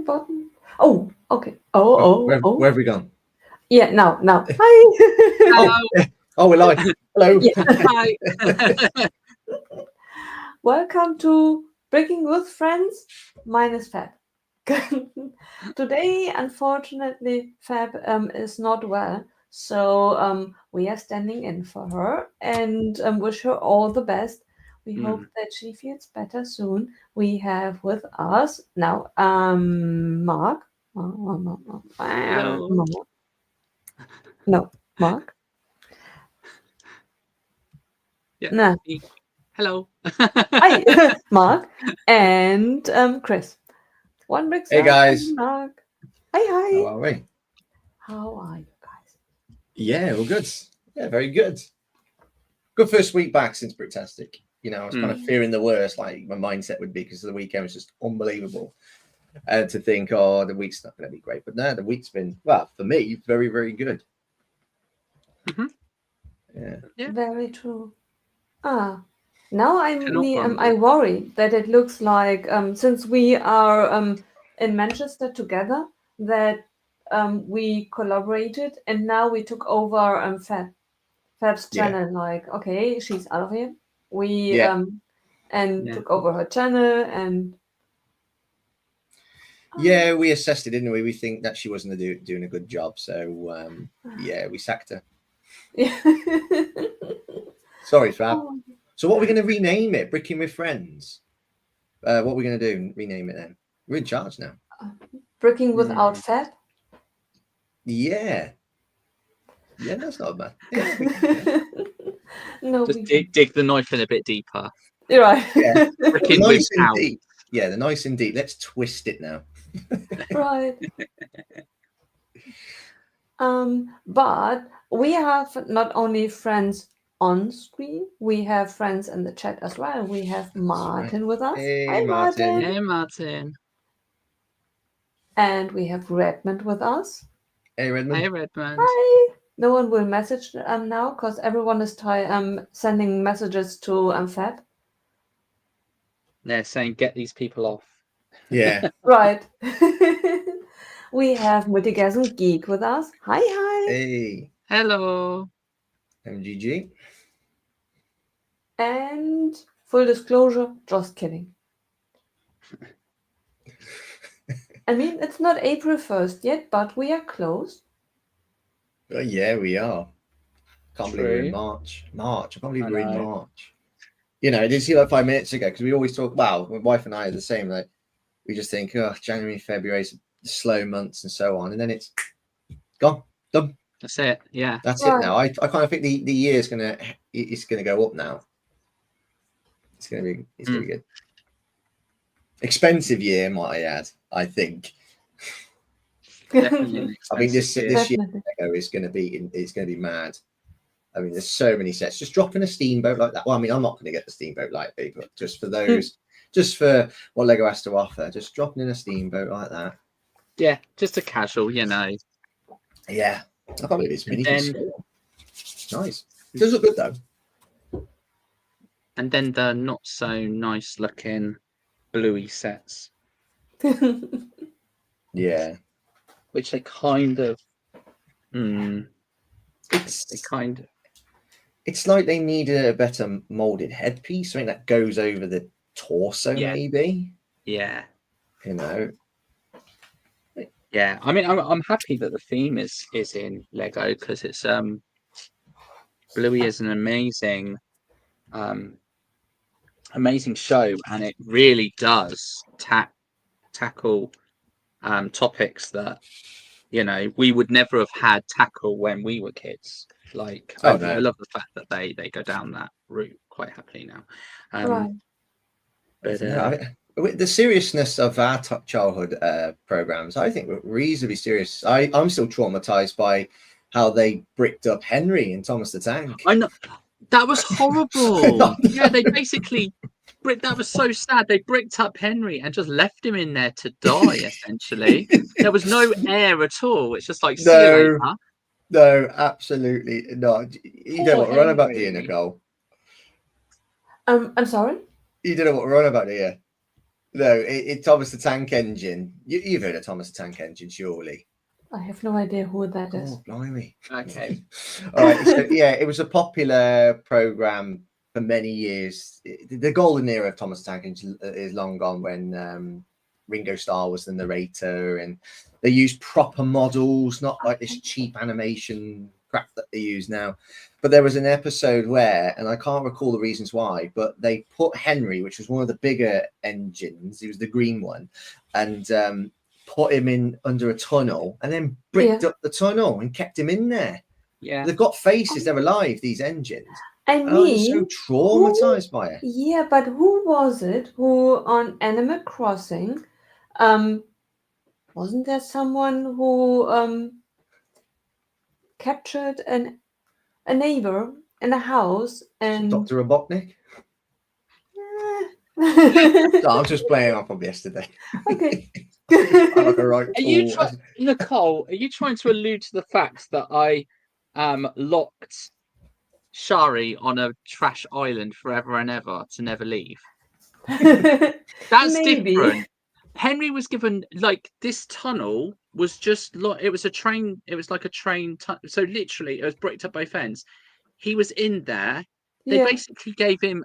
join button. Oh, okay. Oh. Where have we gone? Yeah, now. Hi. Oh, we're live. Hello. Yeah. Hi. Welcome to Breaking with Friends minus Fab. Today, unfortunately, Fab is not well, so we are standing in for her and wish her all the best. We hope that she feels better soon. We have with us now Mark. Hello. No, Mark. Yeah. No. Hello. Hi, Mark and Chris. One big Hey, guys. Mark. Hi. How are we? How are you guys? Yeah, well, good. Yeah, very good. Good first week back since Bricktastic. You know, I was kind of fearing the worst, like my mindset would be, because the weekend was just unbelievable. And to think, oh, the week's not going to be great. But no, the week's been, well, for me, very, very good. Yeah. Very true. Now Cannot I worry that it looks like since we are in Manchester together that we collaborated and now we took over Fab's channel. Like, okay, she's out of here. We took over her channel and yeah, we assessed it, didn't we? We think that she wasn't doing a good job, so yeah, we sacked her. Sorry, Fab. So what are we going to rename it? Bricking with Friends. What are we going to do? Rename it then? We're in charge now. Bricking without Fab. Yeah, that's not bad. No, just dig the knife in a bit deeper. You're right. Yeah. Bricking Nice without. and deep. Yeah, the nice and deep. Let's twist it now. Right. But we have not only friends on screen, we have friends in the chat as well. We have Martin with us. Hey, Hi, Martin. Hey, Martin. And we have Redmond with us. Hey, Redmond. Hey, Redmond. Hi. No one will message now because everyone is sending messages to Fab. They're saying get these people off. Yeah. Right. We have Multigasm Geek with us. Hi. Hey. Hello. MGG. And full disclosure, just kidding. I mean, it's not April 1st yet, but we are close. Oh, yeah, we are. Can't believe we're in March. I can't believe we're in March. You know, I did see like 5 minutes ago, because we always talk, well, my wife and I are the same. Like, we just think, oh, January, February, slow months and so on. And then it's gone. Done. That's it. Yeah. That's it now. I kind of think the year is gonna go up now. It's gonna be good. Expensive year, might I add. I think. Definitely. I think this year is gonna be mad. I mean, there's so many sets. Just dropping a steamboat like that. Well, I mean, I'm not going to get the steamboat like big, but just for those, just for what Lego has to offer, just dropping in a steamboat like that. Yeah, just a casual, you know. Yeah, I can't believe it's mini. Nice. It does look good though. And then the not so nice looking bluey sets. Yeah. Which they kind of. It's like they need a better molded headpiece, something that goes over the torso, maybe. Yeah. You know. Yeah, I mean, I'm happy that the theme is in Lego, because it's Bluey is an amazing show, and it really does tackle topics that, you know, we would never have had tackle when we were kids. Like, I love the fact that they go down that route quite happily now. Right. But the seriousness of our childhood programs, I think, were reasonably serious. I'm still traumatized by how they bricked up Henry and Thomas the Tank. I know, that was horrible. Yeah, they basically that was so sad. They bricked up Henry and just left him in there to die. Essentially, there was no air at all. It's just like, see you later. No, absolutely not. You know what we're on about here, Nicole? I'm sorry? You don't know what we're on about here. No, Thomas the Tank Engine. You've heard of Thomas the Tank Engine, surely. I have no idea who that is. Oh, blimey. Okay. All right. So, yeah, it was a popular program for many years. The golden era of Thomas the Tank Engine is long gone when Ringo Starr was the narrator, and they used proper models, not like this cheap animation crap that they use now. But there was an episode where, and I can't recall the reasons why, but they put Henry, which was one of the bigger engines, he was the green one, and put him in under a tunnel and then bricked up the tunnel and kept him in there. Yeah. They've got faces, they're alive, these engines. I And I was mean, so traumatized by it. yeah, but who was it who on Animal Crossing, wasn't there someone who captured a neighbor in a house and Dr. Robotnik? Eh. No, I'm just playing off of yesterday. Okay. I'm like a right Are you fool. Nicole? Are you trying to allude to the fact that I locked Shari on a trash island forever and ever to never leave? That's Maybe. different. Henry was given like this tunnel was just like it was a train. It was like a train. So literally, it was bricked up both ends. He was in there. They Yeah, basically gave him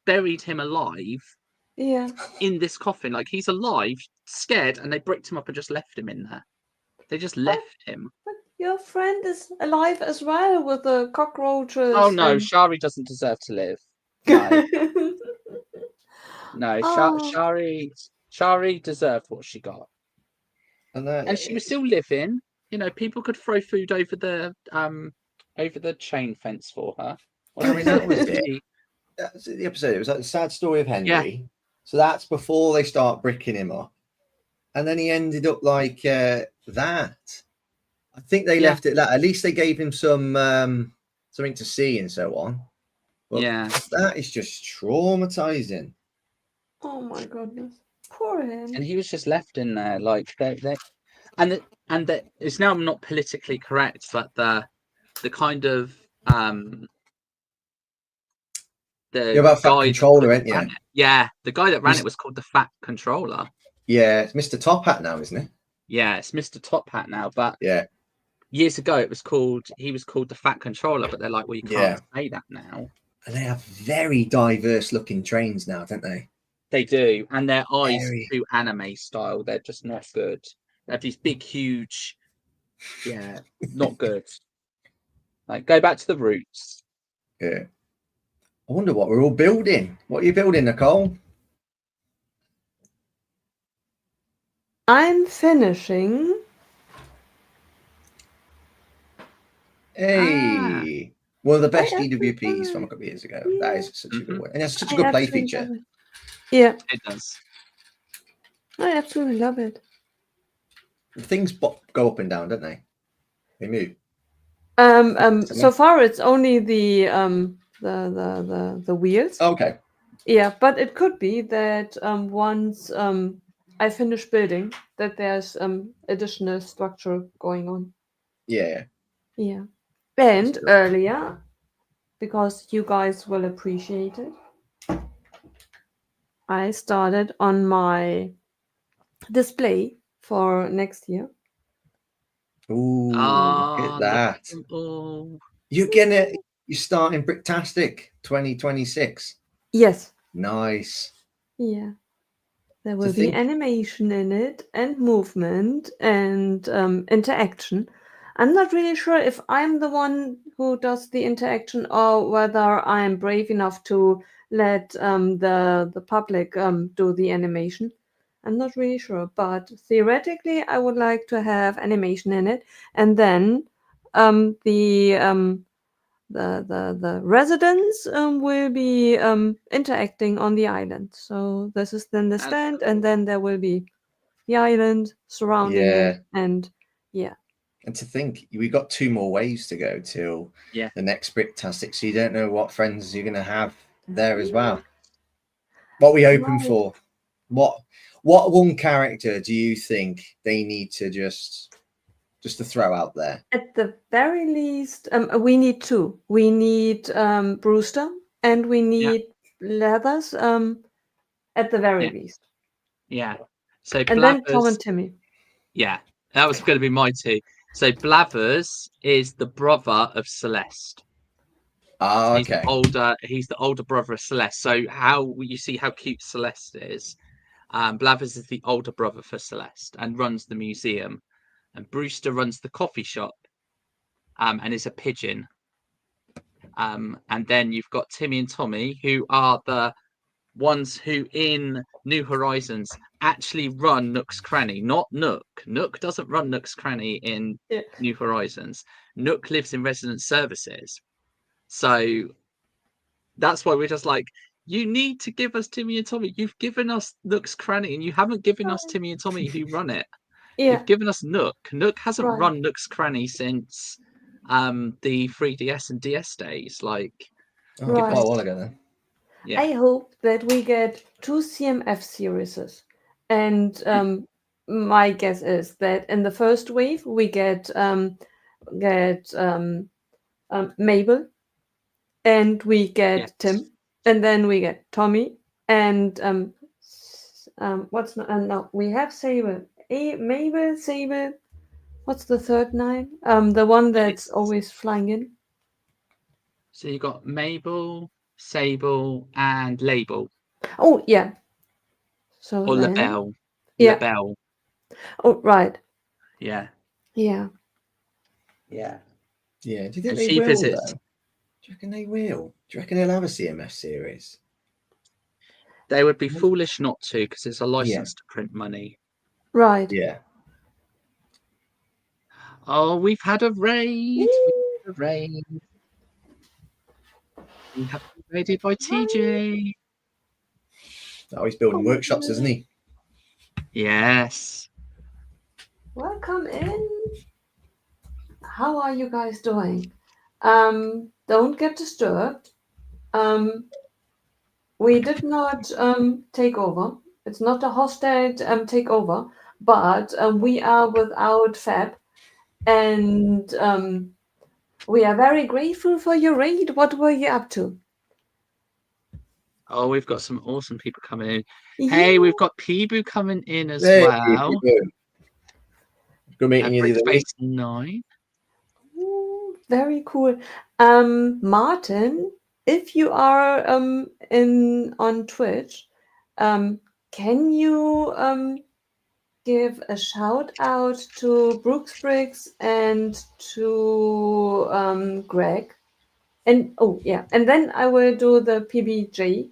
buried him alive yeah. in this coffin. Like he's alive, scared, and they bricked him up and just left him in there. They just left him. But your friend is alive as well with the cockroaches. Oh no, and- Shari doesn't deserve to live. No, no, Oh. Shari deserved what she got, And and she was still living. You know, people could throw food over the chain fence for her. I mean, that was it. That's the episode. It was like the sad story of Henry. Yeah. So that's before they start bricking him up. And then he ended up like that. I think they left it that. At least they gave him some something to see and so on. But Yeah. that is just traumatizing. Oh my goodness. Poor him. And he was just left in there, like and it's now not politically correct, but the kind of the You're about Fat guy Controller, that aren't you? ran it. Yeah, the guy that ran it was called the Fat Controller. Yeah, it's Mr. Top Hat now, isn't it? Yeah, it's Mr. Top Hat now, but Yeah. years ago he was called the Fat Controller, but they're like, well, you can't say that now. And they have very diverse looking trains now, don't they? They do, and their eyes are too anime style. They're just not good. They have these big, huge, not good. Like, go back to the roots. Yeah. I wonder what we're all building. What are you building, Nicole? I'm finishing. Hey. One of the best DWPs from a couple of years ago. Yeah. That is such a good one. And it's such a good play feature. Yeah. It does. I absolutely love it. Things go up and down, don't they? They move. So far it's only the wheels. Okay. Yeah, but it could be that once I finish building, that there's additional structure going on. Yeah. Yeah. And earlier, because you guys will appreciate it, I started on my display for next year. Ooh, look at that. You're starting Bricktastic 2026. Yes. Nice. Yeah. There will be animation in it and movement and interaction. I'm not really sure if I'm the one who does the interaction or whether I'm brave enough to let the public do the animation. I'm not really sure, but theoretically, I would like to have animation in it, and then the residents will be interacting on the island. So this is then the stand, and then there will be the island surrounding it, and And to think, we got 2 more waves to go till the next Bricktastic, so you don't know what friends you're going to have there as well. What are we hoping for? What one character do you think they need to just to throw out there? At the very least, we need 2. We need Brewster, and we need Leathers. at the very least. Yeah. So And Blathers, then Tom and Timmy. Yeah, that was going to be my two. So Blathers is the brother of Celeste. Oh, He's okay. He's the older brother of Celeste. So how you see how cute Celeste is. Blathers is the older brother for Celeste and runs the museum, and Brewster runs the coffee shop. And is a pigeon. And then you've got Timmy and Tommy, who are the ones who in New Horizons actually run Nook's Cranny, not Nook. Nook doesn't run Nook's Cranny in New Horizons. Nook lives in resident services. So that's why we're just like, you need to give us Timmy and Tommy. You've given us Nook's Cranny and you haven't given us Timmy and Tommy who run it. You've given us Nook. Nook hasn't run Nook's Cranny since the 3DS and DS days. Like, quite a while ago then. Yeah. I hope that we get 2 CMF series. And my guess is that in the first wave we get Mabel, and we get Tim, and then we get Tommy, and no, we have Sable. Mabel, Sable. What's the third name? The one that's always flying in. So you got Mabel, Sable, and Label. Oh yeah. So or then, LaBelle. Yeah. LaBelle. Oh right. Yeah. Yeah. Yeah. Yeah. Do you think And they she will? visits. Though? Do you reckon they will? Do you reckon they'll have a CMF series? They would be foolish not to, because it's a license to print money. Right. Yeah. Oh, we've had a raid. We have been raided by TJ. Oh, he's building workshops, isn't he? Yes. Welcome in. How are you guys doing? Don't get disturbed. We did not take over. It's not a hostile takeover, but we are without Fab, and we are very grateful for your raid. What were you up to? Oh, we've got some awesome people coming in. Hey, we've got Peeboo coming in as Hey, well. Good meeting you the other week. 9. Ooh, very cool. Martin, if you are on Twitch, can you give a shout out to Brooks Briggs and to Greg? And and then I will do the PBJ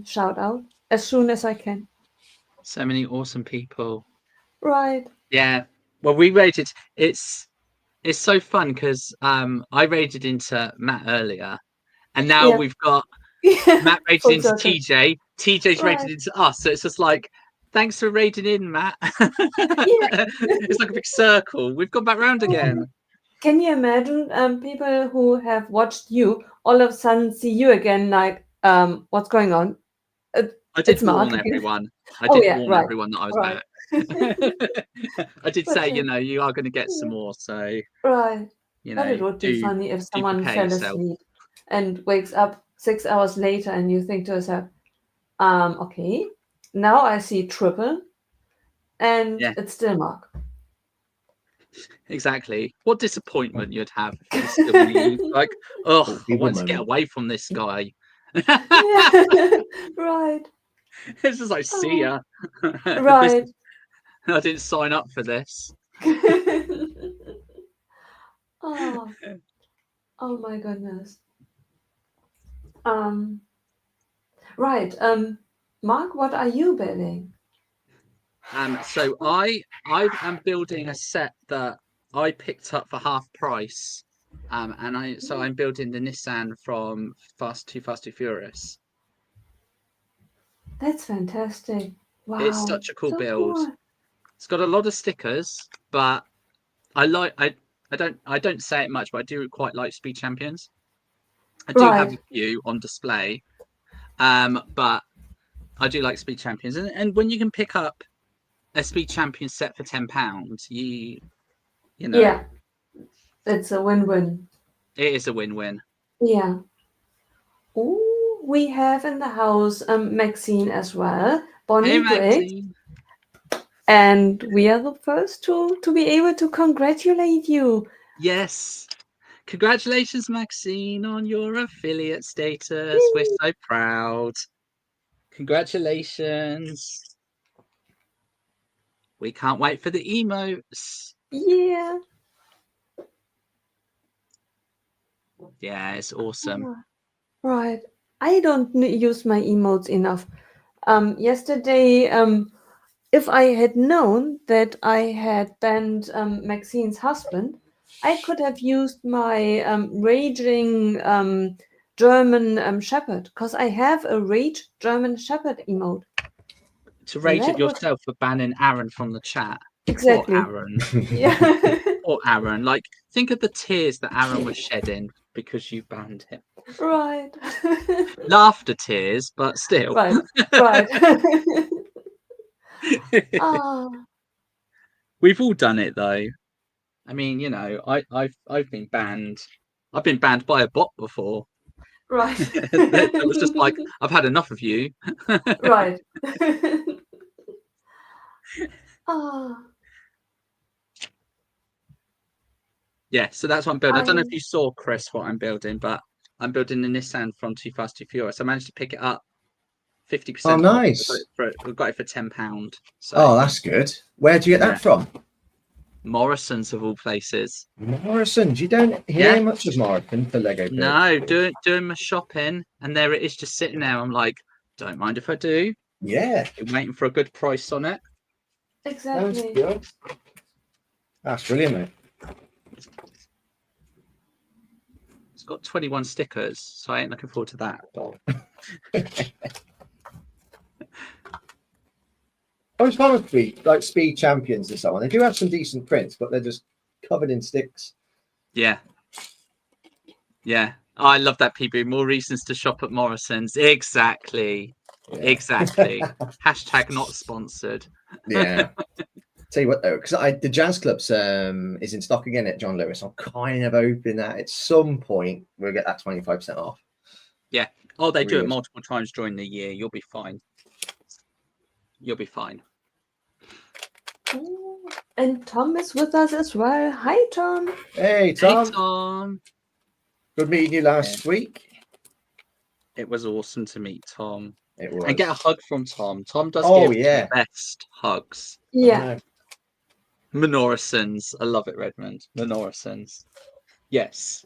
shout out as soon as I can. So many awesome people. Right. Yeah. Well, we rated. It's so fun because I raided into Matt earlier, and now we've got Matt rated into TJ. TJ's rated into us, so it's just like, thanks for raiding in, Matt. It's like a big circle. We've gone back round again. Can you imagine people who have watched you all of a sudden see you again? Like, what's going on? I did warn everyone. I did warn everyone that I was back. I did say, you are going to get some more. So, but it would be funny if someone fell asleep and wakes up 6 hours later, and you think to yourself, okay, now I see triple, and it's still Mark. Exactly. What disappointment you'd have if you still knew. Like, oh, I want to get away from this guy. Right. It's just like, see ya. Right. I didn't sign up for this. Oh my goodness. Right. Mark, what are you building? So I am building a set that I picked up for half price. And I'm building the Nissan from Fast Too Furious. That's fantastic. Wow. It's such a cool build. Cool. It's got a lot of stickers, but I don't say it much, but I do quite like Speed Champions. I do have a few on display. But I do like Speed Champions. And when you can pick up a Speed Champion set for £10, you know. Yeah. It's a win-win. It is a win-win. Yeah. Ooh, we have in the house Maxine as well, born Hey, in Great, Maxine. and we are the first to be able to congratulate you. Yes. Congratulations, Maxine, on your affiliate status. We're so proud. Congratulations. We can't wait for the emotes. Yeah. Yeah, it's awesome. Right. I don't use my emotes enough. Yesterday, if I had known that I had banned Maxine's husband, I could have used my raging German Shepherd, because I have a rage German Shepherd emote. To rage at That was yourself for banning Aaron from the chat. exactly. Poor Aaron. Yeah. Poor Aaron. Like, think of the tears that Aaron was shedding because you banned him. Right. Laughter tears, but still. Right. Right. Ah. We've all done it though. I mean, you know, I've been banned. I've been banned by a bot before. Right. That was just like, I've had enough of you. Right. Ah. Yeah, so that's what I'm building. I don't know if you saw, Chris, what I'm building, but I'm building the Nissan from Too Fast Too Furious. I managed to pick it up 50% Oh, off. nice. We got it for £10. So, Oh, that's good. Where do you get that from? Morrison's of all places. Morrison's. You don't hear much of Morrison for Lego builds. No, doing my shopping, and there it is, just sitting there. I'm like, don't mind if I do. Yeah. I'm waiting for a good price on it. Exactly. That's good. That's brilliant, mate. It's got 21 stickers, so I ain't looking forward to that. I was fun with like Speed Champions and so on. They do have some decent prints, but they're just covered in sticks. Yeah. Yeah. Oh, I love that, PB. More reasons to shop at Morrison's. Exactly. Yeah. Exactly. Hashtag not sponsored. Yeah. Tell you what though, because the Jazz Clubs is in stock again at John Lewis. I'm kind of hoping that at some point we'll get that 25% off. Yeah. Oh, they do it multiple times during the year. You'll be fine. You'll be fine. Ooh, and Tom is with us as well. Hi, Tom. Hey, Tom. Hey, Tom. Good meeting you last week. It was awesome to meet Tom. It was. And get a hug from Tom. Tom does give the best hugs. Yeah. Menorisons. I love it, Redmond. Menorisons. Yes.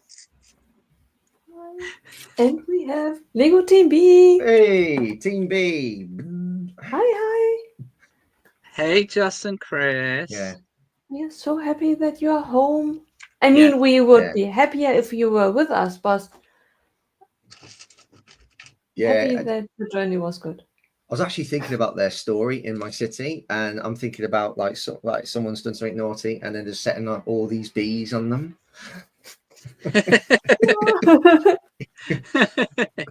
And we have Lego Team B. Hey, Team B. Hi. Hey, Justin, Chris. Yeah. We are so happy that you are home. I mean, we would be happier if you were with us, but happy that the journey was good. I was actually thinking about their story in my city, and I'm thinking about like someone's done something naughty, and then they're setting up all these bees on them. I'm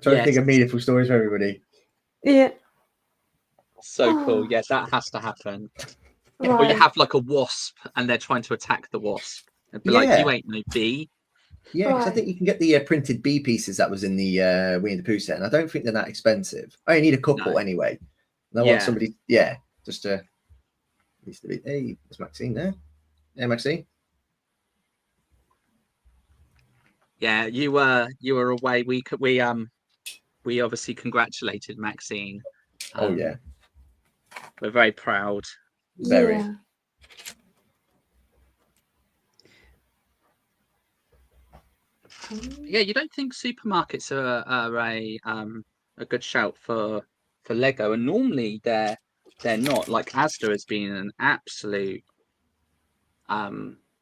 trying to think of meaningful stories for everybody. Yeah. So cool. Yeah, that has to happen. Right. Or you have like a wasp, and they're trying to attack the wasp. It'd be like, you ain't no bee. Yeah, because I think you can get the printed bee pieces that was in the Winnie the Pooh set, and I don't think they're that expensive. I need a couple anyway. And I want somebody, just to used to be. Hey, there's Maxine there. Hey, Maxine. Yeah, you were away. We obviously congratulated Maxine. Oh yeah, we're very proud. Very. Yeah, you don't think supermarkets are a good shout for Lego, and normally they're not. Like Asda has been an absolute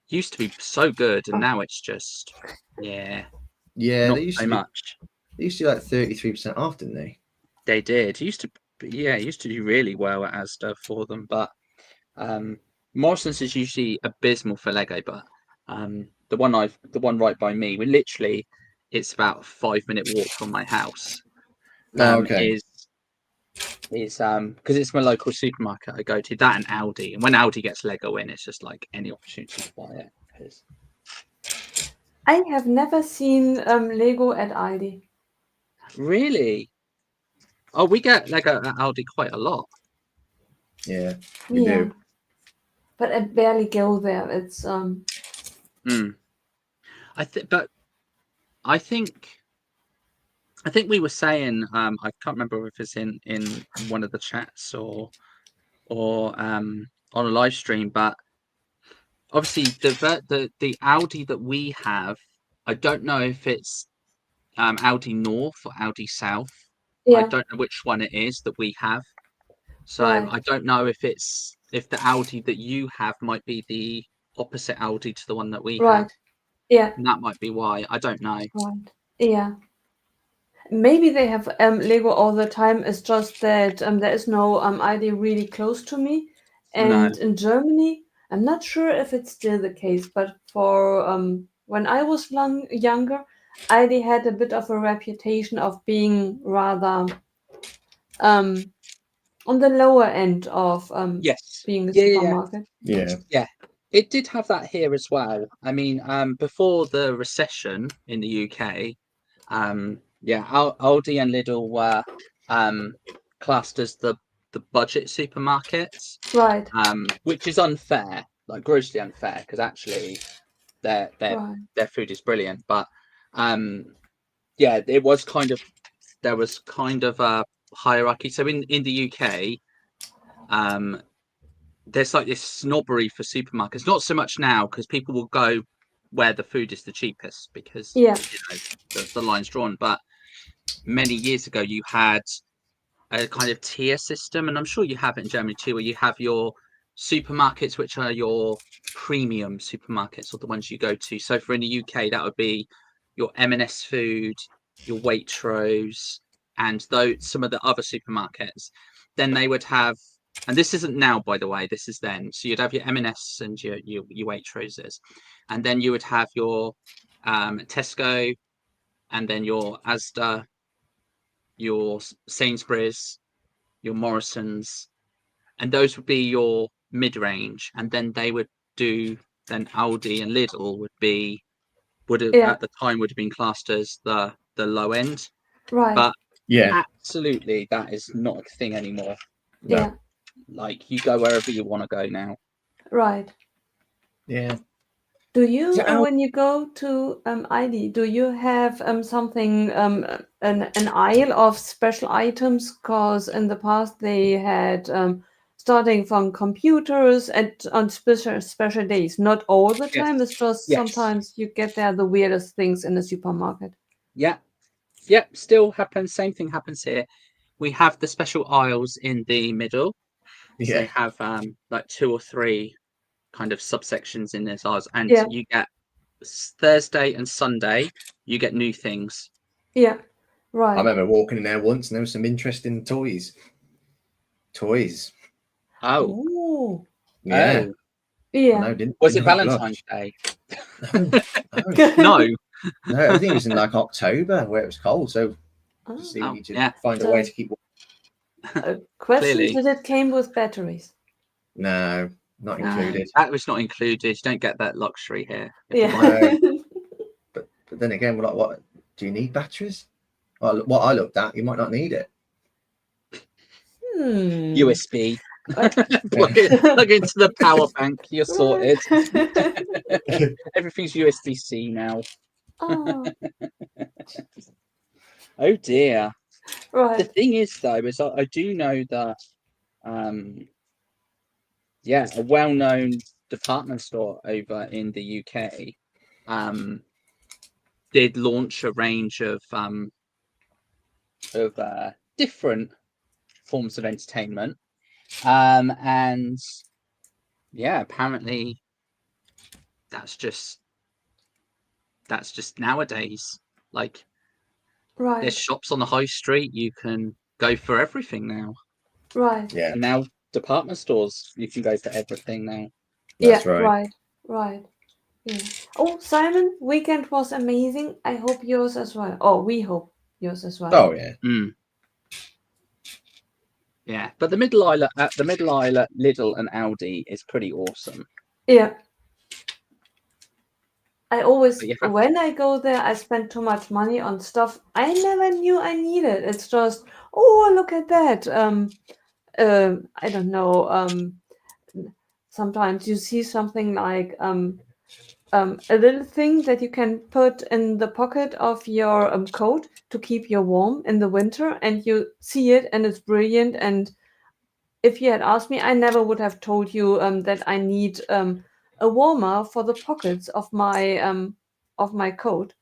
used to be so good, and now it's just not they used so much. They used to like 33% off, didn't they? They did. It used to do really well at Asda for them, but Morrison's is usually abysmal for Lego, but the one right by me, it's about a 5-minute walk from my house. Is because it's my local supermarket I go to, that and Aldi, and when Aldi gets Lego in, it's just like any opportunity to buy it. I have never seen Lego at Aldi. Really? Oh, we get Lego at Aldi quite a lot. Yeah, we do. But I barely go there. It's I think we were saying, I can't remember if it's in one of the chats or on a live stream, but obviously the Audi that we have, I don't know if it's Audi North or Audi South. I don't know which one it is that we have. So right. I don't know if the Audi that you have might be the opposite Audi to the one that we have. Right. Yeah. And that might be why. I don't know. Right. Yeah. Maybe they have Lego all the time. It's just that there is no ID really close to me. And in Germany, I'm not sure if it's still the case, but for when I was younger, ID had a bit of a reputation of being rather on the lower end of Yes. being a supermarket. Yeah. It did have that here as well. I mean, before the recession in the UK, Aldi and Lidl were classed as the budget supermarkets, Right. which is unfair, like grossly unfair, because actually their food is brilliant. But it was there was kind of a hierarchy. So in the UK, there's like this snobbery for supermarkets. Not so much now, because people will go where the food is the cheapest because the line's drawn. But many years ago, you had a kind of tier system, and I'm sure you have it in Germany too, where you have your supermarkets, which are your premium supermarkets, or the ones you go to. So for in the UK, that would be your M&S Food, your Waitrose, and some of the other supermarkets. Then they would have, and this isn't now, by the way, this is then. So you'd have your M&S and your Waitroses, and then you would have your Tesco, and then your Asda, your Sainsbury's, your Morrisons, and those would be your mid-range. And then they would do, then Aldi and Lidl would have at the time would have been classed as the low end. Right. But absolutely, that is not a thing anymore. No. Yeah. Like, you go wherever you want to go now. Right. Yeah. Do you, when you go to ID, do you have something, an aisle of special items? Because in the past they had starting from computers on special days. Not all the time. It's just sometimes you get there the weirdest things in the supermarket. Yeah. Still happens. Same thing happens here. We have the special aisles in the middle. So they have like 2 or 3 kind of subsections in this aisles, and you get Thursday and Sunday, you get new things. Yeah, right. I remember walking in there once, and there was some interesting toys. Oh. Ooh. Yeah. Yeah. No, was it Valentine's Day? No. No, I think it was in like October where it was cold. So just need to find a way to keep. Question: did it came with batteries? No, not included. That was not included. You don't get that luxury here. Yeah. But then again, we're like, what? Do you need batteries? Well, what I looked at, you might not need it. USB. Plug into the power bank. You're sorted. Everything's USB-C now. Oh dear. Right. The thing is, though, is I do know that, a well-known department store over in the UK did launch a range of different forms of entertainment, and apparently that's just nowadays. Like, there's shops on the high street, you can go for everything now. Right. Yeah. And now department stores, you can go for everything now. That's right. Right. Yeah. Oh, Simon, weekend was amazing. I hope yours as well. Oh, we hope yours as well. Oh yeah. Yeah, but the middle aisle at Lidl and Aldi is pretty awesome. Yeah. I always, But you have when I go there, I spend too much money on stuff I never knew I needed. It's just, oh, look at that. I don't know. Sometimes you see something like a little thing that you can put in the pocket of your coat to keep you warm in the winter, and you see it, and it's brilliant. And if you had asked me, I never would have told you that I need a warmer for the pockets of my coat.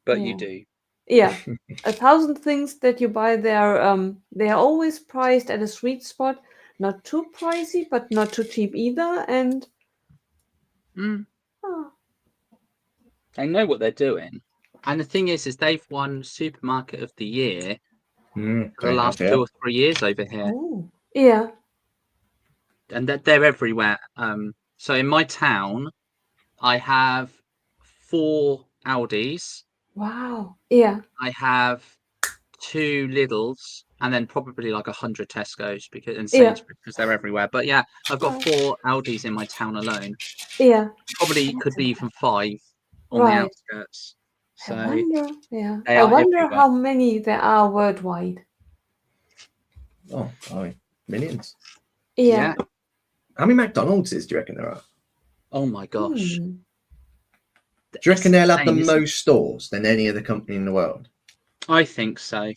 but Yeah. you do. Yeah, 1,000 things that you buy there, they are always priced at a sweet spot, not too pricey, but not too cheap either. And oh, They know what they're doing. And the thing is they've won Supermarket of the Year for the They last have, 2 yeah. or 3 years over here. oh, yeah, And they're everywhere. So in my town, I have 4 Aldis, wow, yeah, I have 2 Lidls, and then probably like 100 Tesco's and yeah, Sainsbury's because they're everywhere. But yeah, I've got right, 4 Aldis in my town alone. yeah, Probably could that's be even 5 on the right. outskirts. I So wonder, yeah, they I are wonder everywhere. how many there are worldwide. Oh, millions. Yeah. How many McDonald's do you reckon there are? Oh my gosh. Hmm. Do you reckon they'll have the Insane, isn't it? most stores than any other company in the world? I think so.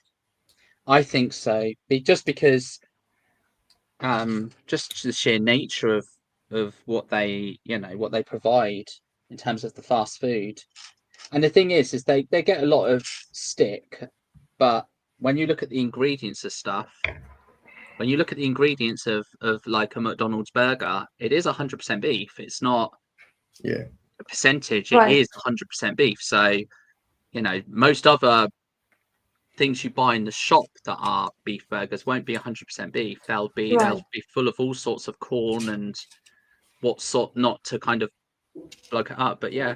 Just because just the sheer nature of what they provide in terms of the fast food. And the thing is they get a lot of stick, but when you look at the ingredients of stuff, when you look at the ingredients of like a McDonald's burger, it is 100% beef. It's not Yeah. a percentage, it Right. is 100% beef. So, most other things you buy in the shop that are beef burgers won't be 100% beef. They'll Right. be full of all sorts of corn and what sort, not to kind of bloke it up. But yeah,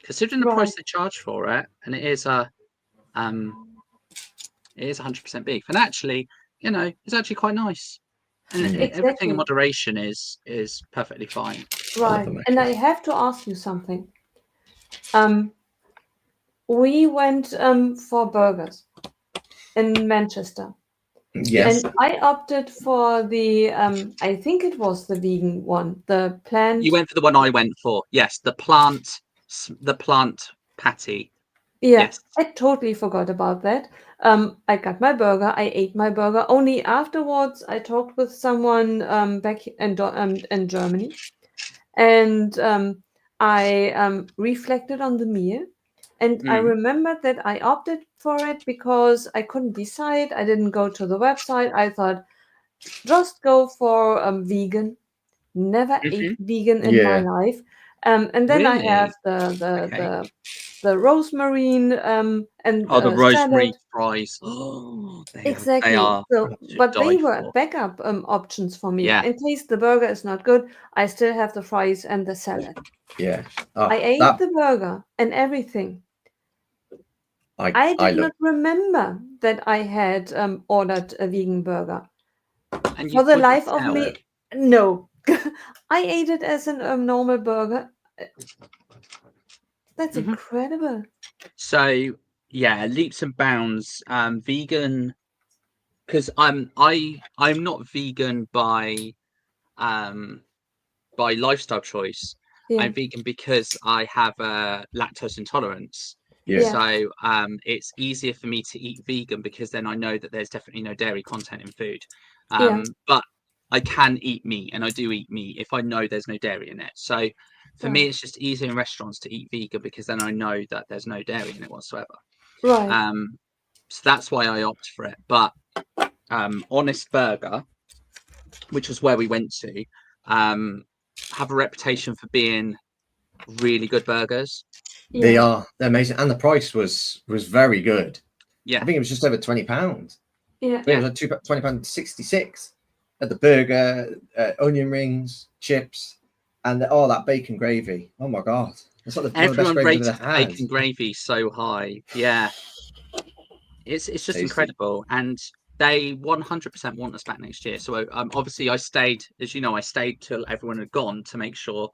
considering the Right. price they charge for it, and it is 100% beef, and actually, it's actually quite nice. And everything in Exactly. moderation is perfectly fine. Right. And I have to ask you something. We went for burgers in Manchester. Yes. And I opted for the I think it was the vegan one, the plant. You went for the one I went for. Yes, the plant patty. Yeah, Yes. I totally forgot about that. I got my burger. I ate my burger. Only afterwards, I talked with someone back in Germany, and I reflected on the meal. And I remembered that I opted for it because I couldn't decide. I didn't go to the website. I thought, just go for vegan. Never ate vegan in my life. And then I have Really? Okay. the rosemary and Oh, the rosemary salad. fries. Oh, they Exactly. are So, to but die they were for. backup options for me. Yeah. In case the burger is not good, I still have the fries and the salad. Yeah. I ate the burger and everything. I did not remember that I had ordered a vegan burger. And For the would you life of tell? me, no. I ate it as a normal burger. That's incredible. So yeah, leaps and bounds. Vegan, because I'm not vegan by lifestyle choice. Yeah. I'm vegan because I have a lactose intolerance. Yeah. So it's easier for me to eat vegan because then I know that there's definitely no dairy content in food. But I can eat meat, and I do eat meat if I know there's no dairy in it. So for me, it's just easier in restaurants to eat vegan because then I know that there's no dairy in it whatsoever. Right. So that's why I opt for it. But Honest Burger, which was where we went to, have a reputation for being really good burgers. They are. They're amazing, and the price was very good. Yeah, I think it was just over £20. Yeah. It was like £20.66 at the burger, onion rings, chips, and that bacon gravy. Oh my god, it's like one of the best everyone gravies rated I've the ever had. bacon gravy so high. Yeah, it's just Tasty. incredible. And they 100% want us back next year. So obviously I stayed, as you know, I stayed till everyone had gone to make sure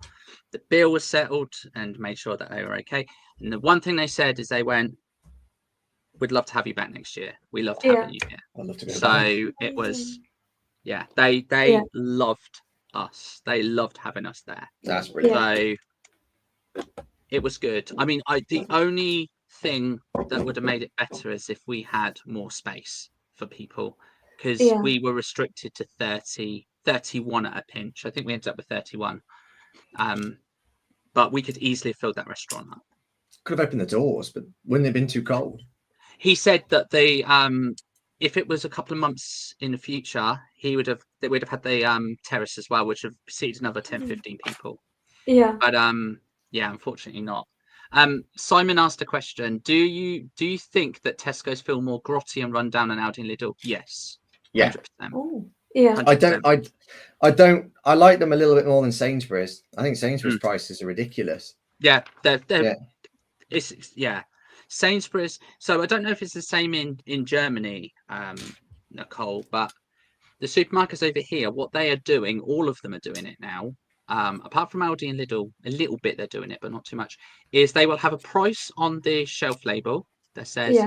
the bill was settled and made sure that they were okay. And the one thing they said is they went, "We'd love to have you back next year. We loved having you here." I'd love to go So back. it was, yeah, they Yeah. loved us. They loved having us there. That's brilliant. So it was good. I mean, the only thing that would have made it better is if we had more space for people, because Yeah. we were restricted to 31 at a pinch. I think we ended up with 31. But we could easily have filled that restaurant up. Could have opened the doors, but wouldn't it have been too cold? He said that if it was a couple of months in the future, we'd have had the terrace as well, which have seated another 10, 15 people. Yeah. But yeah, unfortunately not. Simon asked a question. Do you think that Tesco's feel more grotty and run down than Aldi and Lidl? Yes. Yeah. 100%. Oh, yeah. 100%. I like them a little bit more than Sainsbury's. I think Sainsbury's prices are ridiculous. Yeah, it's Sainsbury's. So I don't know if it's the same in Germany, Nicole, but the supermarkets over here, what they are doing, all of them are doing it now. Apart from Aldi and Lidl, a little bit they're doing it, but not too much. Is they will have a price on the shelf label that says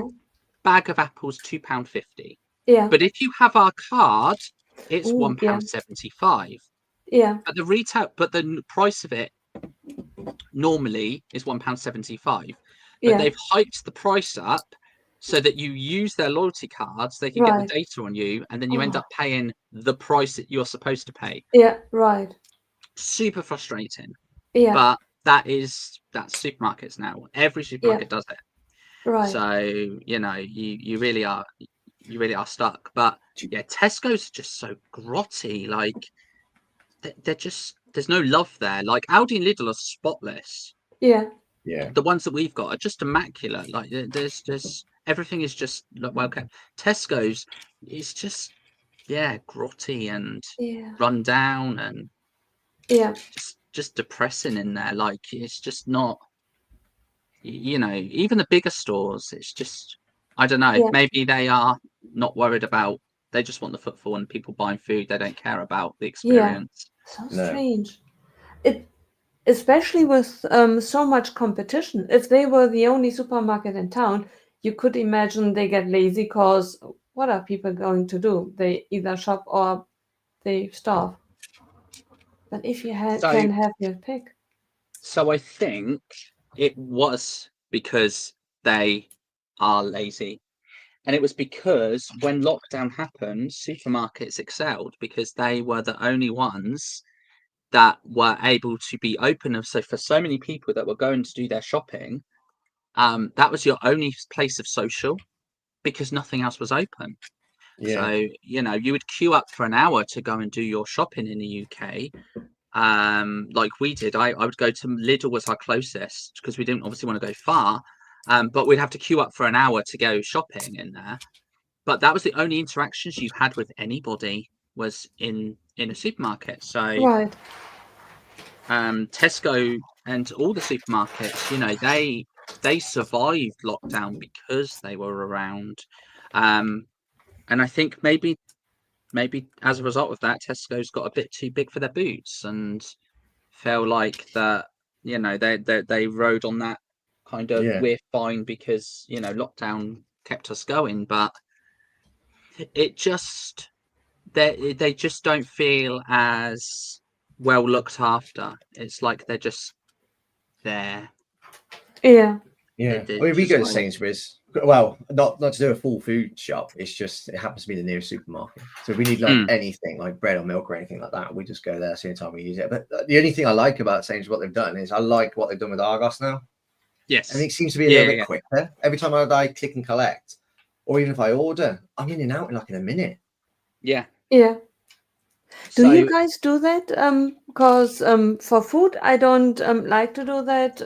bag of apples £2.50. Yeah. But if you have our card, it's Ooh, £1.75. Yeah. At the retail, but the price of it normally is £1.75. But they've hiked the price up so that you use their loyalty cards, they can get the data on you, and then you end up paying the price that you're supposed to pay. Yeah, right. Super frustrating. Yeah. But that's supermarkets now. Every supermarket does it. Right. So, you know, you really are stuck. But yeah, Tesco's just so grotty. Like they're just, there's no love there. Like Aldi and Lidl are spotless. Yeah. Yeah. The ones that we've got are just immaculate. Like there's just everything is just well kept. Tesco's is just grotty and run down and just depressing in there. Like it's just not, you know, even the bigger stores, it's just, I don't know, maybe they are not worried about, they just want the footfall and people buying food. They don't care about the experience. So strange. It, especially with so much competition. If they were the only supermarket in town, you could imagine they get lazy because what are people going to do? They either shop or they starve. But if you can have your pick. So I think it was because they are lazy. And it was because when lockdown happened, supermarkets excelled because they were the only ones that were able to be open. So for so many people that were going to do their shopping, that was your only place of social because nothing else was open. So, you know, you would queue up for an hour to go and do your shopping in the UK. Like we did. I would go to Lidl, was our closest because we didn't obviously want to go far. But we'd have to queue up for an hour to go shopping in there. But that was the only interactions you had with anybody was in a supermarket. So Tesco and all the supermarkets, you know, they survived lockdown because they were around. And I think maybe as a result of that, Tesco's got a bit too big for their boots and felt like that, you know, they rode on that kind of we're fine because, you know, lockdown kept us going, but it just they just don't feel as well looked after. It's like they're just there. Yeah. I mean, we go to Sainsbury's. Well, not to do a full food shop. It's just it happens to be the nearest supermarket. So if we need like anything, like bread or milk or anything like that, we just go there. That's the only time we use it. But the only thing I like about Sainsbury's, what they've done is I like what they've done with Argos now. Yes, and it seems to be a little bit quicker. Every time I click and collect, or even if I order, I'm in and out in like in a minute. Yeah. Do you guys do that? Because for food, I don't like to do that.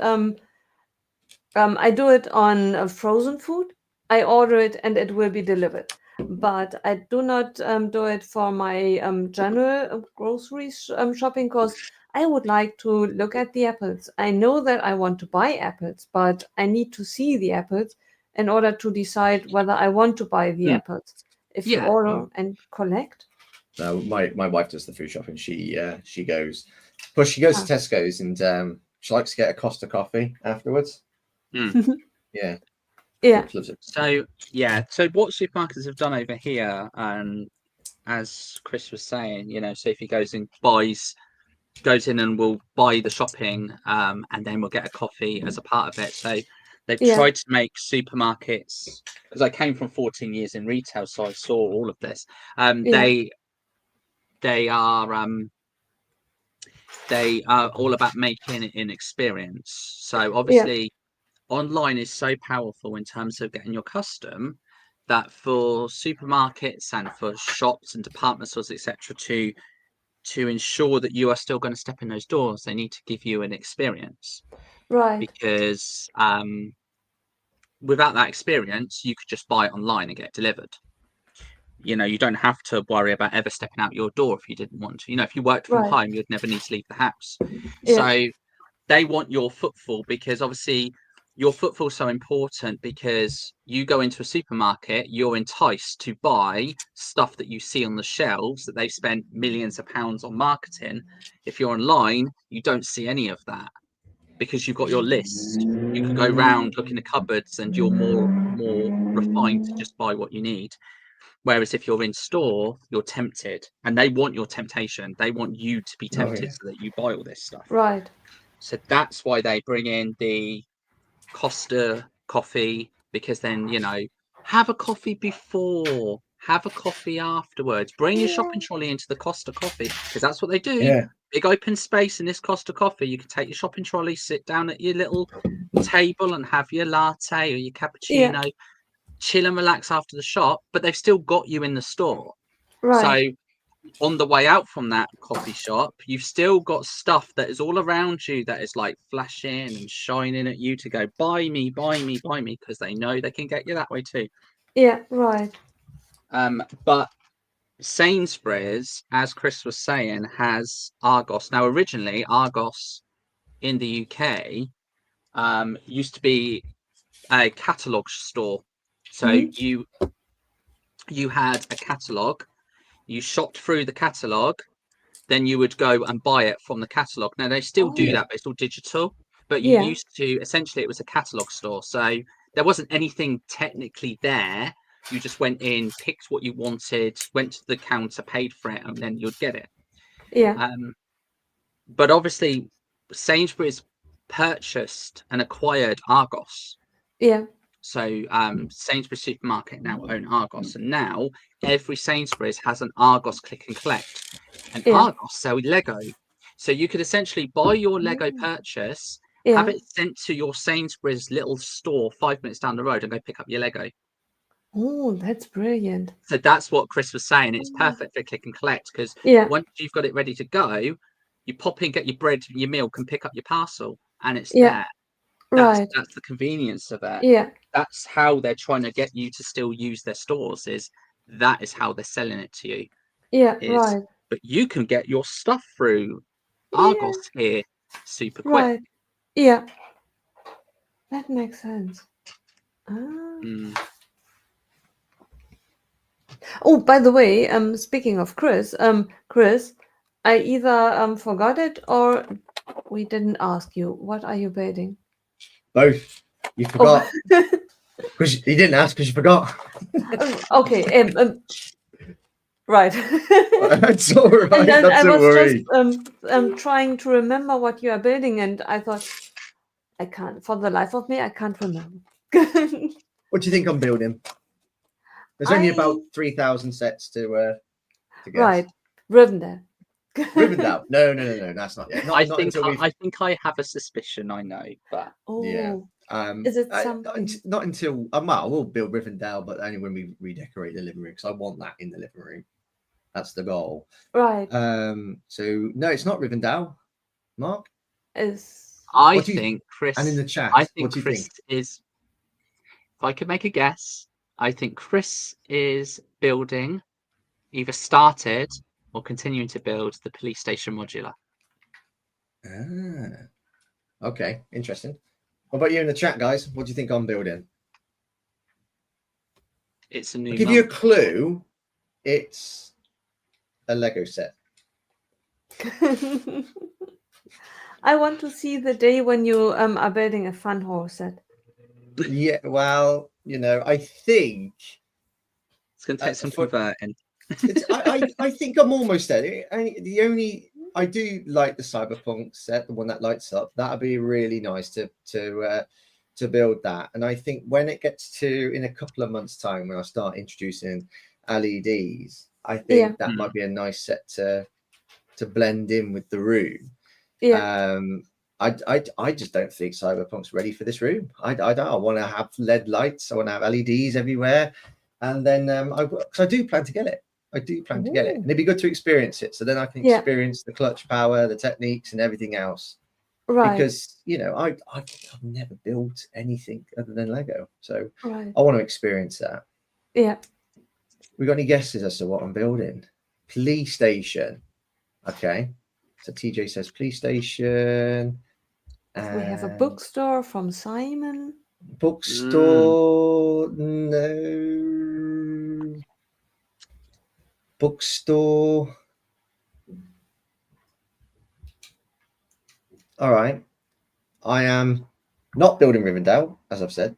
I do it on frozen food. I order it and it will be delivered. But I do not do it for my general groceries shopping because I would like to look at the apples. I know that I want to buy apples, but I need to see the apples in order to decide whether I want to buy the apples. if you order and collect? No, my wife does the food shopping. She goes, but she goes to Tesco's and she likes to get a Costa coffee afterwards. Yeah. Yeah. So what supermarkets have done over here, as Chris was saying, so if he goes in and will buy the shopping, and then we'll get a coffee as a part of it. So they've tried to make supermarkets, because I came from 14 years in retail, so I saw all of this. They are all about making it an experience. So obviously online is so powerful in terms of getting your custom, that for supermarkets and for shops and department stores, etc., to ensure that you are still going to step in those doors, they need to give you an experience. Right. Because without that experience, you could just buy it online and get it delivered. You don't have to worry about ever stepping out your door if you didn't want to. If you worked from home, you'd never need to leave the house. So they want your footfall, because obviously your footfall is so important, because you go into a supermarket, you're enticed to buy stuff that you see on the shelves that they've spent millions of pounds on marketing. If you're online, you don't see any of that, because you've got your list. You can go around looking at cupboards and you're more refined to just buy what you need. Whereas if you're in store, you're tempted, and they want your temptation. They want you to be tempted so that you buy all this stuff. Right. So that's why they bring in the Costa coffee, because then, have a coffee before, have a coffee afterwards. Bring your shopping trolley into the Costa coffee, because that's what they do. Yeah. Big open space in this Costa coffee. You can take your shopping trolley, sit down at your little table and have your latte or your cappuccino, chill and relax after the shop, but they've still got you in the store. Right. So on the way out from that coffee shop, you've still got stuff that is all around you that is like flashing and shining at you to go, buy me, buy me, buy me, because they know they can get you that way too. Yeah, right. But Sainsbury's, as Chris was saying, has Argos. Now, originally, Argos in the UK used to be a catalogue store. So you had a catalogue, you shopped through the catalogue, then you would go and buy it from the catalogue. Now they still do that, but it's all digital. But you used to, essentially it was a catalogue store. So there wasn't anything technically there. You just went in, picked what you wanted, went to the counter, paid for it, and then you'd get it. Yeah. But obviously Sainsbury's purchased and acquired Argos. Yeah. So Sainsbury's supermarket now own Argos, and now every Sainsbury's has an Argos click and collect, and Argos sell Lego. So you could essentially buy your Lego purchase, have it sent to your Sainsbury's little store 5 minutes down the road, and go pick up your Lego. Oh, that's brilliant. So that's what Chris was saying. It's perfect for click and collect, because once you've got it ready to go, you pop in, get your bread, your milk, and pick up your parcel, and it's there. That's the convenience of it. Yeah. That's how they're trying to get you to still use their stores. That is how they're selling it to you. Yeah, right. But you can get your stuff through Argos here super quick. Right. Yeah. That makes sense. Oh, by the way, speaking of Chris, Chris, I either forgot it or we didn't ask you. What are you building? Both. You forgot. Because you didn't ask because you forgot. Okay. Right. That's all right. And then That's I was worry. just trying to remember what you are building, and I thought, I can't. For the life of me, I can't remember. What do you think I'm building? There's only about 3,000 sets to guess. Right. Rivendell. Rivendell. No, that's not yet. I think I have a suspicion I know, but is it something? Not until well, we'll build Rivendell, but only when we redecorate the living room, because I want that in the living room. That's the goal. Right. So no, it's not Rivendell. Mark? I think Chris. And in the chat, I think what do you Chris is. If I could make a guess, I think Chris is building, either started or continuing to build, the police station modular. Okay, interesting. What about you in the chat, guys? What do you think I'm building? It's a new. I'll give you a clue. it's a Lego set. I want to see the day when you are building a fun horse set. Yeah, well, you know, I think It's going to take some converting. I think I'm almost there. I do like the Cyberpunk set, the one that lights up. That'd be really nice to build that. And I think when it gets to in a couple of months' time, when I start introducing LEDs, I think that might be a nice set to blend in with the room. Yeah. I just don't think Cyberpunk's ready for this room. I don't. I want to have LED lights. I want to have LEDs everywhere, and then I do plan to get it. I do plan to get it, and it'd be good to experience it. So then I can experience the clutch power, the techniques, and everything else. Right. Because you know, I've never built anything other than Lego, so I want to experience that. Yeah. We got any guesses as to what I'm building? PlayStation. Okay. So TJ says PlayStation. We have a bookstore from Simon. Bookstore, no. Bookstore. All right. I am not building Rivendell, as I've said.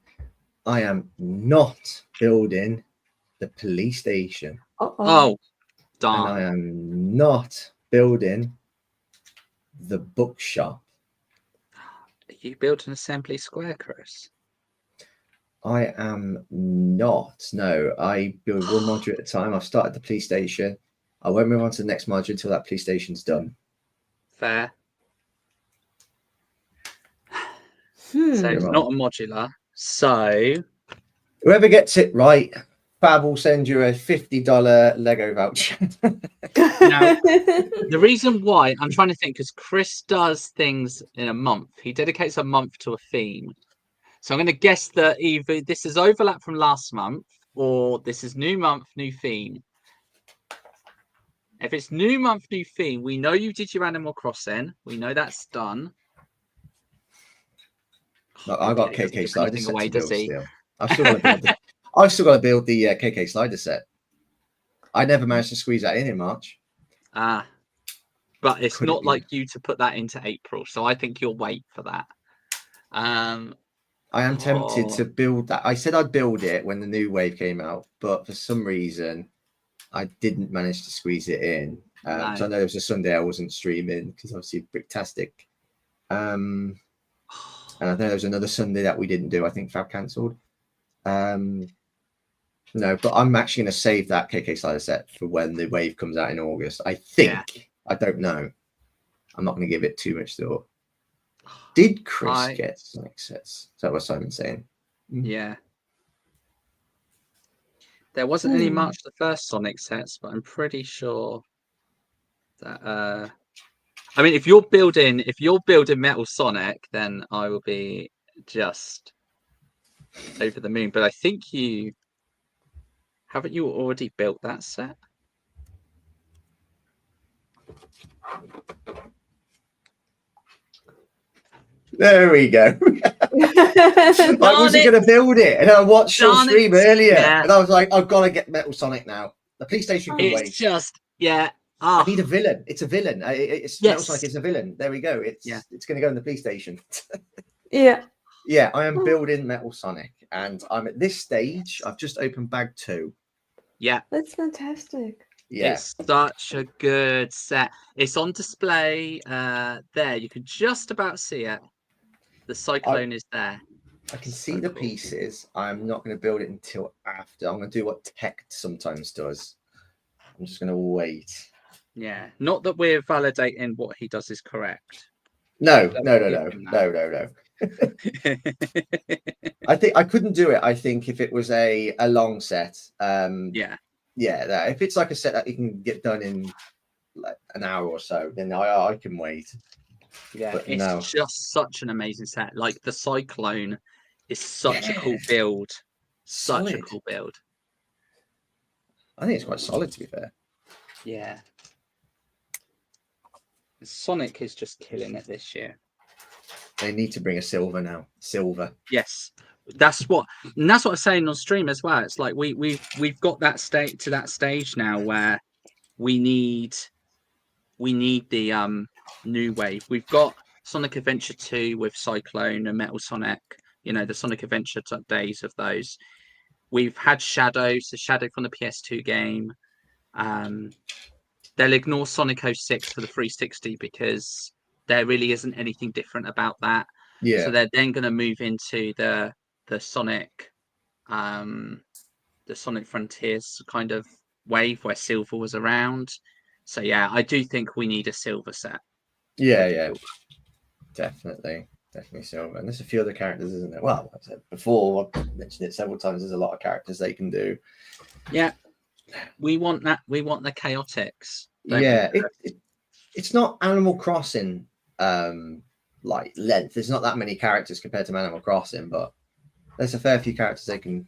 I am not building the police station. Oh, darn. And I am not building the bookshop. You built an assembly square, Chris? I am not. No, I build one module at a time. I've started the police station. I won't move on to the next module until that police station's done. Fair. So it's not a modular. So whoever gets it right, Fab will send you a $50 Lego voucher. Now, the reason why I'm trying to think, because Chris does things in a month. He dedicates a month to a theme. So I'm going to guess that either this is overlap from last month or this is new month, new theme. If it's new month, new theme, we know you did your Animal Crossing. We know that's done. Look, I've got KK slider set away, to build does he? still. I've still got to build I've still got to build the KK slider set. I never managed to squeeze that in March. But it's not like you to put that into April, so I think you'll wait for that. I am tempted to build that. I said I'd build it when the new wave came out, but for some reason I didn't manage to squeeze it in. So I know there was a Sunday I wasn't streaming because obviously Bricktastic. And I know there was another Sunday that we didn't do. I think Fab cancelled. No, but I'm actually going to save that KK slider set for when the wave comes out in August. I think. Yeah. I don't know. I'm not going to give it too much thought. Did Chris get Sonic sets? Is that what Simon's saying? Yeah. There wasn't any March the 1st Sonic sets, but I'm pretty sure that I mean if you're building Metal Sonic, then I will be just over the moon. But I think haven't you already built that set? There we go. I wasn't going to build it, and I watched your stream earlier, and I was like, I've got to get Metal Sonic now. The PlayStation can wait. It's just, I need a villain. It's a villain. Metal Sonic is a villain. There we go. It's going to go in the PlayStation. Yeah. Yeah, I am building Metal Sonic, and I'm at this stage. I've just opened bag 2. Yeah. That's fantastic. Yeah. It's such a good set. It's on display there. You can just about see it. The Cyclone is there. I can see the pieces. I'm not going to build it until after. I'm going to do what Tech sometimes does. I'm just going to wait. Yeah. Not that we're validating what he does is correct. No. I think I couldn't do it. I think if it was a long set. Yeah. If it's like a set that you can get done in like an hour or so, then I can wait. Yeah, but it's just such an amazing set. Like the Cyclone is such a cool build. Such a cool build. I think it's quite solid, to be fair. Yeah. Sonic is just killing it this year. They need to bring a silver now. Silver. Yes. that's what I was saying on stream as well. It's like we've got that stage now where we need the new wave. We've got Sonic Adventure 2 with Cyclone and Metal Sonic, you know, the Sonic Adventure days of those. We've had Shadow, so Shadow from the PS2 game. They'll ignore Sonic 06 for the 360 because there really isn't anything different about that. Yeah. So they're then going to move into the Sonic Frontiers kind of wave where Silver was around. So yeah, I do think we need a Silver set. Yeah. Definitely Silver. And there's a few other characters, isn't there? Well, like I said before, I've mentioned it several times, there's a lot of characters they can do. Yeah. We want that. We want the chaotics. Yeah, it's not Animal Crossing like length. There's not that many characters compared to Animal Crossing, but there's a fair few characters they can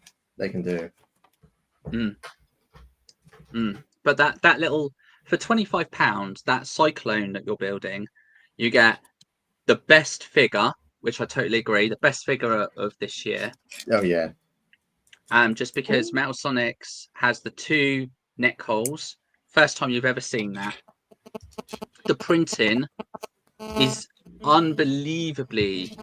do. But that little, for £25, that Cyclone that you're building, you get the best figure, which I totally agree, the best figure of this year. Oh yeah. Just because Metal Sonics has the 2 neck holes. First time you've ever seen that. The printing is unbelievably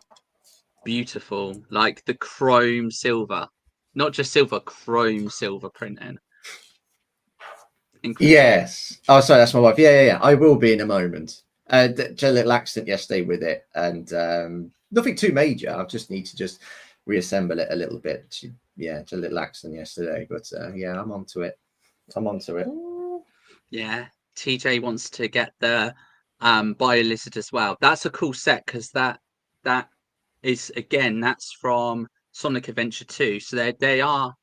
beautiful, like the chrome silver, not just silver, chrome silver printing. Incredible. Yes. Oh, sorry, that's my wife. Yeah. I will be in a moment. Just a little accident yesterday with it, and nothing too major. I just need to reassemble it a little bit. Just a little accident yesterday, but yeah, I'm onto it. Yeah, TJ wants to get the Bio-Lizard as well. That's a cool set because that is, again, that's from Sonic Adventure 2. So they are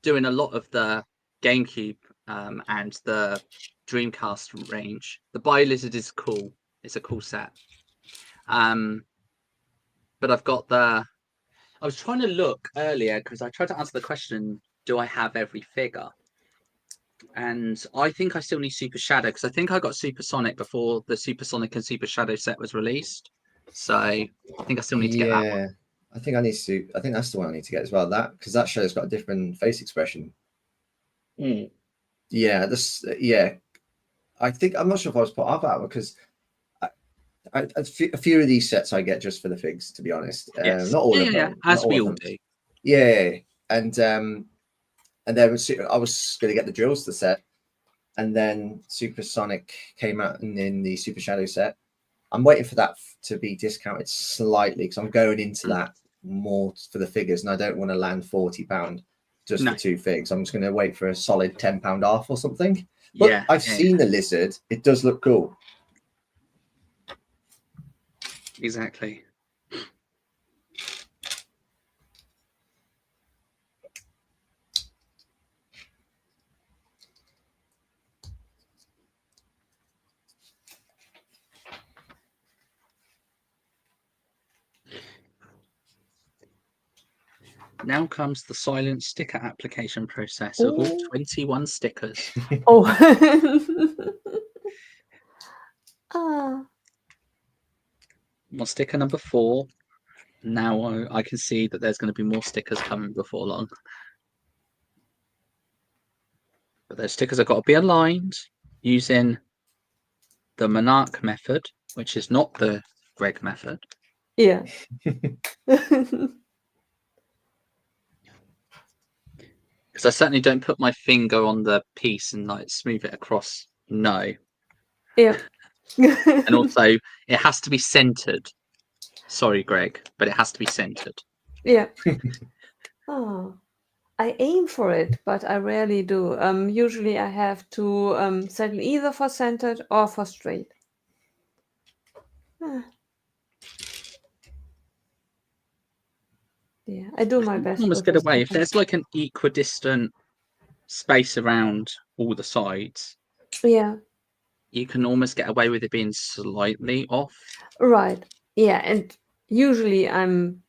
doing a lot of the GameCube and the Dreamcast range. The Bio-Lizard is cool. It's a cool set. But I've got I was trying to look earlier because I tried to answer the question, do I have every figure? And I think I still need Super Shadow because I think I got Super Sonic before the Super Sonic and Super Shadow set was released. So I think I still need to get that one. I think that's the one I need to get as well. That because that shadow's got a different face expression. Yeah, I think I'm not sure if I was put off that one because a few of these sets I get just for the figs, to be honest. Yes. Not all of them. As we all do. Yeah, and then I was going to get the Drills the set, and then Super Sonic came out in the Super Shadow set. I'm waiting for that to be discounted slightly because I'm going into that more for the figures, and I don't want to land £40 just for 2 figs. I'm just going to wait for a solid £10 off or something. But I've seen the lizard; it does look cool. Exactly. Now comes the silent sticker application process of all 21 stickers. Oh. On sticker number 4. Now I can see that there's going to be more stickers coming before long. But those stickers have got to be aligned using the Monarch method, which is not the Greg method. Yeah. Because I certainly don't put my finger on the piece and like smooth it across. No. Yeah. And also, it has to be centered. Sorry, Greg, but it has to be centered. Yeah. I aim for it, but I rarely do. Usually I have to settle either for centered or for straight. Yeah, I do my best. Almost get away. If there's like an equidistant space around all the sides, yeah, you can almost get away with it being slightly off. Right. Yeah, and usually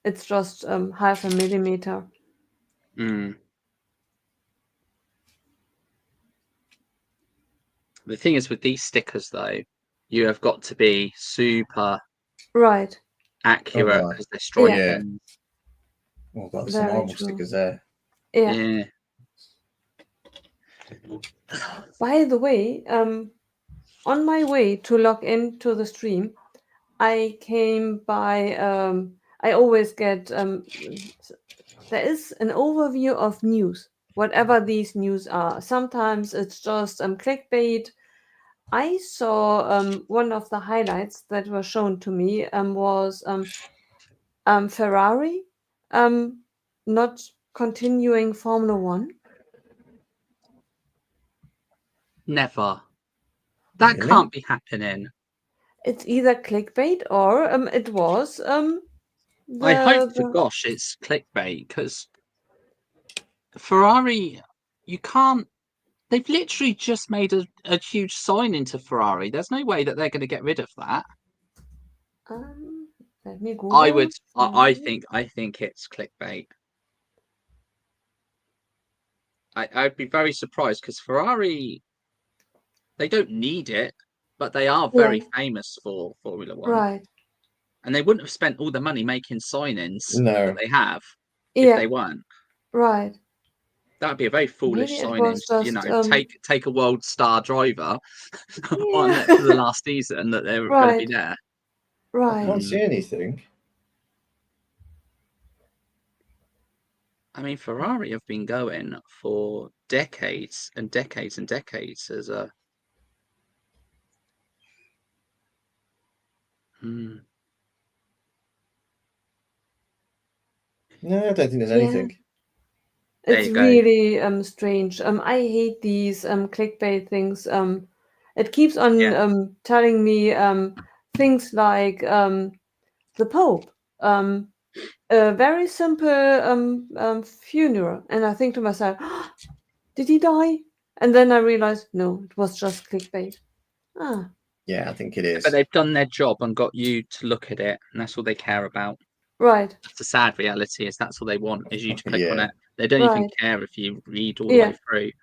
it's just half a millimeter. The thing is with these stickers, though, you have got to be super right accurate because they're striking. Oh god, there's some Very horrible true. stickers there. Yeah. Yeah. By the way, on my way to log into the stream, I came by. I always get. There is an overview of news, whatever these news are. Sometimes it's just clickbait. I saw one of the highlights that were shown to me was Ferrari not continuing Formula One. Never. That Really? can't be happening. It's either clickbait or it was I hope for the gosh it's clickbait, because Ferrari, you can't. They've literally just made a huge sign into Ferrari. There's no way that they're going to get rid of that. let me Google. I would. I think it's clickbait. I'd be very surprised, because Ferrari, they don't need it, but they are very famous for Formula One. Right. And they wouldn't have spent all the money making signings that they have if they weren't. Right. That would be a very foolish Maybe it signing. was just, Take a world star driver on it for the last season that they were going to be there. I Right. can't see anything. I mean, Ferrari have been going for decades and decades and decades as a. No, I don't think there's anything. There It's you go. really strange. I hate these clickbait things. It keeps on telling me things like the Pope, a very simple funeral, and I think to myself, did he die? And then I realized, no, it was just clickbait. Ah, Yeah, I think it is. But they've done their job and got you to look at it, and that's all they care about. right. That's the sad reality, is that's all they want, is you to click on Yeah. it. They don't even Right. care if you read all the way through. You've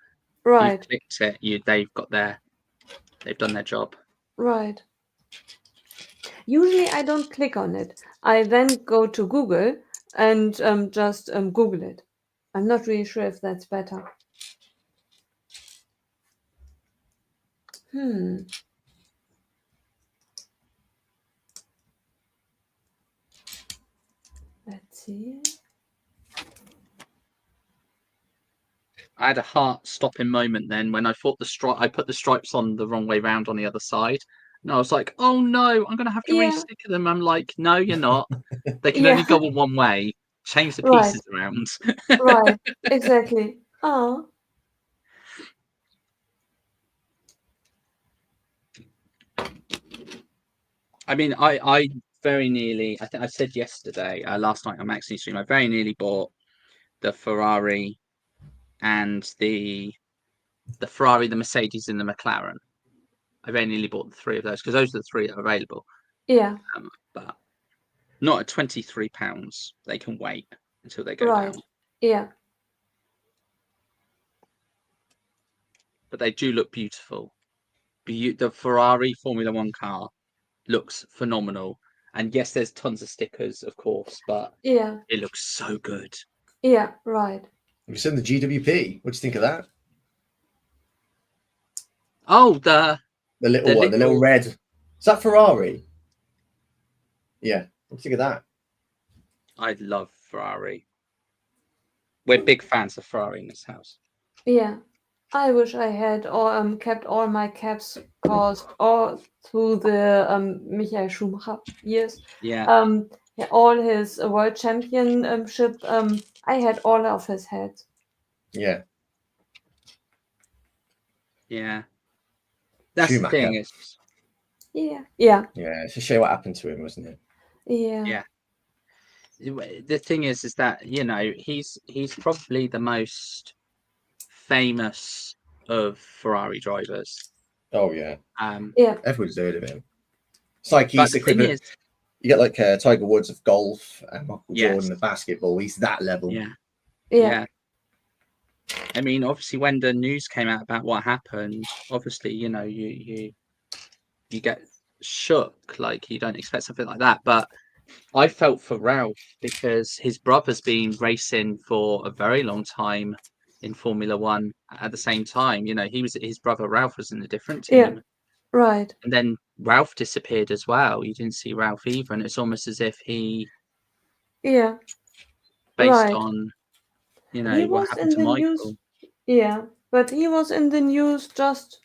Right. clicked it, they've done their job. Right. Usually I don't click on it. I then go to Google and just Google it. I'm not really sure if that's better. Let's see. I had a heart-stopping moment then when I thought I put the stripes on the wrong way round on the other side, and I was like, "Oh no, I'm gonna have to Yeah. resticker them." I'm like, "No, you're not. They can Yeah. only go on one way. Change the Right. pieces around." Right. Exactly. Oh. I mean, I very nearly. I think I said yesterday, last night on Maxi Stream, I very nearly bought the Ferrari and the Ferrari, the Mercedes, and the McLaren. I very nearly bought the three of those, because those are the three that are available. Yeah. But not at £23. They can wait until they go Right. down. Yeah. But they do look beautiful. The Ferrari Formula One car looks phenomenal. And yes, there's tons of stickers, of course, but Yeah. it looks so good. Yeah. Right. Have you seen the GWP? What do you think of that? Oh, the little one, the little red. Is that Ferrari? Yeah. What do you think of that? I love Ferrari. We're big fans of Ferrari in this house. Yeah. I wish I had kept all my caps caused all through the Michael Schumacher years. Yeah. All his world championship. I had all of his hats. Yeah. Yeah. That's Schumacher. the thing. Is Yeah. Yeah. Yeah. It's a shame what happened to him, wasn't it? Yeah. Yeah. The thing is that, you know, he's probably the most famous of Ferrari drivers. Oh yeah. Yeah. Everyone's heard of him. It's like But he's the thing is, you get like Tiger Woods of golf and Michael Yes. Jordan of basketball. He's that level. yeah, Yeah. yeah. I mean, obviously, when the news came out about what happened, obviously, you know, you get shook, like you don't expect something like that. But I felt for Ralph because his brother's been racing for a very long time in Formula One at the same time. You know, his brother Ralph was in a different team. Yeah. Right. And then Ralph disappeared as well. You didn't see Ralph either. And it's almost as if he, Yeah. based Right. on, you He know, what was happened in to the Michael. news. Yeah, but he was in the news just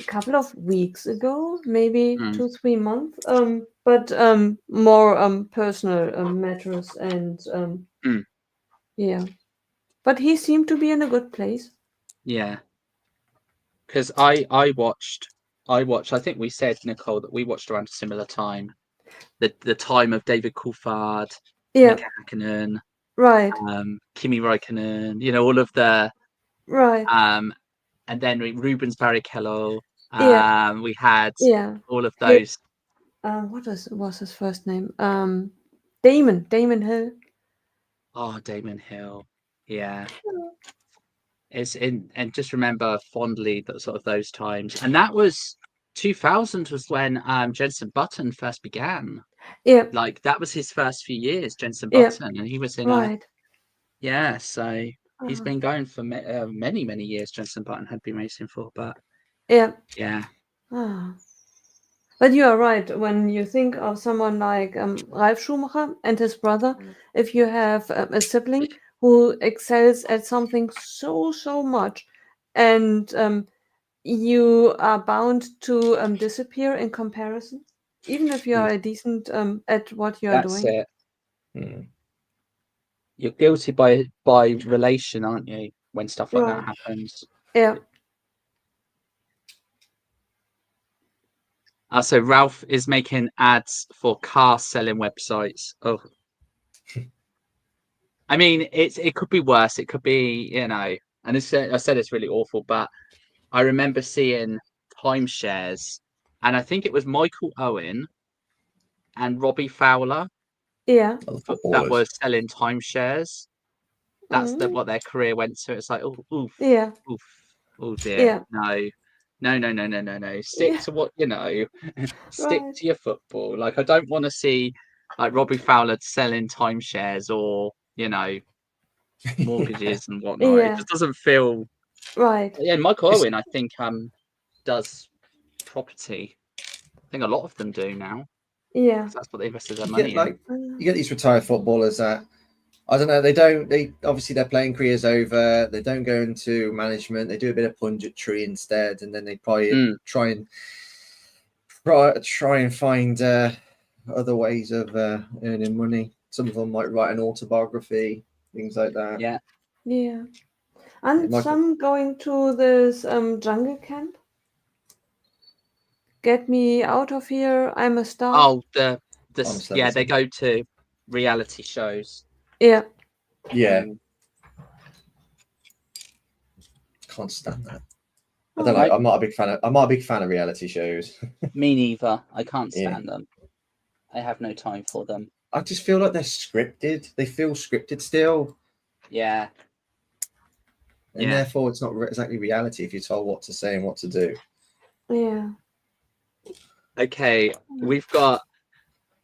a couple of weeks ago, maybe Mm. 2-3 months. But more personal matters and Mm. yeah. But he seemed to be in a good place. Yeah. Because I watched, I think we said, Nicole, that we watched around a similar time. The time of David Coulthard, Yeah. Mika Hakkinen, Right. Kimi Räikkönen, you know, all of the Right. and then Rubens Barrichello. Yeah. We had Yeah. all of Hill. those. What was his first name? Damon Hill. Oh, Damon Hill. Yeah. It's in, and just remember fondly that sort of those times. And that was 2000 was when Jensen Button first began. Yeah. Like that was his first few years, Jensen Yeah. Button, and he was in Right. so he's been going for many years. Jensen Button had been racing for, but Yeah. yeah. But you are right. When you think of someone like Ralf Schumacher and his brother, if you have a sibling who excels at something so much, and you are bound to disappear in comparison, even if you are decent at what you are That's doing. it. Mm. You're guilty by relation, aren't you? When stuff like that Right. happens. Yeah. So Ralph is making ads for car selling websites. Oh, I mean, it could be worse. It could be, you know, and I said it's really awful, but I remember seeing timeshares, and I think it was Michael Owen and Robbie Fowler Yeah. Other that footballers. were selling timeshares. That's what their career went to. It's like, oh, oof, Yeah. oof, oh dear, Yeah. no. Stick Yeah. to what you know. Stick Right. to your football. Like I don't want to see like Robbie Fowler selling timeshares or you know mortgages and whatnot. It Yeah. just doesn't feel. Right. Yeah, Michael It's- Owen, I think, does property. I think a lot of them do now. Yeah. 'Cause that's what they invested their you money get like in. you get these retired footballers that I don't know. They obviously their playing career's over. They don't go into management. They do a bit of punditry instead, and then they probably try and find other ways of earning money. Some of them might write an autobiography, things like that. Yeah. Yeah. And Michael, some going to this jungle camp. Get me out of here. I'm a star. Oh, I'm yeah, they celebrity. go to reality shows. Yeah. Yeah, can't stand that. I don't Oh. like. I'm not a big fan. I'm not a big fan of reality shows. Me neither. I can't Yeah. stand them. I have no time for them. I just feel like they're scripted. They feel scripted still, Yeah. and Yeah. therefore it's not exactly reality if you're told what to say and what to do. Yeah. Okay, we've got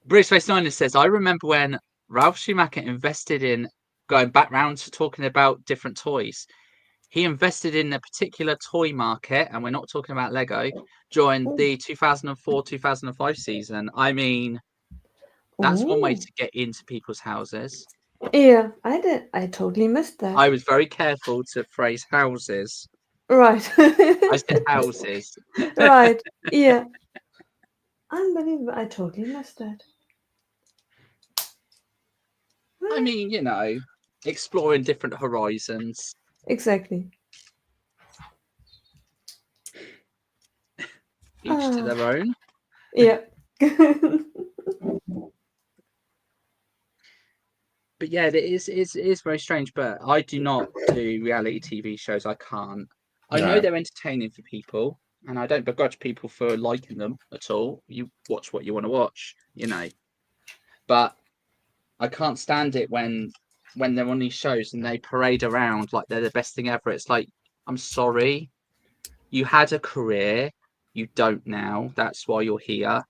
Bruce Race Niner says, I remember when Ralph Schumacher invested in going back round to talking about different toys. He invested in a particular toy market, and we're not talking about Lego, during the 2004-2005 season. I mean, that's one way Ooh. to get into people's houses. Yeah, I did. I totally missed that. I was very careful to phrase houses. Right. I said houses. Right. Yeah. Unbelievable. I totally missed that. I mean, you know, exploring different horizons. Exactly. Each to their own. Yeah. But yeah, it is very strange. But I do not do reality TV shows. I can't. I know they're entertaining for people, and I don't begrudge people for liking them at all. You watch what you want to watch, you know. But I can't stand it when they're on these shows and they parade around like they're the best thing ever. It's like, I'm sorry, you had a career, you don't now. That's why you're here.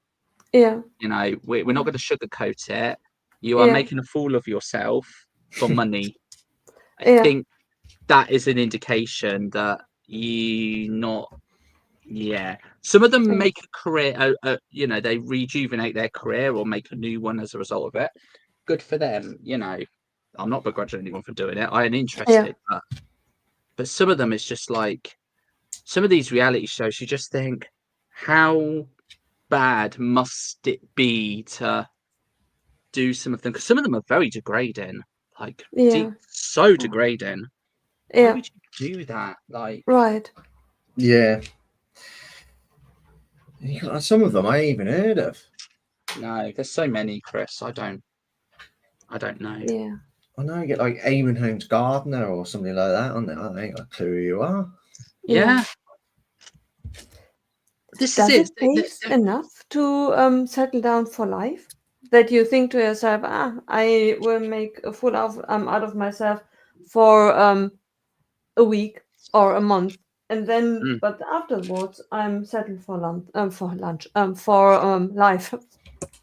Yeah. You know, we're not going to sugarcoat it. You are making a fool of yourself for money. I think that is an indication that some of them make a career, you know, they rejuvenate their career or make a new one as a result of it. Good for them. You know, I'm not begrudging anyone for doing it. I am interested, but some of them, it's just like some of these reality shows, you just think, how bad must it be to do some of them? Because some of them are very degrading, like so degrading. Why would you do that? Like, right. Yeah. Some of them I ain't even heard of. No, there's so many, Chris. I don't know. Yeah. I know you get like Eamon Holmes Gardner or something like that on there. I ain't got a clue who you are. Yeah. This Does is it pay enough to settle down for life? That you think to yourself, I will make a fool out of myself for a week or a month, and then but afterwards I'm settled for life.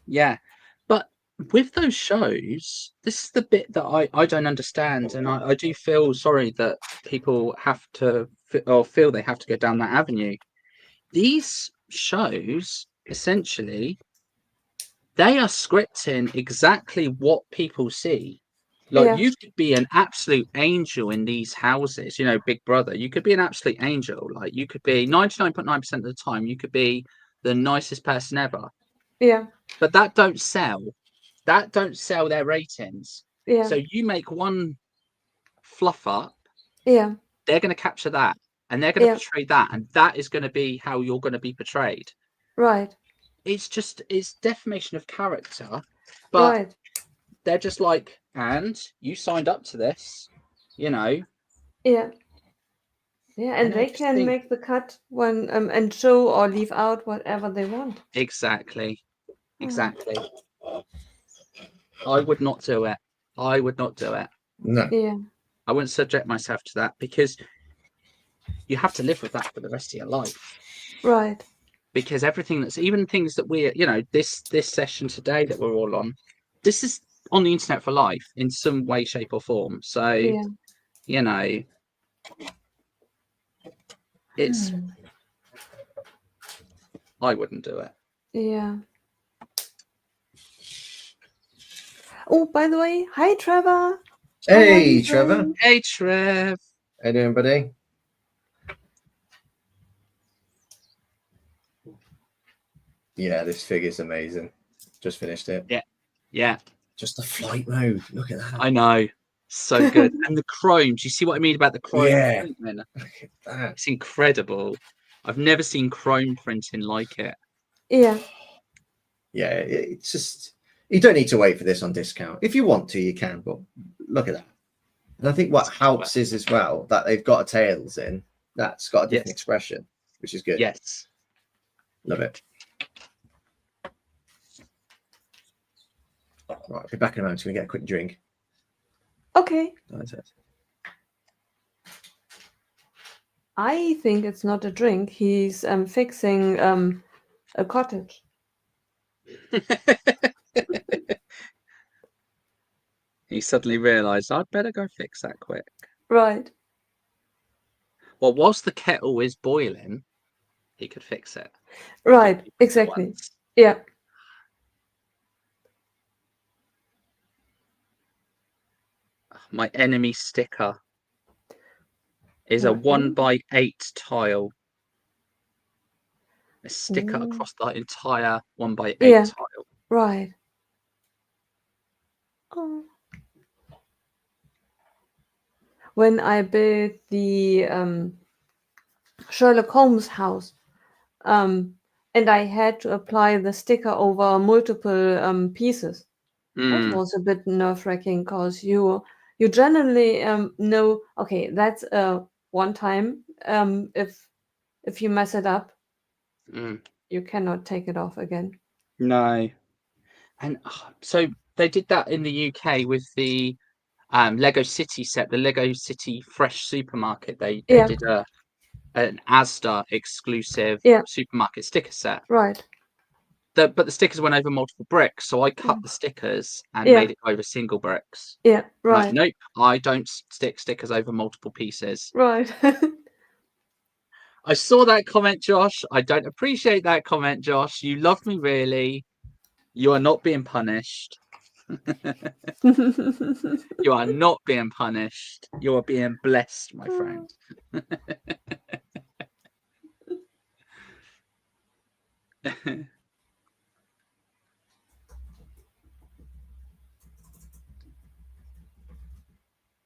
Yeah, but with those shows, this is the bit that I don't understand, and I do feel sorry that people have to or feel they have to go down that avenue. These shows, essentially, they are scripting exactly what people see. Like, you could be an absolute angel in these houses, you know, Big Brother. You could be an absolute angel. Like, you could be 99.9% of the time, you could be the nicest person ever. Yeah. But that don't sell. That don't sell their ratings. Yeah. So you make one fluff up. Yeah. They're going to capture that, and they're going to portray that, and that is going to be how you're going to be portrayed. Right. It's defamation of character, but they're just like, and you signed up to this, you know. Yeah. Yeah, and they can make the cut when and show or leave out whatever they want. Exactly. I would not do it. No. Yeah. I wouldn't subject myself to that, because you have to live with that for the rest of your life. Right. Because everything that's, even things that we're, you know, this session today that we're all on, this is on the internet for life in some way, shape, or form. So, you know, it's, I wouldn't do it. Yeah. Oh, by the way, hi Trevor. Hey Trevor. Hey Trev. How you doing, buddy? Yeah, this figure's amazing. Just finished it. Yeah. Just the flight mode. Look at that. I know. So good. And the chrome. Do you see what I mean about the chrome? Yeah. Look at that. It's incredible. I've never seen chrome printing like it. Yeah. Yeah, it's just, you don't need to wait for this on discount. If you want to, you can, but look at that. And I think what helps is as well that they've got a tails in. That's got a different expression, which is good. Yes. Love it. Right, I'll be back in a moment. Can we get a quick drink? Okay. That's it. I think it's not a drink. He's fixing a cottage. He suddenly realised, I'd better go fix that quick. Right. Well, whilst the kettle is boiling, he could fix it. Right. Exactly. Yeah. My enemy sticker is a 1x8 tile. A sticker across the entire 1x8 tile. Right. Oh. When I built the Sherlock Holmes house, and I had to apply the sticker over multiple pieces. That was a bit nerve-wracking because you generally know, okay, that's one time. If you mess it up, you cannot take it off again. No. And so they did that in the UK with the Lego City set, the Lego City Fresh supermarket. They did an Asda exclusive supermarket sticker set. Right. but the stickers went over multiple bricks, so I cut the stickers and Yeah. made it over single bricks. Yeah, Like, right. nope, I don't stick stickers over multiple pieces. Right. I saw that comment, Josh. I don't appreciate that comment, Josh. You love me, really. You are not being punished. You are not being punished. You are being blessed, my friend.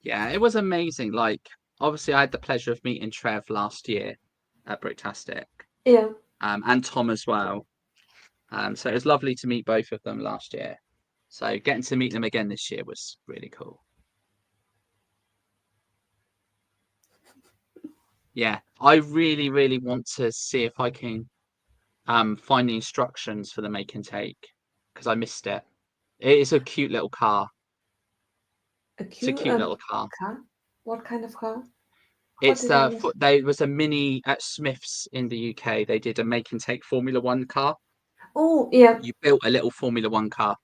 Yeah, it was amazing. Like, obviously, I had the pleasure of meeting Trev last year at Bricktastic. Yeah. And Tom as well. So it was lovely to meet both of them last year. So getting to meet them again this year was really cool. Yeah, I really, really want to see if I can find the instructions for the make and take, because I missed it. It is a cute little car. It's a cute little car. car? What kind of car? It's there was a mini at Smith's in the UK. They did a make and take Formula One car. Oh, yeah. You built a little Formula One car.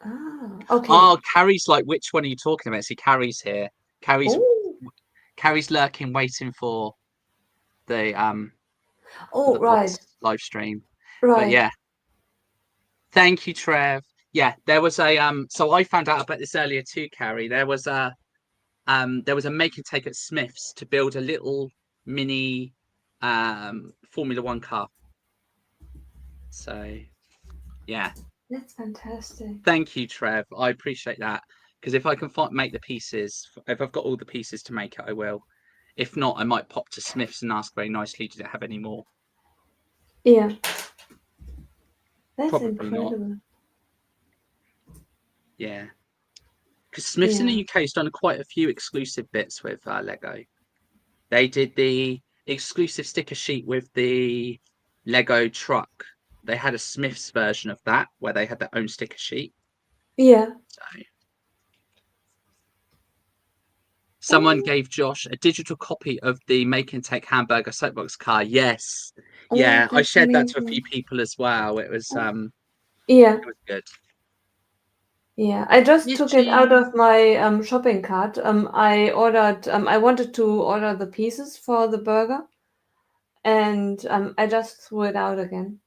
Ah, okay. Oh, Carrie's like, which one are you talking about? See, Carrie's here. Carrie's lurking, waiting for the right. live stream. Right. But yeah, thank you, Trev. Yeah, there was a so I found out about this earlier too, Carrie. There was a make and take at Smith's to build a little mini Formula One car. So yeah, that's fantastic. Thank you, Trev. I appreciate that, because if I can make the pieces, if I've got all the pieces to make it, I will. If not, I might pop to Smith's and ask very nicely, did it have any more? Yeah. That's Probably incredible. not. Yeah. Because Smith's in the UK has done quite a few exclusive bits with Lego. They did the exclusive sticker sheet with the Lego truck. They had a Smith's version of that where they had their own sticker sheet. Yeah. So someone gave Josh a digital copy of the Make and Take hamburger soapbox car. Yes. Yeah, I shared that to a few people as well. It was yeah. It was good. Yeah, I just took it out of my shopping cart. I ordered. I wanted to order the pieces for the burger, and I just threw it out again.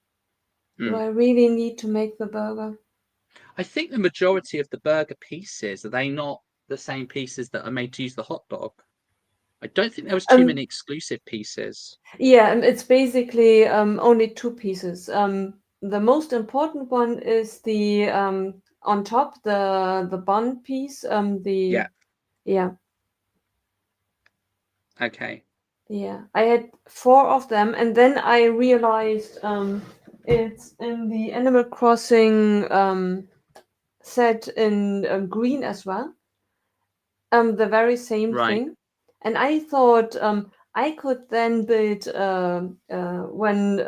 Do I really need to make the burger? I think the majority of the burger pieces, are they not the same pieces that are made to use the hot dog? I don't think there was too many exclusive pieces. Yeah, and it's basically only two pieces. The most important one is the on top, the bun piece. Yeah. Okay. Yeah, I had 4 of them, and then I realized it's in the Animal Crossing set in green as well. The very same thing, and I thought I could then build when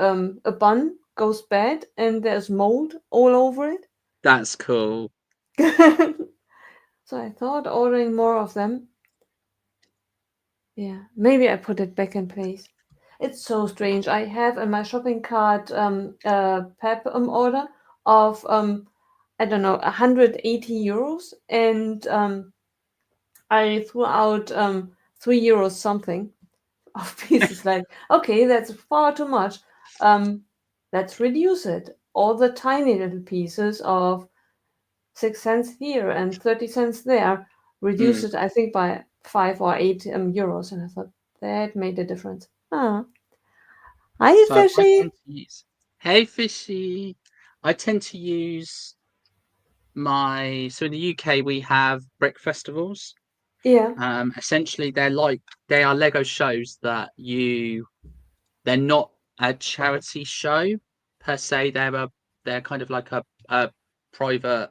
a bun goes bad and there's mold all over it. That's cool. So I thought ordering more of them. Yeah, maybe I put it back in place. It's so strange. I have in my shopping cart a PEP order of I don't know, 180 euros, and I threw out 3 euros something of pieces. Like, okay, that's far too much. Let's reduce it. All the tiny little pieces of 6 cents here and 30 cents there. Reduce it, I think, by 5 or 8 euros. And I thought that made a difference. Ah. Hi, So Fishy. Hey, Fishy. I tend to use so in the UK we have brick festivals. Yeah. Essentially they are Lego shows that they're not a charity show per se. They're kind of like a private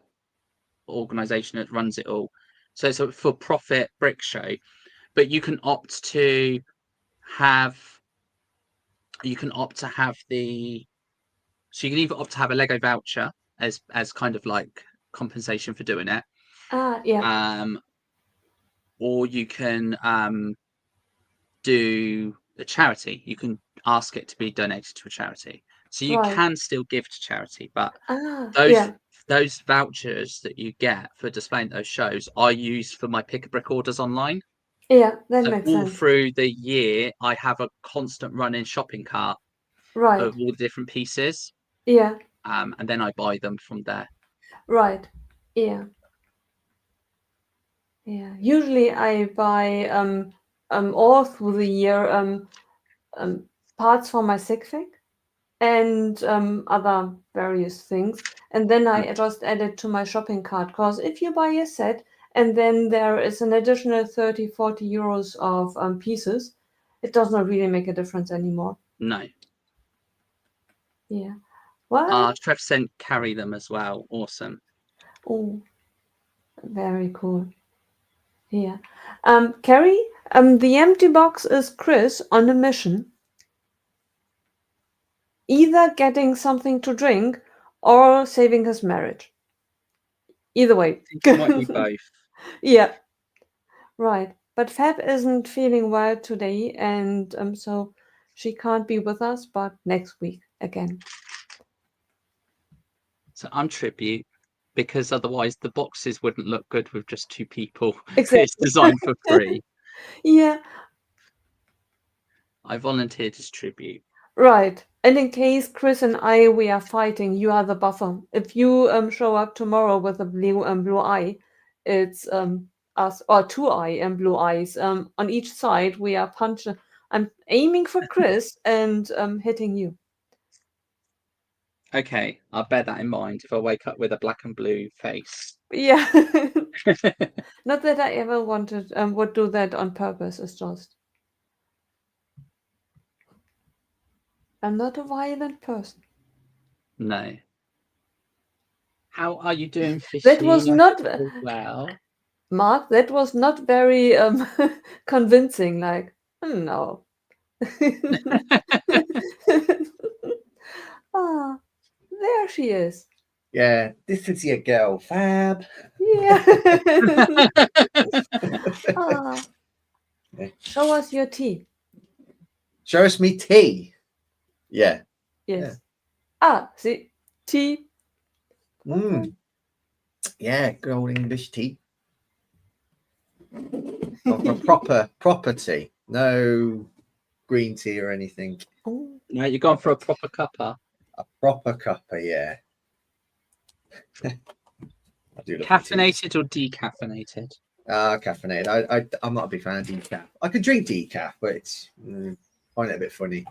organization that runs it all. So it's a for profit brick show, but you can opt to have the so you can either opt to have a Lego voucher as kind of like compensation for doing it. Yeah. Or you can do a charity. You can ask it to be donated to a charity. So you can still give to charity, but those vouchers that you get for displaying those shows are used for my pick a brick orders online. Yeah, that So makes all sense. through the year, I have a constant running shopping cart of all the different pieces. Yeah. And then I buy them from there. Right. Yeah. Yeah. Usually I buy all through the year parts for my SigFig and other various things, and then I just add it to my shopping cart, because if you buy a set and then there is an additional 30-40 euros of pieces, it does not really make a difference anymore. No. Yeah. Well, Trev sent Carrie them as well. Awesome. Oh, very cool. Yeah. Carrie, the empty box is Chris on a mission, either getting something to drink or saving his marriage. Either way. It might be both. Yeah. Right. But Fab isn't feeling well today, and so she can't be with us, but next week again. So I'm tribute, because otherwise the boxes wouldn't look good with just two people. Exactly. It's designed for free. Yeah. I volunteered as tribute. Right. And in case Chris and we are fighting, you are the buffer. If you show up tomorrow with a blue eye, it's us, or two eye and blue eyes. On each side we are punching. I'm aiming for Chris and hitting you. Okay, I'll bear that in mind if I wake up with a black and blue face. Yeah. Not that I ever wanted would do that on purpose. It's just I'm not a violent person. No. How are you doing, Fishy? That was not well. Mark. That was not very convincing. Like, no. Ah, there she is. Yeah, this is your girl, Fab. Yeah. Ah. Show us your tea. Show us me tea. Yeah. Yes. Yeah. See, tea. Yeah, good old English tea. proper tea. No green tea or anything. Oh. No, you're going for a proper cuppa. A proper cuppa, yeah. I do love caffeinated or decaffeinated? Caffeinated. I'm not a big fan of decaf. I could drink decaf, but it's find it a bit funny.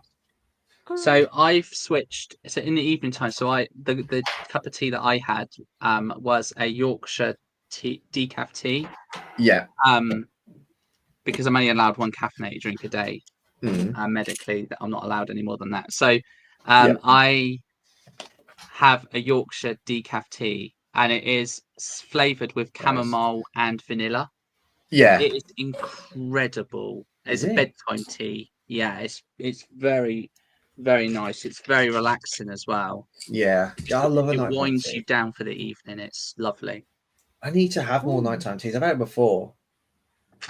So I've switched. So in the evening time, so the cup of tea that I had was a Yorkshire tea, decaf tea. Yeah. Because I'm only allowed one caffeinated drink a day. Medically, that I'm not allowed any more than that. So I have a Yorkshire decaf tea, and it is flavored with chamomile and vanilla. Yeah, it is incredible. It's a bedtime tea. Yeah, it's very, very nice. It's very relaxing as well. Yeah, I love it. It winds you down for the evening. It's lovely. I need to have more nighttime teas. I've had it before,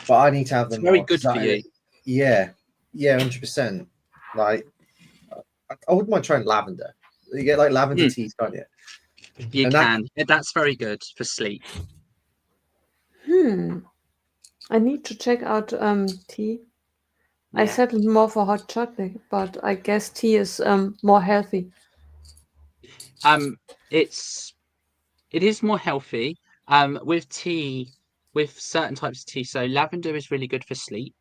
but I need to have them. It's very good for you. Yeah, 100%. Like, I wouldn't mind trying lavender. You get like lavender teas, can't you? You can. That's very good for sleep. I need to check out tea. Yeah. I settled more for hot chocolate, but I guess tea is more healthy. It is more healthy. With tea, with certain types of tea. So lavender is really good for sleep.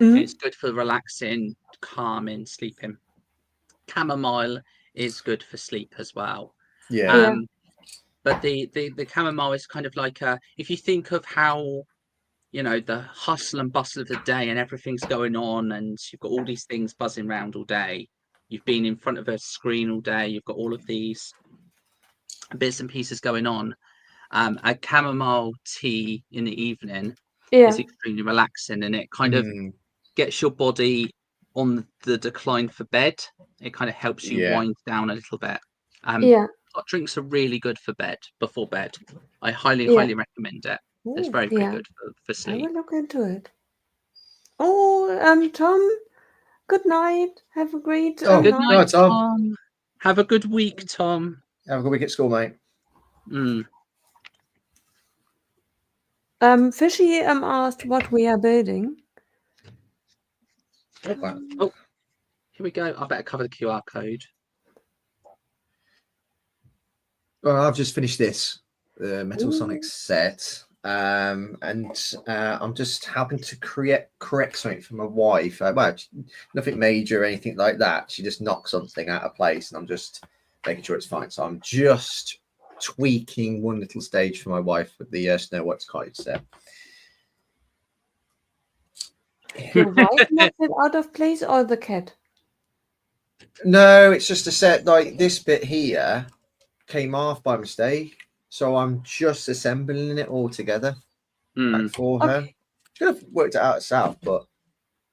It's good for relaxing, calming, sleeping. Chamomile is good for sleep as well. Yeah. But the chamomile is kind of like if you think of how, you know, the hustle and bustle of the day and everything's going on and you've got all these things buzzing around all day. You've been in front of a screen all day. You've got all of these bits and pieces going on. A chamomile tea in the evening is extremely relaxing, and it kind of gets your body on the decline for bed. It kind of helps you wind down a little bit. Hot drinks are really good for bed, before bed. I highly recommend it. It's very, very good for sleep. I will look into it. Oh, Tom, good night. Have a great good night, Tom. Have a good week, Tom. Have a good week at school, mate. Fishy asked what we are building. Oh, here we go. I better cover the QR code. Well, I've just finished this Metal Sonic set, and I'm just helping to correct something for my wife. Well, nothing major or anything like that. She just knocked something out of place, and I'm just making sure it's fine. So I'm just tweaking one little stage for my wife with the Snow White's cottage set. Your wife knocked it out of place, or the cat? No, it's just a set like this bit here came off by mistake, so I'm just assembling it all together for her. Okay. She could have worked it out herself, but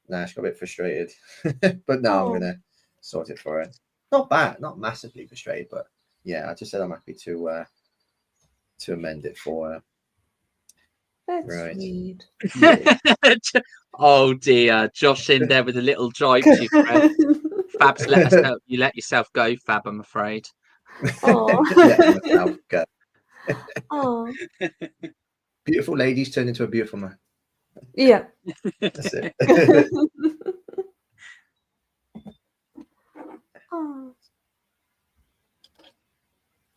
nah, she got a bit frustrated. But now I'm gonna sort it for her. Not bad, not massively frustrated, but yeah, I just said I'm happy to amend it for her. That's Right. sweet. Oh dear, Josh in there with a little jibe to you. Fab's let us know. You let yourself go, Fab, I'm afraid. Let myself go. Oh. Beautiful ladies turn into a beautiful man. Yeah. That's it.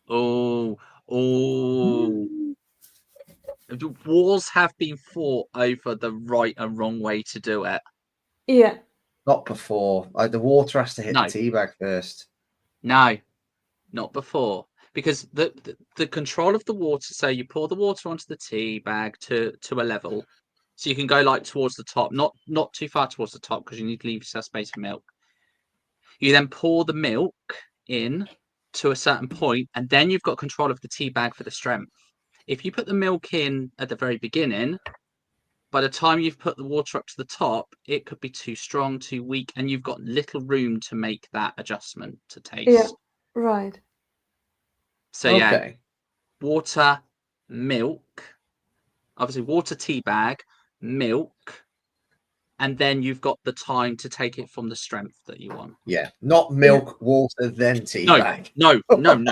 Oh. The wars have been fought over the right and wrong way to do it. Yeah. Not before. The water has to hit the tea bag first. No, not before. Because the control of the water, so you pour the water onto the tea bag to a level. So you can go like towards the top, not too far towards the top, because you need to leave yourself space for milk. You then pour the milk in to a certain point, and then you've got control of the tea bag for the strength. If you put the milk in at the very beginning, by the time you've put the water up to the top, it could be too strong, too weak, and you've got little room to make that adjustment to taste. Yeah, right. So yeah, water, milk, obviously water, tea bag, milk, and then you've got the time to take it from the strength that you want. Yeah, not milk, water, then tea bag. No. No.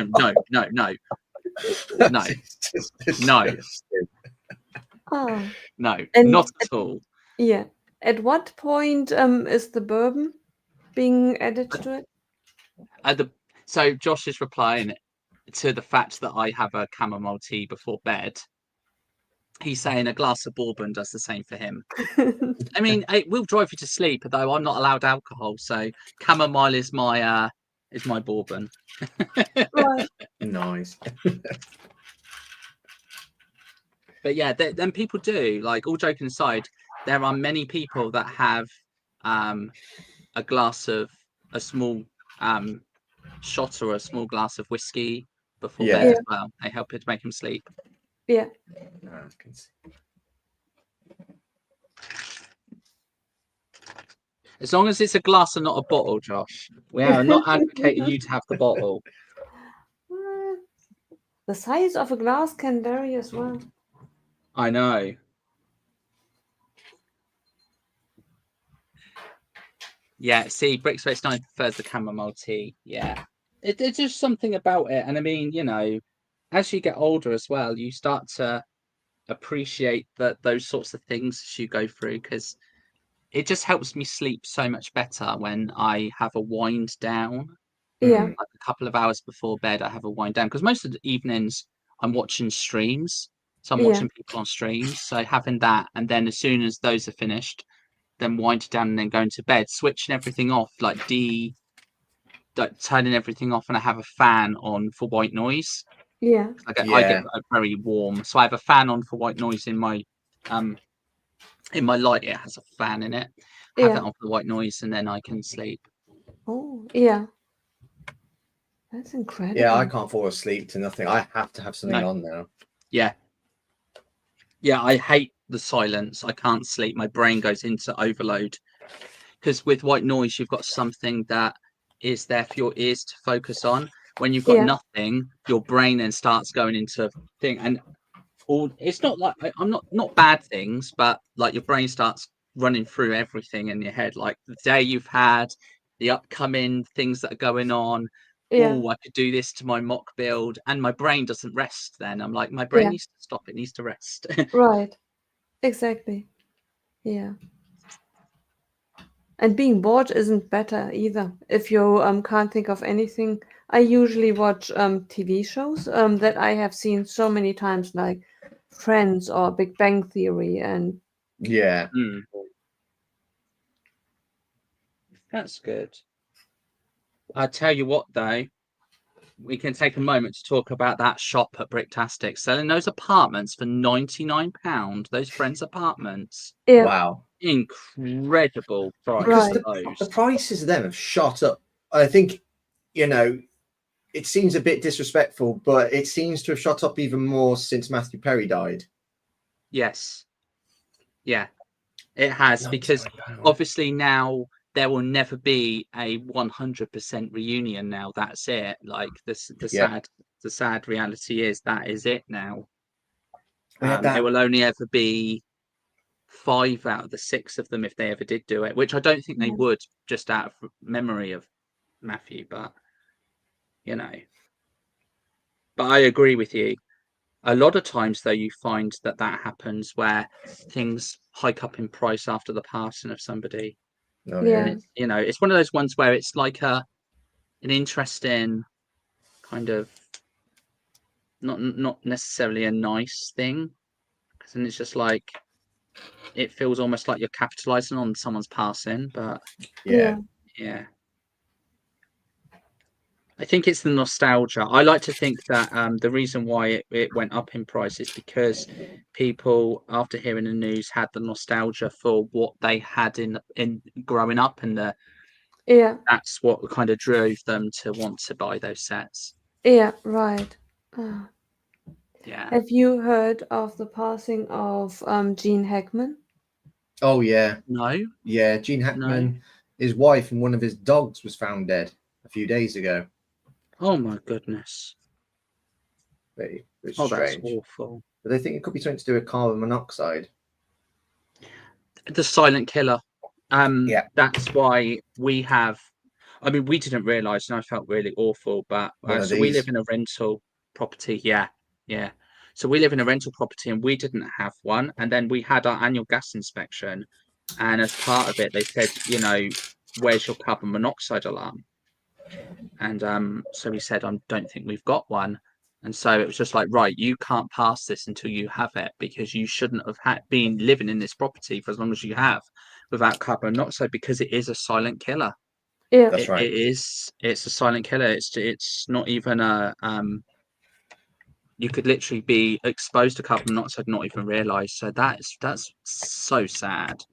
Oh. No, And not at all. Yeah. At what point is the bourbon being added to it? So Josh is replying to the fact that I have a chamomile tea before bed. He's saying a glass of bourbon does the same for him. I mean, it will drive you to sleep, though I'm not allowed alcohol, so chamomile is my bourbon. Right. Nice. But yeah, then people do, like, all joking aside, there are many people that have a glass of a small shot or a small glass of whiskey before bed as well. They help it to make them sleep. Yeah. As long as it's a glass and not a bottle, Josh. We are not advocating you to have the bottle. The size of a glass can vary as well. I know. Yeah, see, Brickspace 9 prefers the chamomile tea. Yeah. It's just something about it. And I mean, you know, as you get older as well, you start to appreciate those sorts of things as you go through, because it just helps me sleep so much better when I have a wind down. Yeah. Like a couple of hours before bed, I have a wind down, because most of the evenings I'm watching streams. So I'm watching people on streams. So having that, and then as soon as those are finished, then wind down and then going to bed, switching everything off, like turning everything off, and I have a fan on for white noise. Yeah. I get very warm, so I have a fan on for white noise in my light. It has a fan in it. Have it on for the white noise, and then I can sleep. Oh yeah, that's incredible. Yeah, I can't fall asleep to nothing. I have to have something on now. Yeah, I hate the silence. I can't sleep. My brain goes into overload, because with white noise, you've got something that is there for your ears to focus on. When you've got nothing, your brain then starts going into thing, and it's not like I'm not bad things, but like your brain starts running through everything in your head, like the day you've had, the upcoming things that are going on, Yeah. oh, I could do this to my mock build, and my brain doesn't rest. Then I'm like, my brain needs to stop. It needs to rest. Right. Exactly. Yeah. And being bored isn't better either. If you can't think of anything, I usually watch TV shows that I have seen so many times, like Friends or Big Bang Theory, and Yeah. That's good. I tell you what, though, we can take a moment to talk about that shop at Bricktastic selling those apartments for £99. Those Friends apartments. yeah, Wow. Incredible price. Because Right. the prices of them have shot up. I think, it seems a bit disrespectful, but it seems to have shot up even more since Matthew Perry died. Yes. Yeah, it has, because £99. obviously now there will never be a 100% reunion now. That's it. Like the sad reality is that is it now. We had that. There will only ever be 5 out of the 6 of them if they ever did do it, which I don't think they would, just out of memory of Matthew. But but I agree with you. A lot of times, though, you find that happens where things hike up in price after the passing of somebody. Oh, Yeah. And it's one of those ones where it's like an interesting kind of not necessarily a nice thing, because then it's just like it feels almost like you're capitalizing on someone's passing. But Yeah. I think it's the nostalgia. I like to think that the reason why it went up in price is because people, after hearing the news, had the nostalgia for what they had in growing up, and that's what kind of drove them to want to buy those sets. Yeah, right. Ah. Yeah. Have you heard of the passing of Gene Hackman? Oh, yeah. No. Yeah, Gene Hackman, his wife and one of his dogs was found dead a few days ago. Oh my goodness. Which is That's strange. awful. But they think it could be something to do with carbon monoxide. The silent killer. Yeah. That's why we have. I mean, we didn't realise, and I felt really awful. But so we live in a rental property. Yeah. So we live in a rental property, and we didn't have one. And then we had our annual gas inspection, and as part of it, they said, where's your carbon monoxide alarm? And so we said, I don't think we've got one. And so it was just like, right, you can't pass this until you have it, because you shouldn't have been living in this property for as long as you have without carbon monoxide, because it is a silent killer. Yeah. That's right. It's a silent killer. It's not even a you could literally be exposed to carbon monoxide and not even realize. So that's so sad.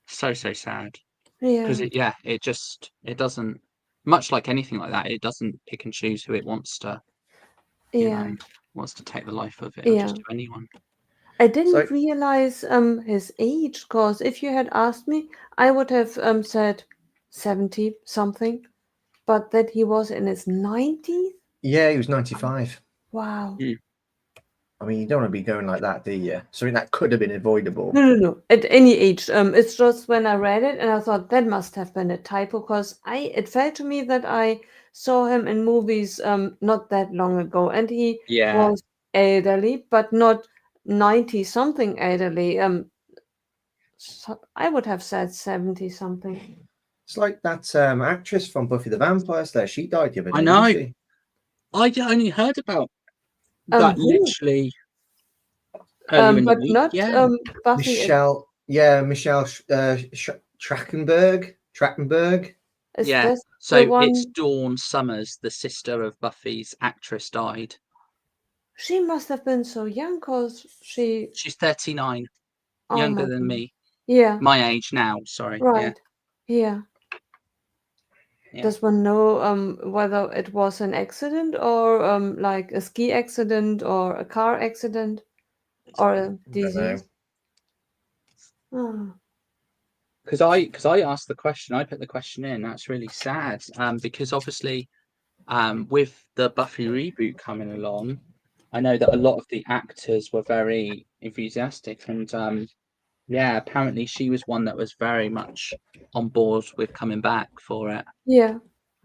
So sad. Because it doesn't, much like anything like that, it doesn't pick and choose who it wants to wants to take the life of it, or just to anyone. I didn't realize his age, because if you had asked me, I would have said 70 something, but that he was in his 90s. Yeah, he was 95. Wow. I mean, you don't want to be going like that, do you? Something that could have been avoidable. No. At any age. It's just when I read it and I thought that must have been a typo, because it felt to me that I saw him in movies not that long ago, and he was elderly, but not 90 something elderly. So I would have said 70 something. It's like that actress from Buffy the Vampire Slayer. She died the other day. I know. Didn't she? I only heard about that literally earlier in the week. Not Buffy. Michelle Trachtenberg. So it's Dawn Summers, the sister of Buffy's actress, died. She must have been so young, because she's 39, younger than me. Yeah. My age now, sorry. Right. Yeah. Does one know whether it was an accident, or like a ski accident, or a car accident, or a disease? Because I asked the question, I put the question in. That's really sad. Because obviously, with the Buffy reboot coming along, I know that a lot of the actors were very enthusiastic, and apparently she was one that was very much on board with coming back for it. Yeah.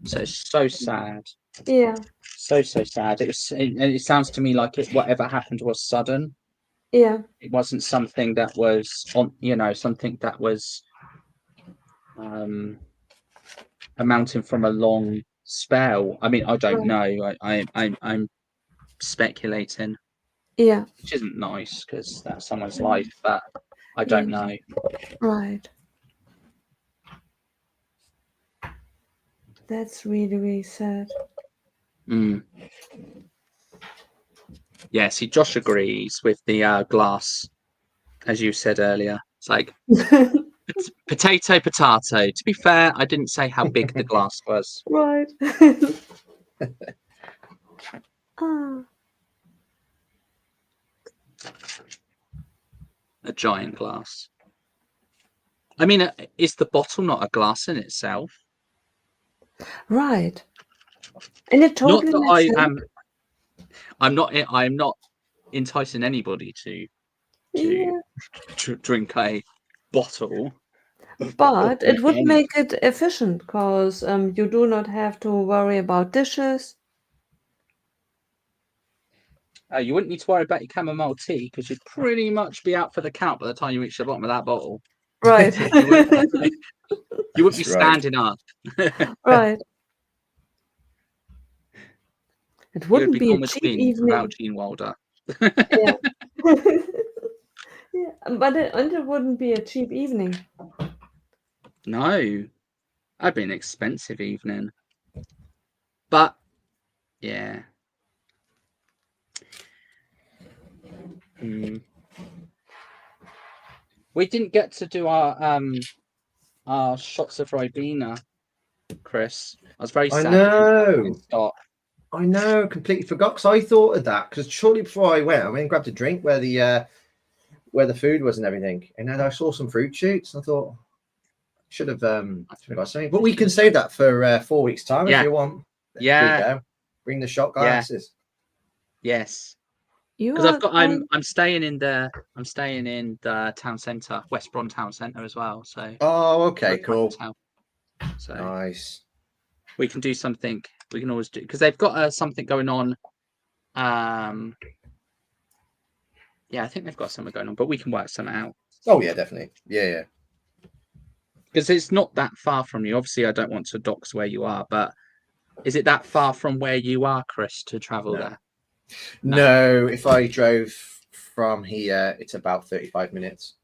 So it's so sad. Yeah. So sad. It sounds to me like whatever happened was sudden. Yeah. It wasn't something that was on, something that was amounting from a long spell. I mean, I don't know. I'm speculating. Yeah. Which isn't nice because that's someone's life, but I don't know. Right. That's really, really sad. Yeah, see, Josh agrees with the glass, as you said earlier. It's like potato. To be fair, I didn't say how big the glass was. Right. Ah. A giant glass. I mean, is the bottle not a glass in itself? Right. And it totally Not that I makes am. I'm not enticing anybody to drink a bottle. But it would make it efficient because you do not have to worry about dishes. You wouldn't need to worry about your chamomile tea because you'd pretty much be out for the count by the time you reach the bottom of that bottle. Right. You wouldn't be standing up. Right. It wouldn't You'd be a gone cheap with evening. without Gene Wilder. Yeah. Yeah, but it wouldn't be a cheap evening. No, that'd be an expensive evening. But yeah. We didn't get to do our shots of Ribena, Chris. I was very sad. I know, completely forgot because I thought of that because shortly before I went and grabbed a drink where the food was and everything, and then I saw some fruit shoots. And I thought should have got something, but we can save that for 4 weeks' time if you want. Yeah, there you go. Bring the shot glasses. Yes. Because I'm staying in the town centre, West Brom town centre as well. So okay, cool. So nice. We can do something. We can always do because they've got something going on. Yeah, I think they've got something going on, but we can work something out. Oh yeah, definitely. Yeah. Because it's not that far from you. Obviously, I don't want to dox where you are, but is it that far from where you are, Chris, to travel there? No, if I drove from here, it's about 35 minutes.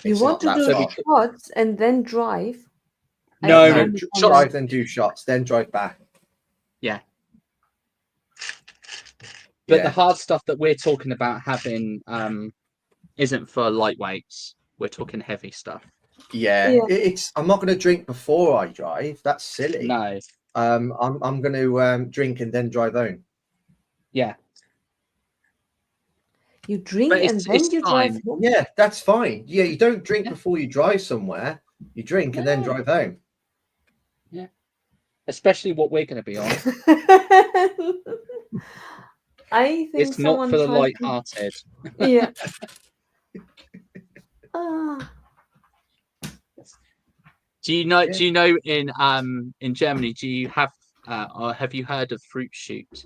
You want to do shots and then drive? No, drive, then do shots, then drive back. Yeah. But the hard stuff that we're talking about having isn't for lightweights. We're talking heavy stuff. Yeah. I'm not going to drink before I drive. That's silly. No. I'm going to drink and then drive home. Yeah. You drink and then you drive home? Yeah, that's fine. Yeah, you don't drink before you drive somewhere. You drink and then drive home. Yeah. Especially what we're going to be on. I think it's not for the light-hearted. Yeah. Do you know in Germany, do you have or have you heard of fruit shoot?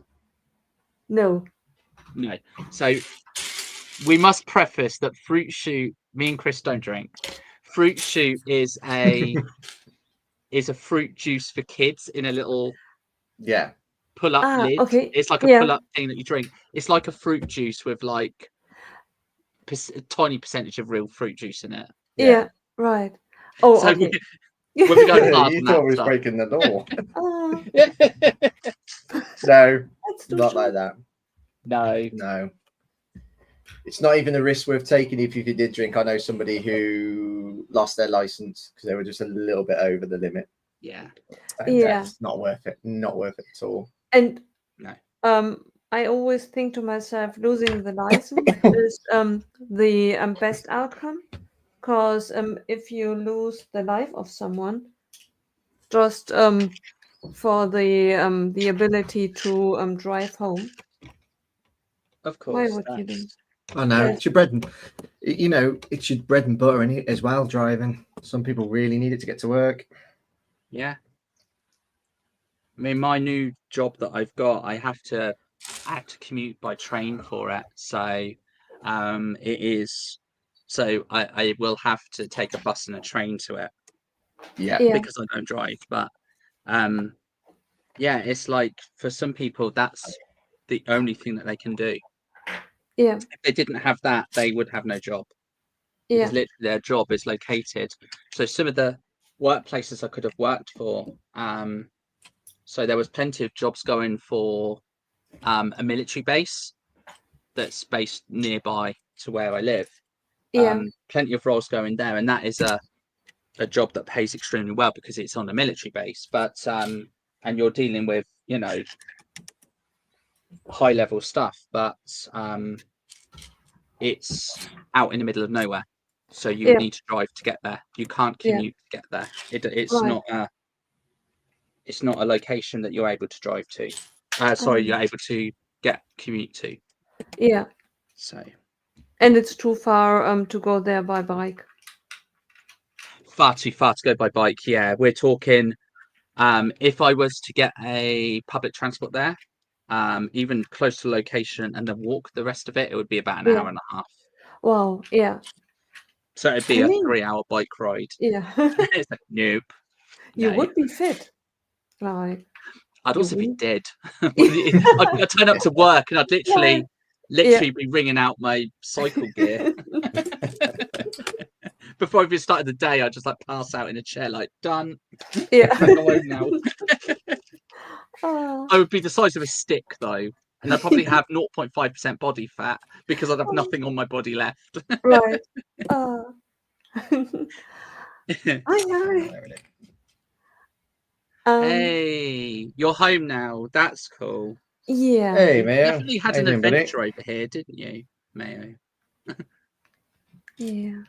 No. So we must preface that fruit shoot, me and Chris don't drink. Fruit shoot is a fruit juice for kids in a little pull-up lid. Okay. It's like a pull-up thing that you drink. It's like a fruit juice with like a tiny percentage of real fruit juice in it. Yeah, right. Oh, so okay. You thought we was breaking the law. No, not like that. No. It's not even a risk worth taking if you did drink. I know somebody who lost their license because they were just a little bit over the limit. Yeah. It's not worth it. Not worth it at all. And I always think to myself, losing the license is the best outcome. Because if you lose the life of someone, just for the ability to drive home, of course. Why would you do? I know it's your bread and it's your bread and butter as well. Driving. Some people really need it to get to work. Yeah. I mean, my new job that I've got, I have to commute by train for it. So it is. So I will have to take a bus and a train to it. Yeah. Because I don't drive. But yeah, it's like for some people that's the only thing that they can do. Yeah. If they didn't have that, they would have no job. Because literally their job is located. So some of the workplaces I could have worked for, so there was plenty of jobs going for a military base that's based nearby to where I live. Plenty of roles going there, and that is a job that pays extremely well because it's on a military base. But and you're dealing with, you know, high level stuff, but it's out in the middle of nowhere. So you would need to drive to get there. You can't commute to get there. It's Right. not a location that you're able to drive to. You're able to commute to. Yeah. So. And it's too far to go there by bike. Far too far to go by bike. Yeah, we're talking. If I was to get a public transport there, even close to location, and then walk the rest of it, it would be about an hour and a half. Wow. Yeah. So it'd be a 3-hour bike ride. Yeah. It's like, nope. You No. would be fit. Like. I'd also be dead. I'd turn up to work and I'd literally be wringing out my cycle gear. Before I even started the day, I'd just like pass out in a chair, like done. Yeah. I go home now. I would be the size of a stick though, and I'd probably have 0.5% body fat because I'd have nothing on my body left. Right. Hi. Hey, you're home now. That's cool. Yeah. Hey, You Mayo. definitely had an adventure over here, didn't you, Mayo? Yeah.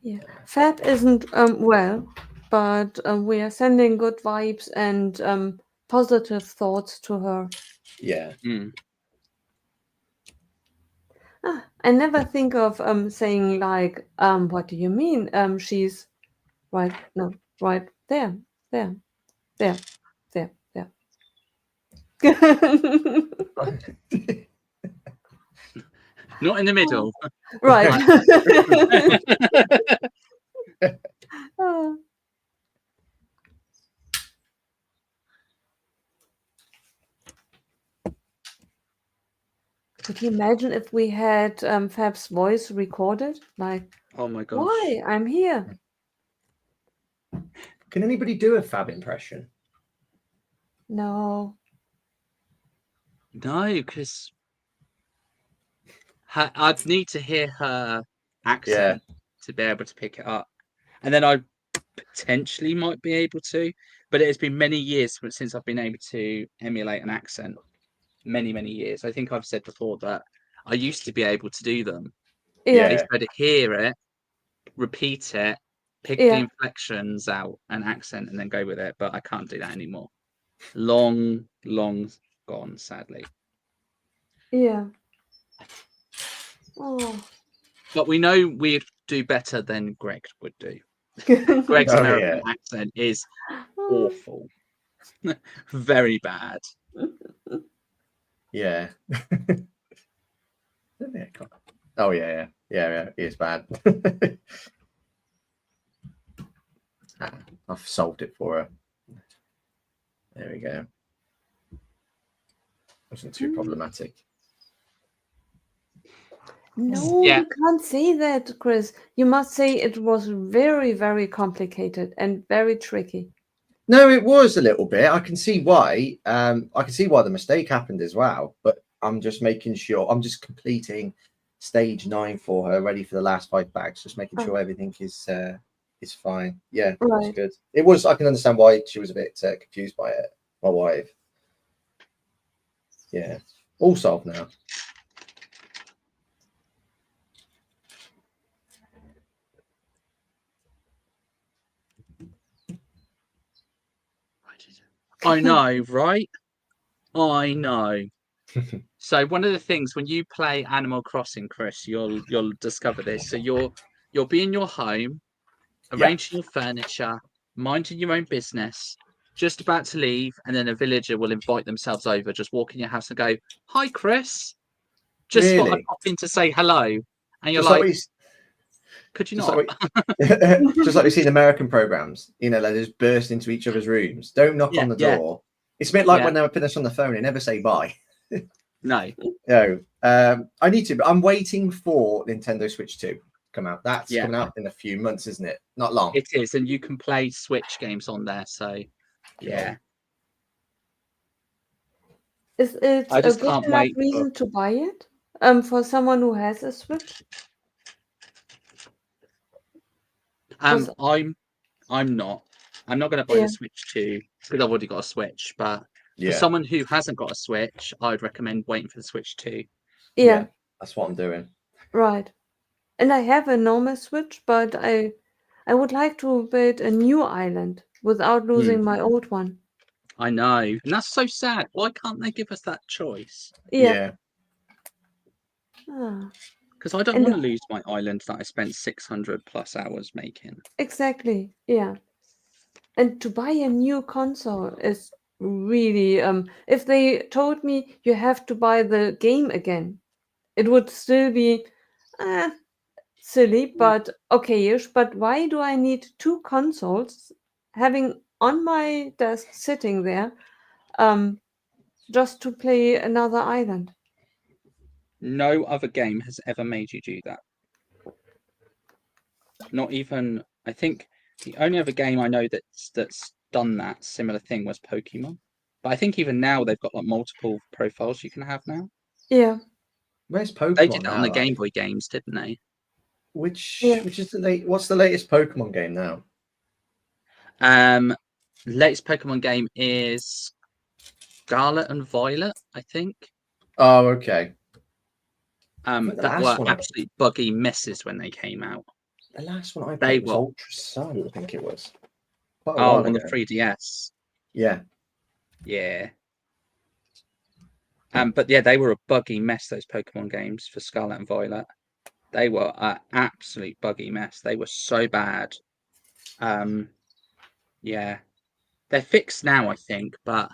Yeah. Fab isn't well, but we are sending good vibes and positive thoughts to her. Yeah. I never think of saying like what do you mean? She's right there. Not in the middle. Right. Oh. Could you imagine if we had Fab's voice recorded? Like, oh my gosh. Why? I'm here. Can anybody do a Fab impression? No. No, because I'd need to hear her accent to be able to pick it up. And then I potentially might be able to, but it has been many years since I've been able to emulate an accent. Many, many years. I think I've said before that I used to be able to do them. Yeah. I used to be able to hear it, repeat it, pick the inflections out, an accent, and then go with it. But I can't do that anymore. Long, long gone, sadly. Yeah. Oh. But we know we'd do better than Greg would do. Greg's American accent is awful. Very bad. Yeah. Oh yeah. It's bad. I've solved it for her. There we go. Wasn't too problematic. No, you can't say that, Chris. You must say it was very, very complicated and very tricky. No, it was a little bit. I can see why. I can see why the mistake happened as well. But I'm just making sure. I'm just completing stage 9 for her, ready for the last 5 bags. Just making sure everything is fine. Yeah, right. It's good. It was. I can understand why she was a bit confused by it. My wife. Yeah, all solved now. I know, right? I know. So one of the things when you play Animal Crossing, Chris, you'll discover this. So you'll be in your home, arranging your furniture, minding your own business, just about to leave, and then a villager will invite themselves over, just walk in your house and go, "Hi, Chris. Just thought I'd Really? pop in to say hello." And you're Just like, like "Could you just not?" just like we see in American programs, you know, they just burst into each other's rooms. Don't knock on the Yeah. door. It's a bit like Yeah. when they were putting us on the phone and never say bye. No. No, I need to. But I'm waiting for Nintendo Switch 2 to come out. That's coming out in a few months, isn't it? Not long. It is, and you can play Switch games on there. So, yeah. Is it I a just good can't enough wait. reason to buy it? For someone who has a Switch? I'm Was- not. I'm not going to buy Yeah. the Switch 2 because I've already got a Switch. But for Yeah, someone who hasn't got a Switch, I'd recommend waiting for the Switch 2. Yeah, that's what I'm doing. right. And I have a normal Switch, but I would like to build a new island without losing my old one. I know, and that's so sad. Why can't they give us that choice? Yeah. Ah, Because I don't and want to lose my island that I spent 600 plus hours making. exactly. Yeah. And to buy a new console is really if they told me you have to buy the game again, it would still be silly, but okay-ish. But why do I need two consoles having on my desk sitting there just to play another island? No other game has ever made you do that. Not even, I think the only other game I know that's done that similar thing was Pokemon. But I think even now they've got like multiple profiles you can have now. Yeah. Where's They Pokemon did that now? on the Game Boy games, didn't they? Which Yeah. is the late? What's the latest Pokemon game now? Latest Pokemon game is Scarlet and Violet, I think. Oh, okay. That last were one absolutely buggy messes when they came out. The last one I They played was were Ultra Sun, I think it was. Quite a while on ago. the 3DS. Yeah. Yeah. But yeah, they were a buggy mess, those Pokemon games for Scarlet and Violet. They were an absolute buggy mess. They were so bad. Yeah. They're fixed now, I think, but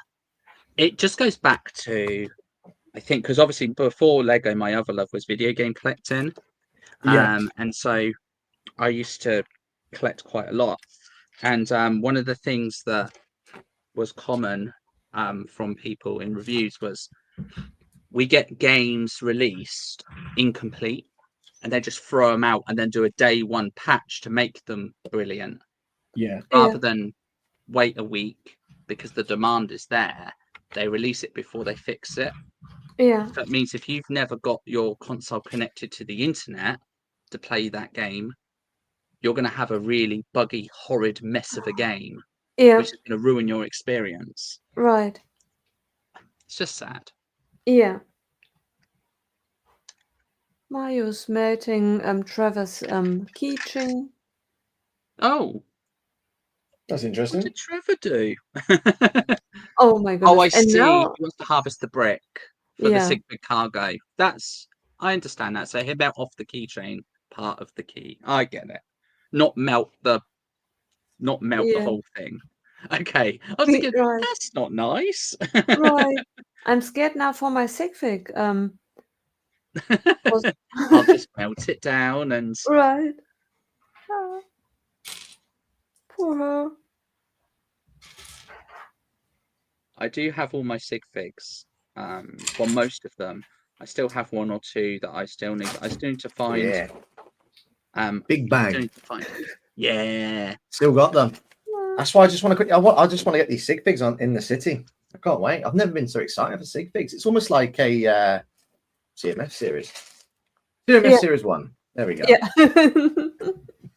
it just goes back to, I think, because obviously before Lego, my other love was video game collecting. Yeah. And so I used to collect quite a lot. And one of the things that was common from people in reviews was we get games released incomplete and they just throw them out and then do a day one patch to make them brilliant. Yeah. Rather than wait a week because the demand is there, they release it before they fix it. Yeah. So it means if you've never got your console connected to the internet to play that game, you're going to have a really buggy, horrid mess of a game, Yeah. which is going to ruin your experience. Right. It's just sad. Yeah. Mario's melting Trevor's keychain. Oh, That's what interesting. did Trevor do? Oh my goodness. Oh, I And see. now, He wants to harvest the brick for the yeah. Sigma cargo. I understand that. So he melt off the keychain part of the key. I get it. Not melt the Yeah. whole thing. Okay. I was thinking, Right. that's not nice. Right. I'm scared now for my Sigfig. I'll just melt it down and Right. Ah, poor her. I do have all my sig figs. Well, most of them. I still have one or two that I still need. I still need to find. Yeah. Big Still bang. need to find. Yeah. Still got them. Ah, That's why I just want to. I just want to get these sig figs on in the city. I can't wait. I've never been so excited for sig figs. It's almost like a CMF series. CMF Yeah. series 1. There we go. Yeah.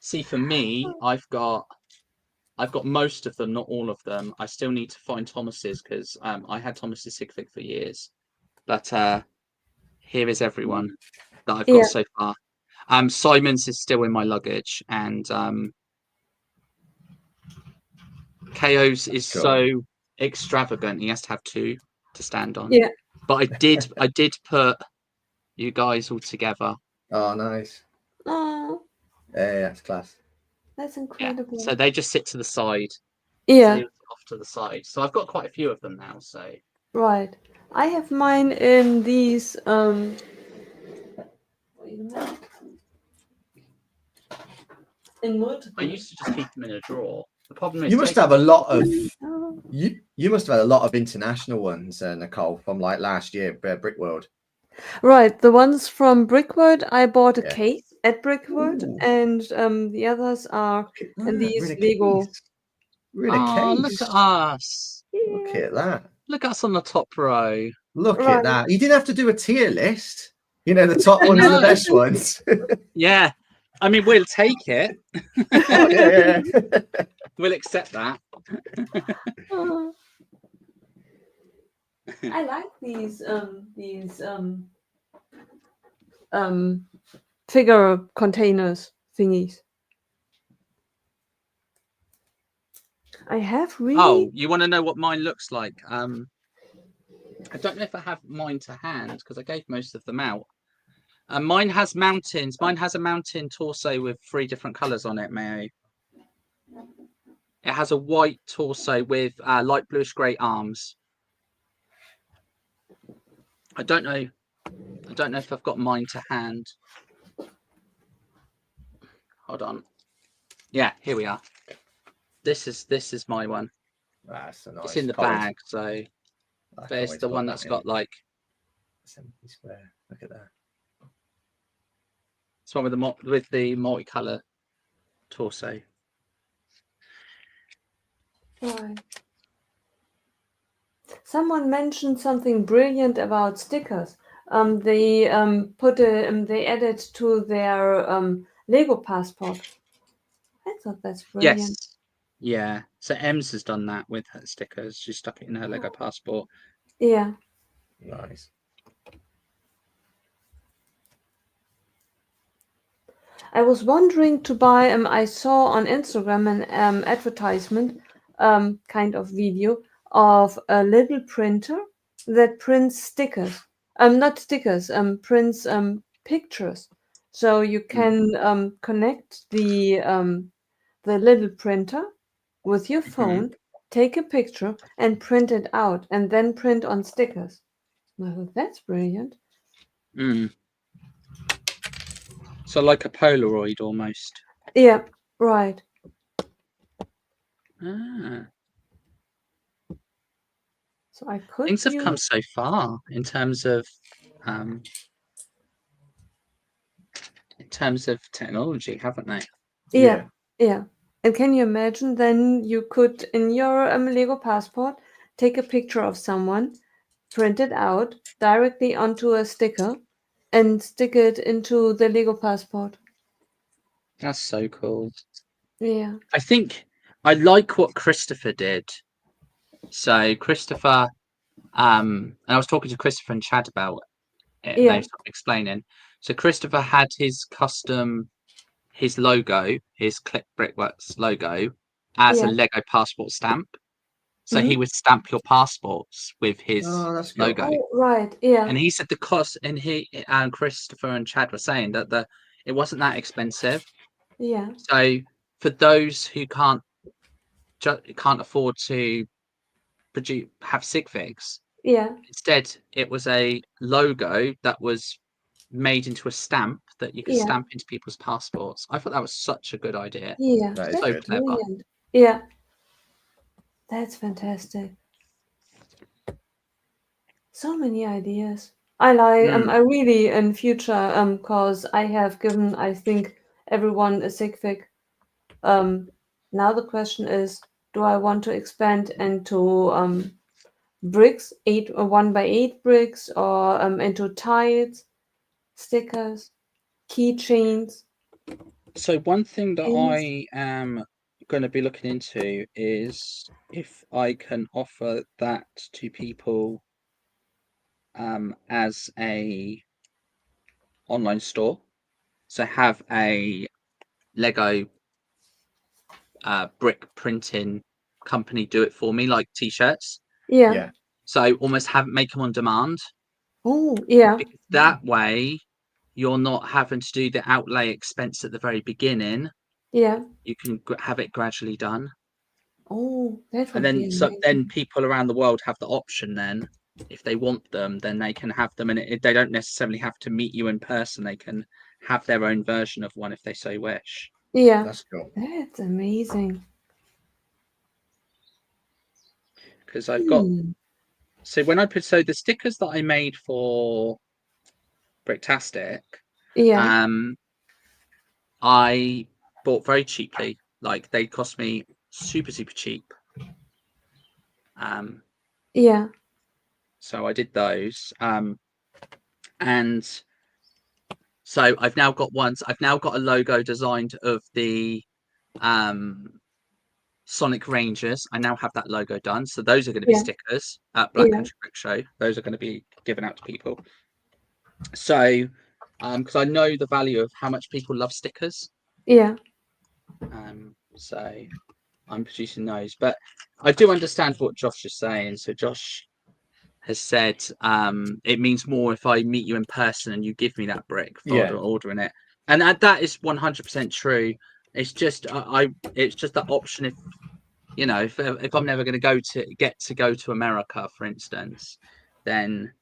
See, for me, I've got most of them, not all of them. I still need to find Thomas's because I had Thomas's sig fig for years. But here is everyone that I've got Yeah. so far. Simon's is still in my luggage, and KO's is Cool. so extravagant. He has to have 2 to stand on. Yeah. But I did put you guys all together. Oh, nice. Oh. Yeah, that's class. That's Yeah. incredible. So they just sit to the side. Yeah. So off to the side. So I've got quite a few of them now. So Right. I have mine in these wait a minute. In multiple. I used to just keep them in a drawer. The problem is You must have a lot of you must have had a lot of international ones, Nicole, from like last year, Brickworld. Right, the ones from Brickworld, I bought a Yeah. case at Brickworld, Ooh. and the others are in these We're in a Lego. case. We're in a case. look at us. Look at that. Look at us on the top row. Look Right. at that. You didn't have to do a tier list. You know, the top ones are the No. best ones. Yeah. I mean, we'll take it. Oh, yeah. We'll accept that. I like these figure containers thingies. I have really. Oh, you want to know what mine looks like? I don't know if I have mine to hand because I gave most of them out. Mine has mountains. Mine has a mountain torso with 3 different colours on it, Mayo. It has a white torso with light bluish grey arms. I don't know if I've got mine to hand. Hold on. Yeah, here we are. This is my one. That's a nice. It's in the bag, so there's the one that's got like 70 square. Look at that. it's one with the multicolour torso. Right. Someone mentioned something brilliant about stickers. They they added to their Lego passport. I thought that's brilliant. Yes. Yeah. So Ems has done that with her stickers. She stuck it in her Lego passport. Yeah. Nice. I was wondering to buy. I saw on Instagram an advertisement, kind of video of a little printer that prints stickers. Not stickers. Prints pictures. So you can connect the little printer with your phone, take a picture, and print it out, and then print on stickers. Well, that's brilliant. So like a Polaroid almost. Yeah, right. So I could. Things have come so far in terms of technology, haven't they? Yeah. And can you imagine then you could, in your Lego passport, take a picture of someone, print it out directly onto a sticker, and stick it into the Lego passport. That's so cool. Yeah. I think I like what Christopher did. So Christopher, and I was talking to Christopher and Chad about it. Yeah. They were explaining. So Christopher had his logo, his Click Brickworks logo, as a Lego passport stamp. So he would stamp your passports with his logo. Oh, right. Yeah. And he said the cost, and Christopher and Chad were saying that it wasn't that expensive. Yeah. So for those who can't afford to have sig figs, instead it was a logo that was made into a stamp that you could stamp into people's passports. I thought that was such a good idea. Yeah, that's so clever. Brilliant. Yeah, that's fantastic. So many ideas. I like. I really in future. Cause I have given, I think, everyone a sig fig. Now the question is, do I want to expand into bricks, 1x8 bricks, or into tiles, stickers, keychains? So one thing that I am going to be looking into is if I can offer that to people as a online store. So have a Lego brick printing company do it for me, like t-shirts. Yeah. So almost make them on demand. Oh, yeah. Because that way you're not having to do the outlay expense at the very beginning Yeah. You can have it gradually done. Oh, that And would be then amazing. people around the world have the option then, if they want them, then they can have them, and they don't necessarily have to meet you in person. They can have their own version of one if they so wish. Yeah. That's cool. That's amazing. Because I've got, Hmm. so the stickers that I made for Bricktastic, Yeah. I bought very cheaply. Like, they cost me super cheap. Yeah. So I did those. And so I've now got a logo designed of the Sonic Rangers. I now have that logo done. So those are going to be Yeah. stickers at Black Yeah. Country Brick Show. Those are going to be given out to people. So, because I know the value of how much people love stickers. Yeah. So I'm producing those. But I do understand what Josh is saying. So Josh has said it means more if I meet you in person and you give me that brick for ordering it. And that is 100% true. It's just it's just that option if if I'm never going to get to go to America, for instance, then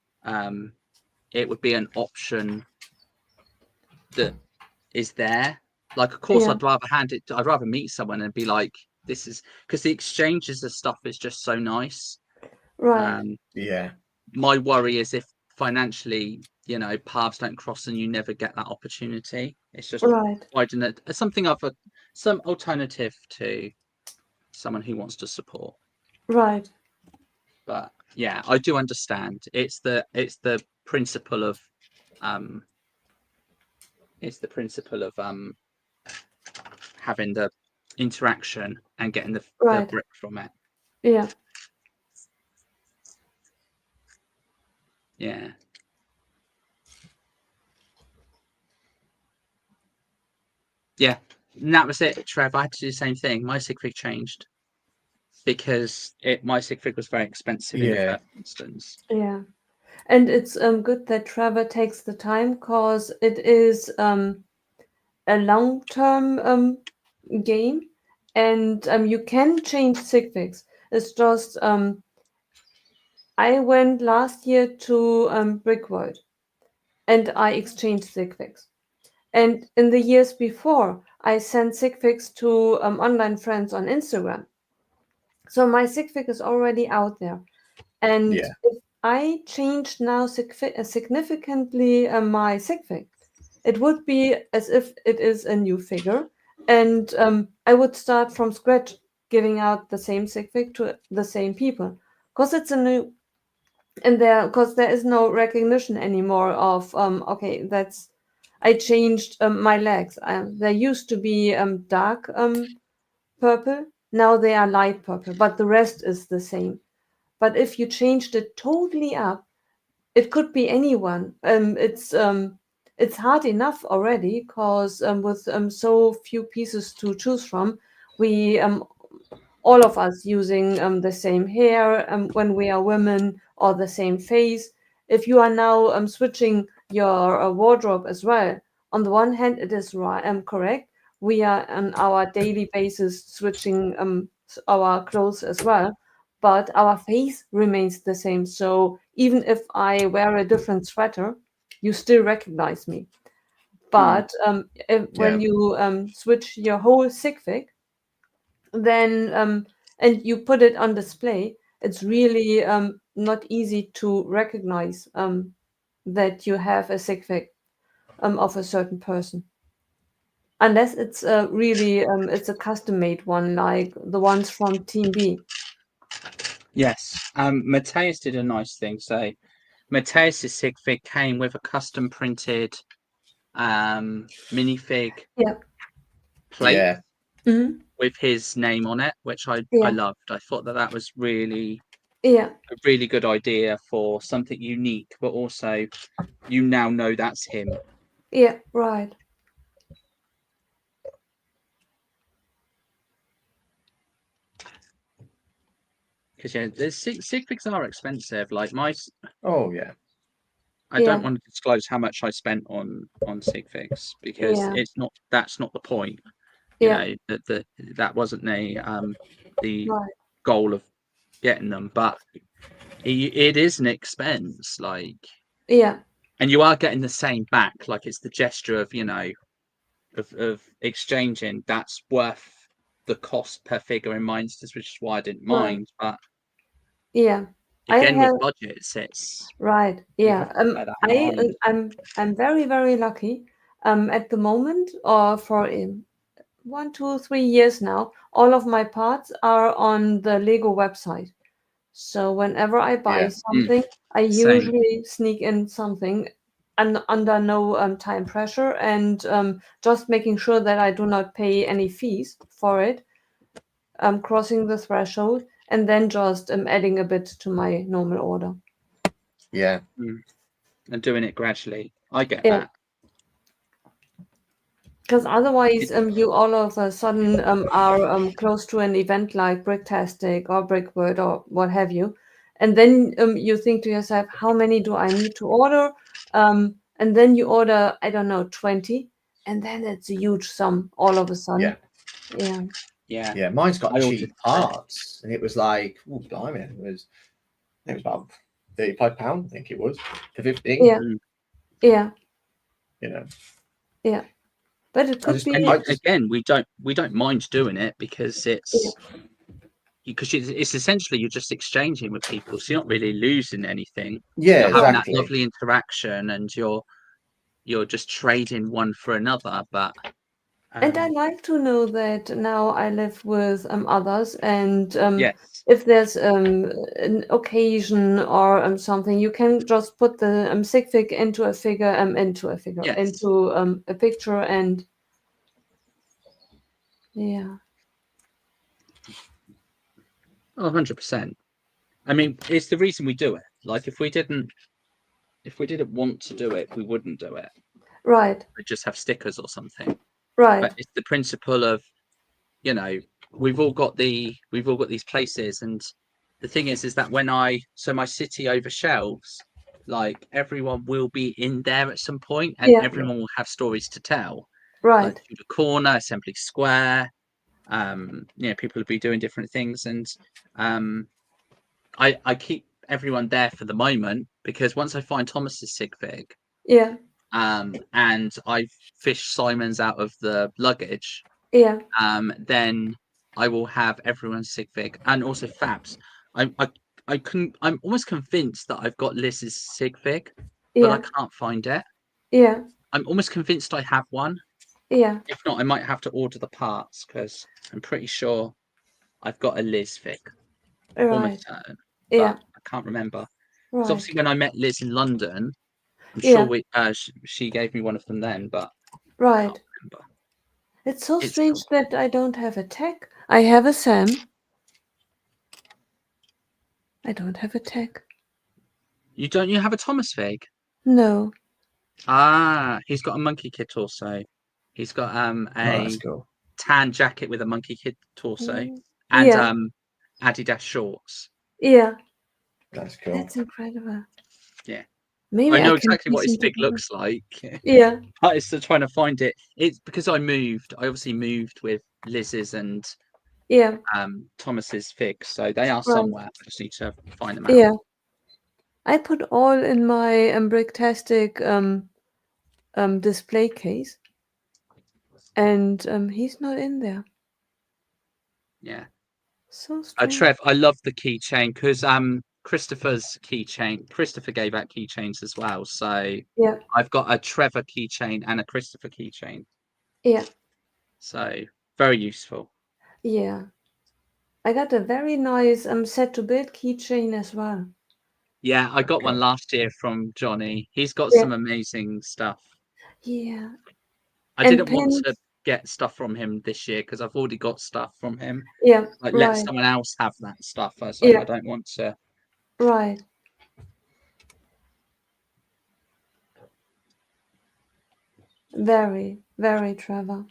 it would be an option that is there. Like, of course, Yeah. I'd rather meet someone and be like, this is because the exchanges of stuff is just so nice. Right. Yeah. My worry is if financially, paths don't cross and you never get that opportunity. It's just Right. providing some alternative to someone who wants to support. Right. But yeah, I do understand. It's the principle of having the interaction and getting the Right. brick from it. Yeah. Yeah. Yeah. And that was it, Trev. I had to do the same thing. My sig fig changed because my sig fig was very expensive in the first instance. Yeah. And it's good that Trevor takes the time because it is a long-term game, and you can change sig figs. It's just I went last year to Brickworld and I exchanged sig figs. And in the years before, I sent sig figs to online friends on Instagram. So my sig fig is already out there. And Yeah. if I changed now significantly my sig fig, it would be as if it is a new figure. And I would start from scratch giving out the same sig fig to the same people. Because it's a new, and because there is no recognition anymore of, okay, I changed my legs. They used to be dark purple. Now they are light purple, but the rest is the same. But if you changed it totally up, it could be anyone. It's hard enough already because with so few pieces to choose from, we all of us using the same hair when we are women or the same face. If you are now switching your wardrobe as well, on the one hand, it is right, correct. We are on our daily basis switching our clothes as well, but our face remains the same. So even if I wear a different sweater, you still recognize me. But when you switch your whole sig fig, then and you put it on display, it's really not easy to recognize that you have a sig fig of a certain person, unless it's really it's a custom made one like the ones from Team B. Yes. Mateus did a nice thing. So Mateus's sig fig came with a custom printed minifig Yeah. plate Hmm. with his name on it, which I Yeah. loved. I thought that was really Yeah. a really good idea for something unique, but also you now know that's him. Yeah. Right. Because the sig figs are expensive. Like Oh yeah. I don't want to disclose how much I spent on sig figs because Yeah. that's not the point. You Yeah. know, that wasn't the Right. goal of getting them, but it is an expense, like, Yeah. and you are getting the same back. Like, it's the gesture of, you know, of exchanging. That's worth the cost per figure in my instance, which is why I didn't Right. mind. But Yeah. I again, have with budgets, it's right. you Yeah. have to bear that in mind. I'm very, very lucky. At the moment, or for 1, 2, 3 years now, all of my parts are on the Lego website. So whenever I buy Yeah. something, I Same. usually sneak in something and under no time pressure, and just making sure that I do not pay any fees for it, crossing the threshold, and then just adding a bit to my normal order. Yeah. And doing it gradually. I get Yeah. that. Because otherwise, you all of a sudden are close to an event like Bricktastic or Brickword or what have you, and then you think to yourself, how many do I need to order? And then you order, I don't know, 20, and then it's a huge sum all of a sudden. Yeah. Yeah. Yeah. Mine's got I cheap ordered parts, and it was like, oh, blimey, it was about £35, I think it was, for 15. Yeah. Yeah. You know, Yeah. But it could be. And again, we don't mind doing it because Yeah. it's essentially you're just exchanging with people, so you're not really losing anything. Yeah, You're having that exactly. lovely interaction, and you're just trading one for another. But And I like to know that now I live with others, and yes, if there's an occasion or something, you can just put the sig fig into a figure, yes, into a picture, and yeah, 100%. I mean, it's the reason we do it. Like, if we didn't want to do it, we wouldn't do it. right, We'd just have stickers or something. right, But it's the principle of, you know, we've all got these places, and the thing is that so my city over shelves, like, everyone will be in there at some point, and yeah, everyone will have stories to tell. Like, right, through the corner, Assembly Square, you know, people will be doing different things, and I keep everyone there for the moment, because once I find Thomas's sig fig, yeah, and I fish Simon's out of the luggage, yeah, then I will have everyone's sig fig, and also Fab's. I'm almost convinced that I've got Liz's sig fig, but I yeah, can't find it. yeah, I'm almost convinced I have one. yeah, If not, I might have to order the parts, because I'm pretty sure I've got a Liz fig. Almost right, certain, yeah, but I can't remember. Because right, obviously, when I met Liz in London, I'm yeah, sure she gave me one of them then, but I can't right. remember. It's so It's strange cool. that I don't have a tag. I have a Sam. I don't have a tag. You have a Thomas fig? No. Ah, he's got a monkey kid torso. He's got Oh, that's a cool. tan jacket with a monkey kid torso, and Yeah, Adidas shorts. yeah. That's cool. That's incredible. Yeah, Maybe I I know can exactly what piece his them fig together. looks like. Yeah, But it's still trying to find it. It's because I moved. I obviously moved with Liz's and yeah, Thomas's figs, so they are right. somewhere. I just need to find them out. Yeah. I put all in my Bricktastic display case, and he's not in there. Yeah. So strange. Trev, I love the keychain, because Christopher's keychain. Christopher gave out keychains as well, so Yeah, I've got a Trevor keychain and a Christopher keychain. yeah, So very useful. yeah. I got a very nice set to build keychain as well. Yeah, I got one Cool. last year from Johnny. He's got Yeah, some amazing stuff. yeah. I And didn't want to pins. get stuff from him this year because I've already got stuff from him. Yeah, Like, let right. someone else have that stuff. I was like, I Yeah, don't want to. right. Very, very Trevor.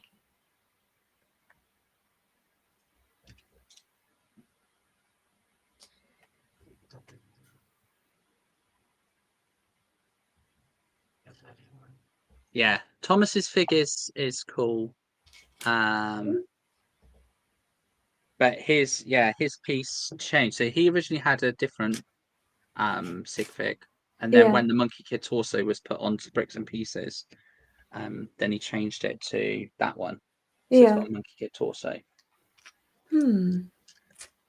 Yeah, Thomas's fig is cool. But his piece changed. So he originally had a different sig fig, and then when the Monkey Kid torso was put onto Bricks and Pieces, then he changed it to that one. So it's got a Monkey Kid torso.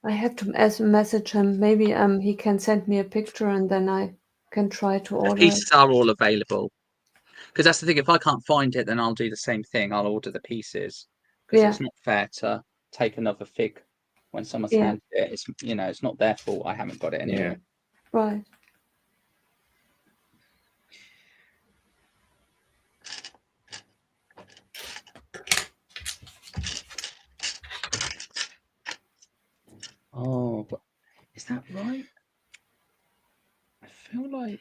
I have to message him. Maybe he can send me a picture and then I can try to order. The pieces are all available. Because that's the thing. If I can't find it, then I'll do the same thing. I'll order the pieces. Because it's not fair to take another fig when someone's handed it. It's it's not their fault. I haven't got it anyway. Yeah. Right. Oh, but is that right? I feel like.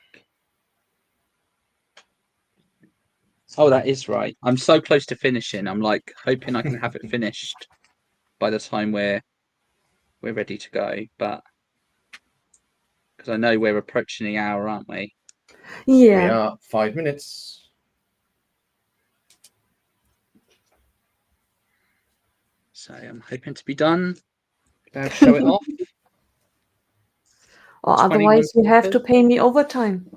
Oh, that is right. I'm so close to finishing. I'm like hoping I can have it finished by the time we're ready to go. But because I know we're approaching the hour, aren't we? Yeah. We are 5 minutes. So I'm hoping to be done. Better show it off. Or otherwise you have to pay me overtime.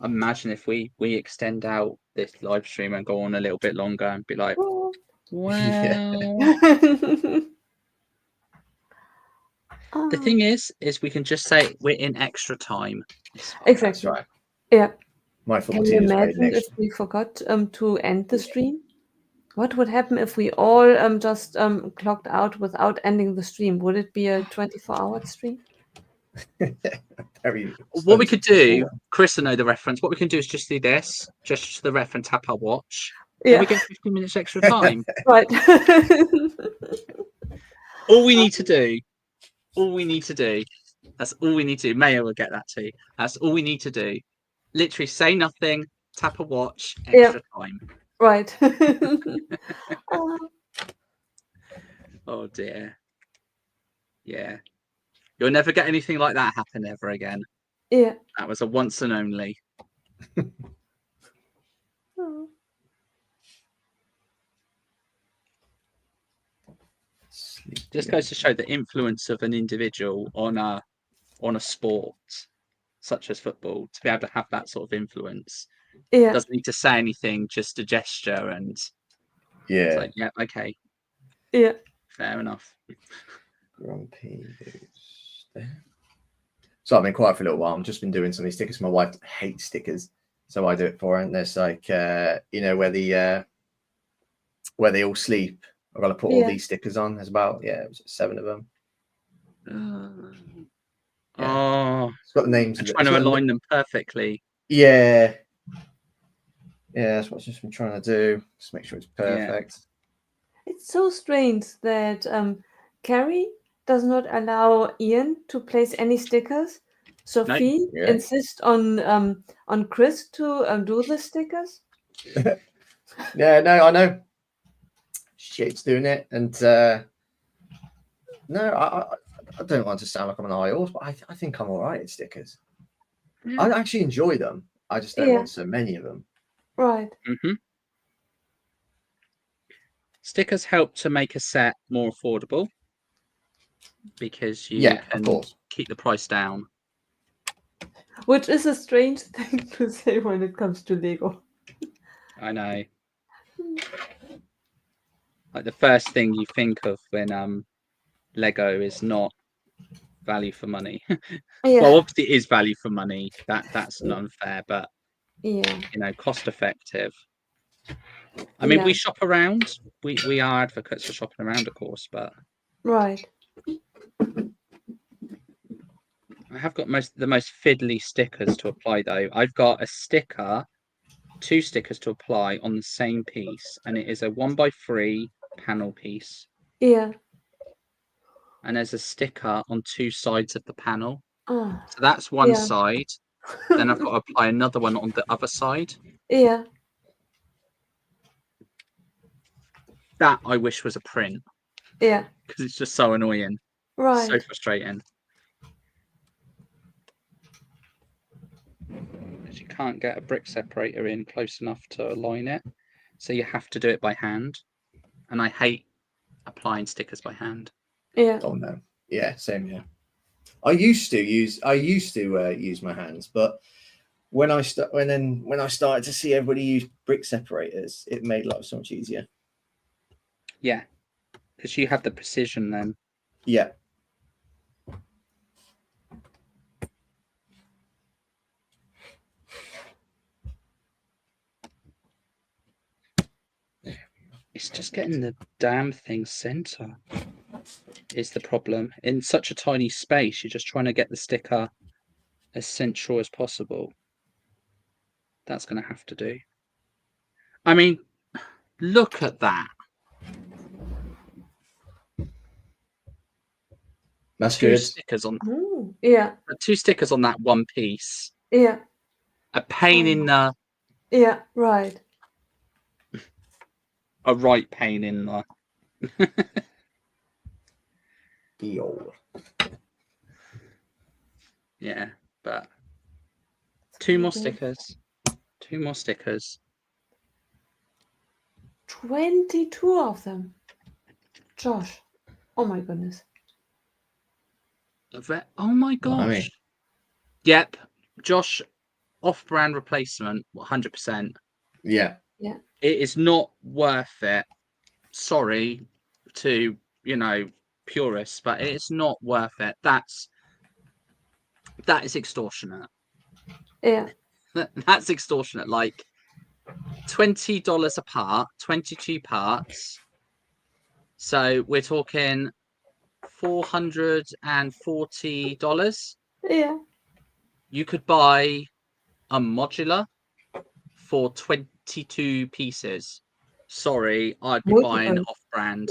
Imagine if we extend out this live stream and go on a little bit longer and be like, well. The thing is we can just say we're in extra time. Exactly. That's right. Yeah. My football Can you team is imagine if we forgot to end the stream? What would happen if we all just clocked out without ending the stream? Would it be a 24-hour stream? What we could do, Chris will know the reference. What we can do is just do this, just to the ref and tap our watch. Yeah. We get 15 minutes extra time. Right. All we need to do. That's all we need to do. Maya will get that too. That's all we need to do. Literally say nothing, tap a watch, extra time. Right. Oh dear. Yeah. You'll never get anything like that happen ever again. Yeah. That was a once and only. Just goes to show the influence of an individual on a sport such as football, to be able to have that sort of influence. Yeah. Doesn't need to say anything, just a gesture, and it's like, yeah, okay. Yeah. Fair enough. Grumpy there. So I've been quiet for a little while. I've just been doing some of these stickers. My wife hates stickers, so I do it for her. And there's like where they all sleep. I've got to put all these stickers on. There's about 7 of them. It's got the names. I'm trying to align them perfectly. Yeah, that's what I've just been trying to do. Just make sure it's perfect. Yeah. It's so strange that Carrie does not allow Ian to place any stickers. Sophie insists on Chris to do the stickers. Yeah, no, I know. Shit's doing it, and no, I don't want to sound like I'm an high horse, but I think I'm all right at stickers. Yeah. I actually enjoy them. I just don't want so many of them. Right. Mm-hmm. Stickers help to make a set more affordable because you can keep the price down. Which is a strange thing to say when it comes to Lego. I know. Like the first thing you think of when Lego is not value for money. Well, obviously it is value for money. That's unfair, but cost effective. I mean, we shop around. We are advocates for shopping around, of course, but right. I have got the most fiddly stickers to apply though. I've got two stickers to apply on the same piece, and it is a 1x3 panel piece. Yeah. And there's a sticker on 2 sides of the panel. Oh, so that's one side. Then I've got to apply another one on the other side. Yeah. That I wish was a print. Yeah. Because it's just so annoying. Right. So frustrating. Because you can't get a brick separator in close enough to align it. so you have to do it by hand, and I hate applying stickers by hand. Yeah. Oh no. Yeah, same here. I used to use my hands, but when I started to see everybody use brick separators, it made life so much easier. Yeah, because you have the precision then. Yeah. It's just getting the damn thing center is the problem. In such a tiny space, you're just trying to get the sticker as central as possible. That's going to have to do. I mean, look at that. That's Two good. stickers on. Yeah. 2 stickers on that one piece. Yeah. A pain in the. Yeah. Right. A right pain in the. Yo. Yeah, but 2 more stickers. 2 more stickers. 22 of them. Josh. Oh my goodness. Oh my gosh. Blimey. Yep. Josh, off-brand replacement, 100%. Yeah. Yeah. It is not worth it. Sorry to, purists, but it's not worth it. That is extortionate. Yeah. That's extortionate. Like $20 a part, 22 parts. So we're talking $440. Yeah. You could buy a modular for 22 pieces. Sorry, I'd be buying off-brand.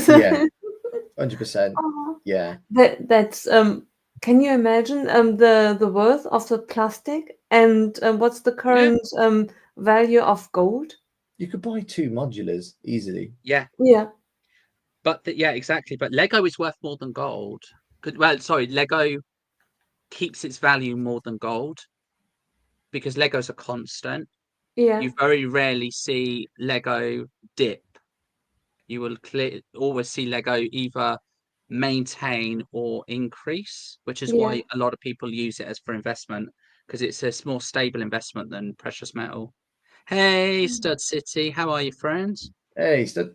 Yeah. 100%. Yeah. That's can you imagine the worth of the plastic and what's the current value of gold? You could buy 2 modulars easily. Yeah. Yeah. But yeah, exactly. But Lego is worth more than gold. Well, sorry, Lego keeps its value more than gold because Lego's a constant. Yeah. You very rarely see Lego dip. You will always see Lego either maintain or increase, which is why a lot of people use it as for investment because it's a more stable investment than precious metal. Hey, Stud City, how are you, friends? Hey, Stud.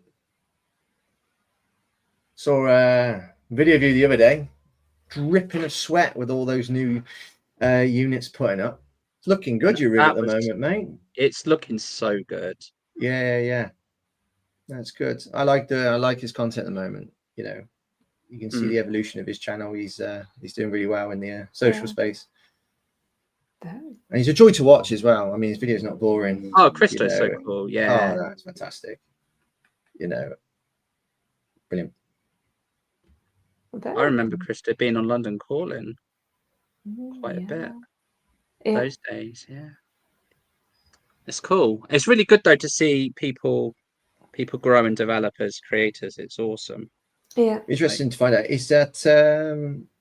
Saw a video of you the other day, dripping of sweat with all those new units putting up. It's looking good, your rig at the moment, mate. It's looking so good. Yeah. That's good. I like his content at the moment. You can see the evolution of his channel. He's doing really well in the social space. And he's a joy to watch as well. I mean, his video's not boring. Oh, Christo's so cool. Yeah. Oh, that's fantastic. Brilliant. I remember Christo being on London Calling quite a bit those days. Yeah. It's cool. It's really good though to see people grow and develop as creators. It's awesome. Yeah. Interesting to find out. Is that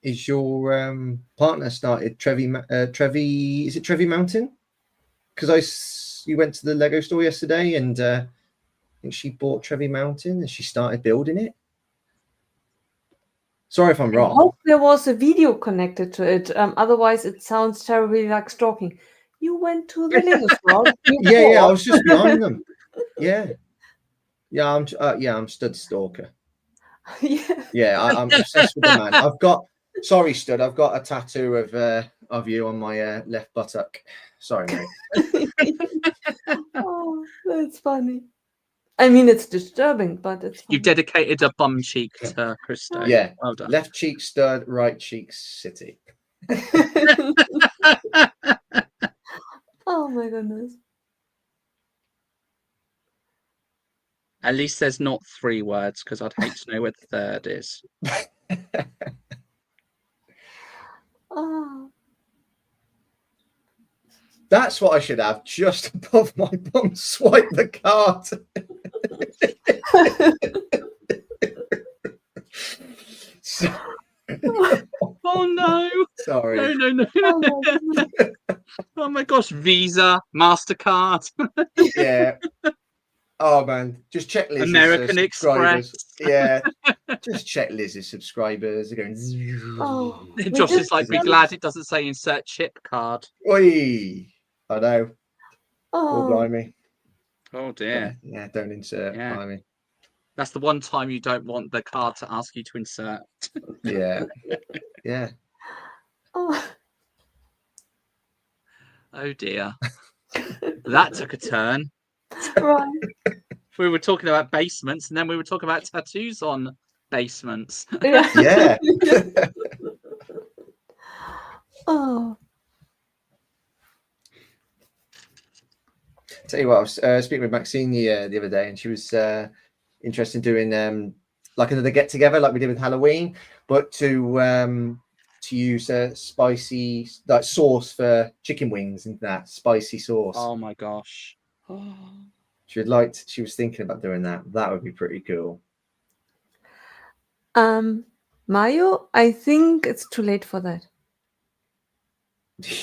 is your partner started Trevi? Is it Trevi Mountain? Because you went to the Lego store yesterday, and I think she bought Trevi Mountain and she started building it. Sorry if I'm wrong. I hope there was a video connected to it. Otherwise, it sounds terribly like stalking. You went to the Lego store. Yeah. I was just behind them. Yeah. I'm Stud Stalker. Yeah, I'm obsessed with the man. I've got a tattoo of you on my left buttock. Sorry, mate. Oh, that's funny. I mean, it's disturbing, but it's funny. You dedicated a bum cheek to Christo. Yeah. Well done. Left cheek Stud, right cheek City. Oh my goodness. At least there's not 3 words because I'd hate to know where the third is. Oh. That's what I should have just above my bum. Swipe the card. Oh no! Sorry. No. Oh my gosh! Visa, MasterCard. Yeah. Oh man, just check Liz's American subscribers. Express. Yeah, just check Liz's subscribers. They're going. Oh, we Josh did is like, be some- glad it doesn't say insert chip card. Oi! I know. Oh, Oh, blimey. Oh dear. Yeah, don't insert. Yeah. Blimey. That's the one time you don't want the card to ask you to insert. Yeah. Yeah. oh. Oh dear. That took a turn. Right. We were talking about basements, and then we were talking about tattoos on basements. Yeah. Yeah. Oh. Tell you what, I was speaking with Maxine the other day, and she was interested in doing like another get together, like we did with Halloween, but to use a spicy like sauce for chicken wings and that spicy sauce. Oh my gosh. Oh. She was thinking about doing that. That would be pretty cool. Mayo, I think it's too late for that.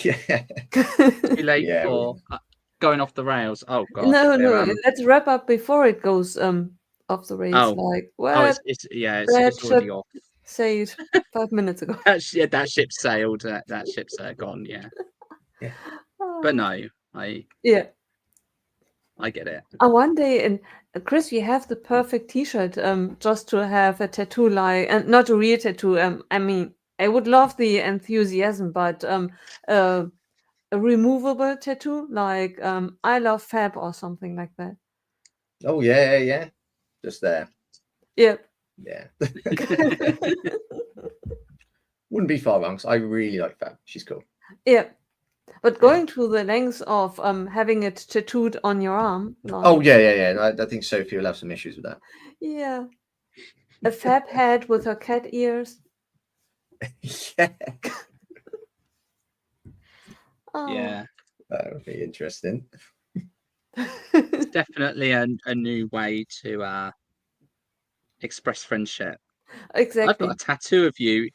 Yeah. Too late Yeah, for going off the rails. Oh god. No, They're, let's wrap up before it goes off the rails. Oh. Like Oh, what? it's That already should- off. Say it 5 minutes ago. That ship sailed. That ship's gone. Yeah. But no, I get it. One day, and Chris, you have the perfect T-shirt. Just to have a tattoo, like, and not a real tattoo. I mean, I would love the enthusiasm, but a removable tattoo, like I love Fab or something like that. Oh yeah. Just there. Yep. Yeah. Wouldn't be far wrong, because I really like Fab. She's cool. Yeah. But going to the lengths of having it tattooed on your arm. Like, Oh yeah. I think Sophie will have some issues with that. yeah. A Fab head with her cat ears. Yeah. Oh. Yeah. That would be interesting. It's definitely a new way to express friendship. Exactly. I've got a tattoo of you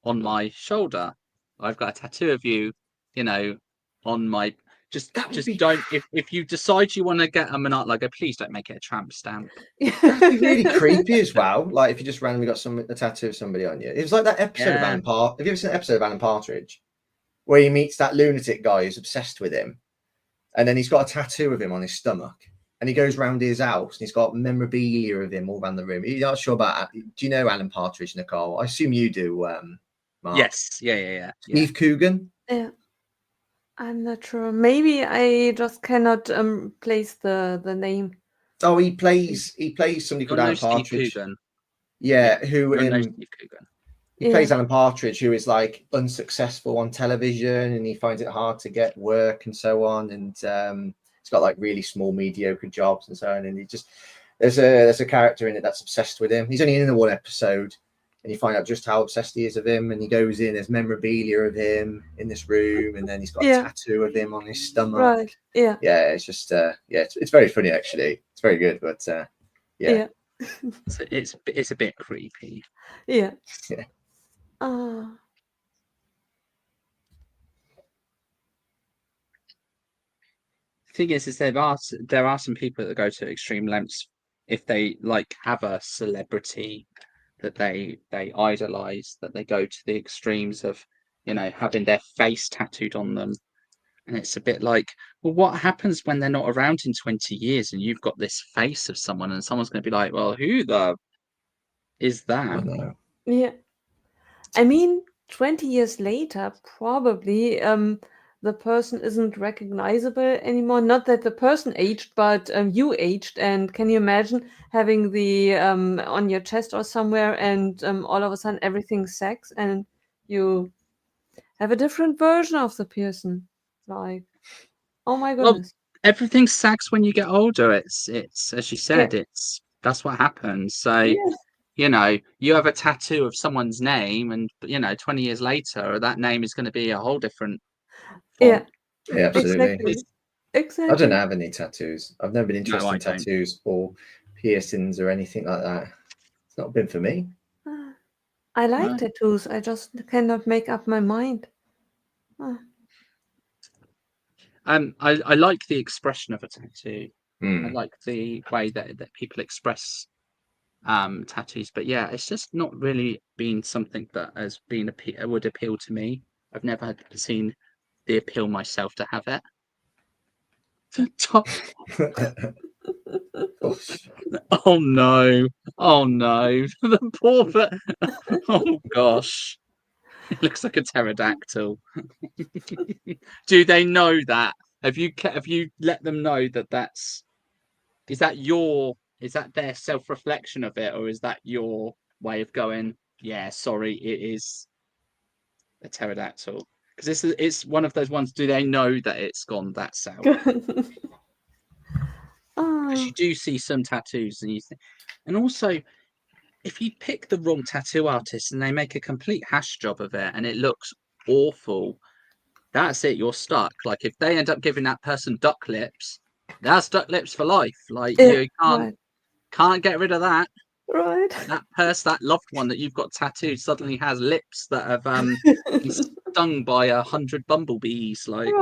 on my shoulder. I've got a tattoo of you, on my don't if you decide you want to get a Monarch logo, please don't make it a tramp stamp. That'd be really creepy as well. Like if you just randomly got a tattoo of somebody on you. It was like that episode of Yeah. Alan Partridge. Have you ever seen an episode of Alan Partridge where he meets that lunatic guy who's obsessed with him, and then he's got a tattoo of him on his stomach, and he goes round his house and he's got memorabilia of him all around the room. You're not sure about that? Do you know Alan Partridge, Nicole? I assume you do. Mark. Yes. Yeah. Steve Coogan. Yeah. I'm not sure. Maybe I just cannot place the name. Oh, he plays somebody called Alan Steve Partridge. Coogan. Yeah, who Steve Coogan. he plays Alan Partridge, who is like unsuccessful on television, and he finds it hard to get work and so on. And he's got like really small, mediocre jobs and so on. And he just there's a character in it that's obsessed with him. He's only in the one episode, and you find out just how obsessed he is of him. And he goes in, there's memorabilia of him in this room, and then he's got a tattoo of him on his stomach. Right. Yeah. Yeah, it's just it's very funny actually. It's very good, but yeah. So it's a bit creepy. Yeah. Yeah. The thing is there are some people that go to extreme lengths if they like have a celebrity that they idolize, that they go to the extremes of having their face tattooed on them. And it's a bit like, well, what happens when they're not around in 20 years and you've got this face of someone and someone's going to be like, well, who the is that? I know. Yeah. I mean, 20 years later, probably the person isn't recognizable anymore. Not that the person aged, but you aged. And can you imagine having the on your chest or somewhere, and all of a sudden everything's sex, and you have a different version of the person? Like, oh my goodness. Well, everything sags when you get older. It's as you said, that's what happens. So you have a tattoo of someone's name, and 20 years later that name is going to be a whole different Yeah, absolutely. Exactly. I don't have any tattoos. I've never been interested in tattoos or piercings or anything like that. It's not been for me. I like tattoos. I just cannot make up my mind. I like the expression of a tattoo. I like the way that people express tattoos. But yeah, it's just not really been something that has been would appeal to me. I've never seen the appeal myself to have it. Oh no! Oh no! The poor oh gosh! It looks like a pterodactyl. Do they know that? Have you let them know that is that their self-reflection of it, or is that your way of going, yeah, sorry, it is a pterodactyl? Because it's one of those ones. Do they know that it's gone that south? Because you do see some tattoos, and also if you pick the wrong tattoo artist and they make a complete hash job of it and it looks awful, that's it. You're stuck. Like if they end up giving that person duck lips, that's duck lips for life. Like you can't get rid of that. Right. That person, that loved one that you've got tattooed, suddenly has lips that have been stung by 100 bumblebees. Like,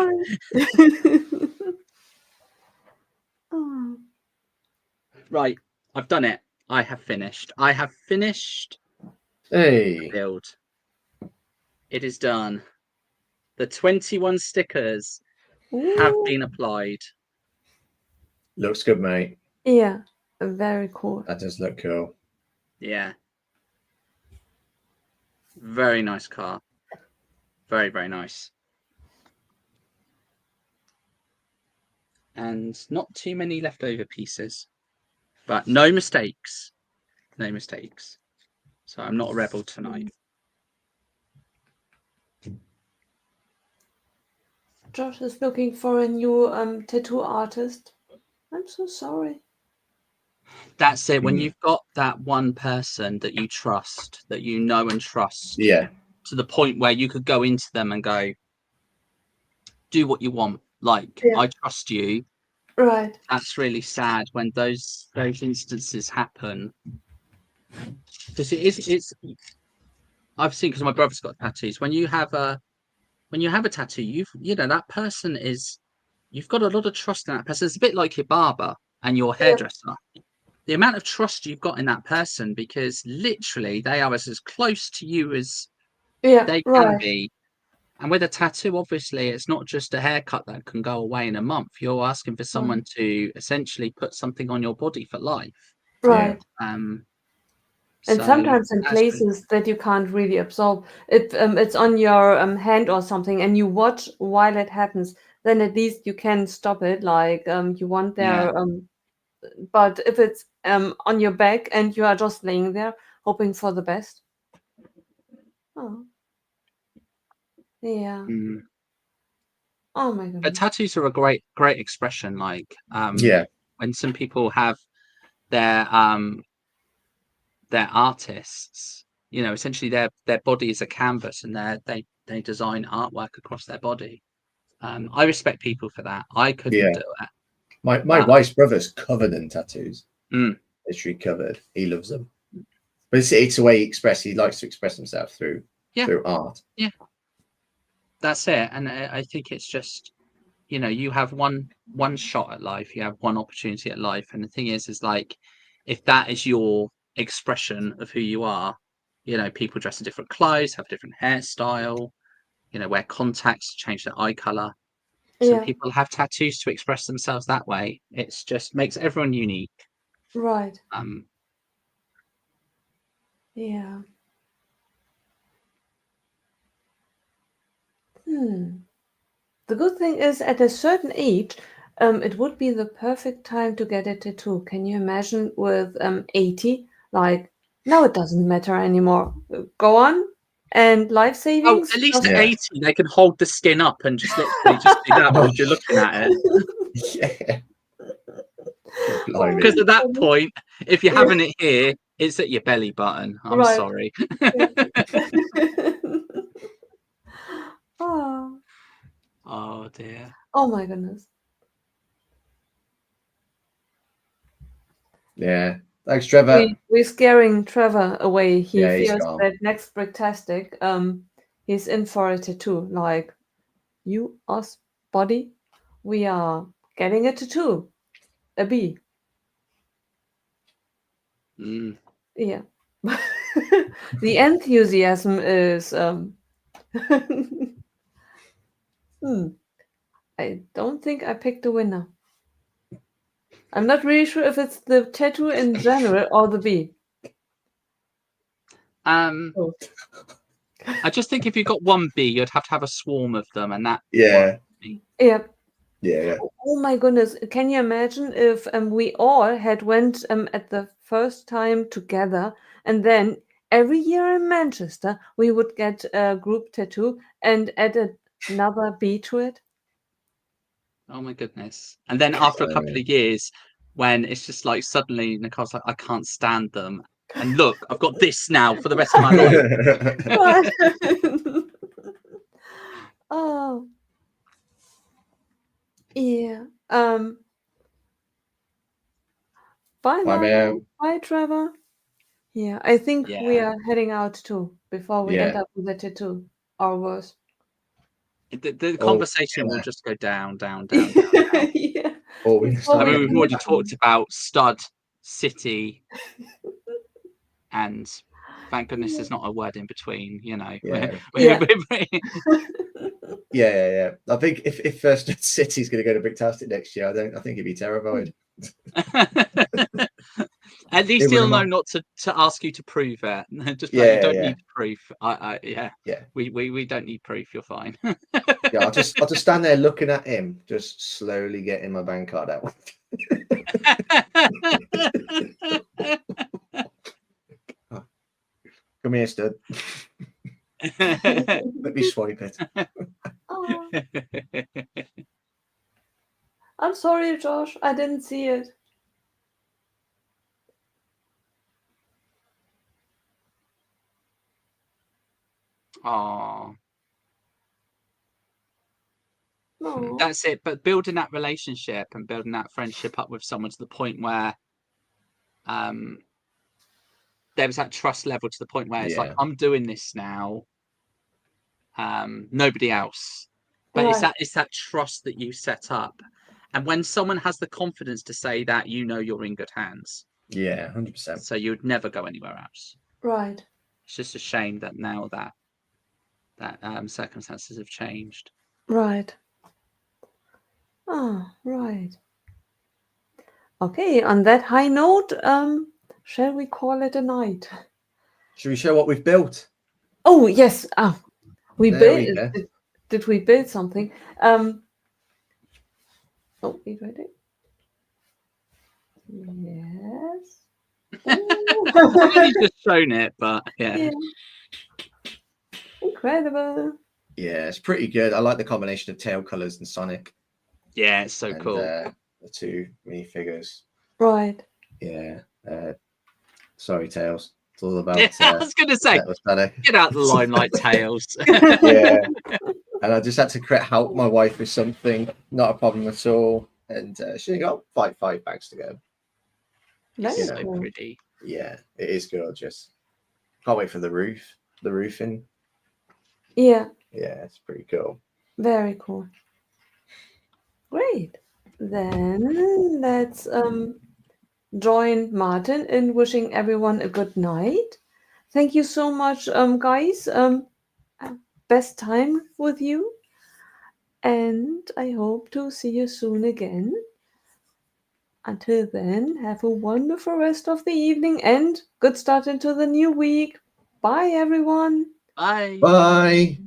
right, I've done it. I have finished. Hey. The build. It is done. The 21 stickers have been applied. Looks good, mate. Yeah, very cool. That does look cool. Yeah. Very nice car. Very, very nice. And not too many leftover pieces, but no mistakes. No mistakes. So I'm not a rebel tonight. Josh is looking for a new tattoo artist. I'm so sorry. That's it. When you've got that one person that you trust, that you know and trust, yeah, to the point where you could go into them and go, do what you want. Like, I trust you. Right. That's really sad when those instances happen. Because it's I've seen, because my brother's got tattoos. When you have a tattoo, you know that person you've got a lot of trust in that person. It's a bit like your barber and your hairdresser. The amount of trust you've got in that person, because literally they are as close to you as they can be. And with a tattoo, obviously, it's not just a haircut that can go away in a month. You're asking for someone to essentially put something on your body for life. Right. And sometimes in places that you can't really absorb it, it's on your hand or something, and you watch while it happens. Then at least you can stop it. Like you want their but if it's on your back and you are just laying there hoping for the best. Oh. Yeah. Oh my goodness. But tattoos are a great expression. Like when some people have their artists, you know, essentially their body is a canvas, and they design artwork across their body. I respect people for that. I couldn't do it. My wife's brother's covered in tattoos. Literally covered. He loves them. But it's the way he likes to express himself through art. Yeah. That's it. And I think it's just, you know, you have one shot at life, you have one opportunity at life. And the thing is like, if that is your expression of who you are, you know, people dress in different clothes, have different hairstyle, you know, wear contacts, change their eye color. Some people have tattoos to express themselves that way. It's just makes everyone unique. Right. Yeah. The good thing is, at a certain age, it would be the perfect time to get a tattoo. Can you imagine with 80? Like, now it doesn't matter anymore. Go on. And life savings. Oh, at least at 80, they can hold the skin up and just literally just do that while you're looking at it. Because at that point, if you're having it here, it's at your belly button. I'm sorry. Oh dear. Oh my goodness. Yeah. Thanks, Trevor. We're scaring Trevor away. He fears gone. that next Bricktastic, he's in for a tattoo. Like, you, us, body, we are getting a tattoo. a bee. Mm. Yeah. The enthusiasm is I don't think I picked a winner. I'm not really sure if it's the tattoo in general or the bee. Oh. I just think if you got one bee, you'd have to have a swarm of them, and that. Yeah. Yeah. Yeah. Oh my goodness! Can you imagine if we all had went at the first time together, and then every year in Manchester we would get a group tattoo and add another bee to it? Oh my goodness! And then after a couple of years, when it's just like suddenly Nicole's like, I can't stand them, and look, I've got this now for the rest of my life. Oh. Yeah. Bye, Bye, Mark. man. Bye, Trevor. Yeah, I think we Yeah. are heading out too before we end Yeah. up with a tattoo or worse. The Oh, conversation will yeah. just go down, down, down, down, down. Yeah. Oh, we Before I we mean, we've end already up talked about stud, city, and thank goodness there's not a word in between. You know. Yeah. Yeah. Yeah. I think if First City's going to go to Bricktastic next year, I think he'd be terrified. At least he'll know not to ask you to prove it. Just like, you don't need proof. Yeah. We don't need proof. You're fine. Yeah, I'll just stand there looking at him, just slowly getting my bank card out. Come here, stud. Let me swipe it. Oh. I'm sorry, Josh. I didn't see it. Oh. No. That's it. But building that relationship and building that friendship up with someone to the point where there was that trust level to the point where it's like, I'm doing this now. Nobody else. But it's that trust that you set up. And when someone has the confidence to say that, you know you're in good hands. Yeah, 100%. So you'd never go anywhere else. Right. It's just a shame that now that circumstances have changed. Right. Ah, right. Okay, on that high note, shall we call it a night? Should we show what we've built? Oh, yes. We built. Did we build something? Oh, wait. Yes. I've only just shown it, but yeah. Incredible. Yeah, it's pretty good. I like the combination of tail colours and Sonic. Yeah, it's so cool. The two minifigures. Right. Yeah. Sorry, Tails. It's all about. I was going to say, get out the limelight, Tails. Yeah. And I just had to help my wife with something. Not a problem at all. And she got 5 bags to go. That's so pretty. Yeah, it is gorgeous. Can't wait for the roofing. Yeah. Yeah, it's pretty cool. Very cool. Great. Then let's join Martin in wishing everyone a good night. Thank you so much, guys. Best time with you. And I hope to see you soon again. Until then, have a wonderful rest of the evening and good start into the new week. Bye, everyone. Bye. Bye.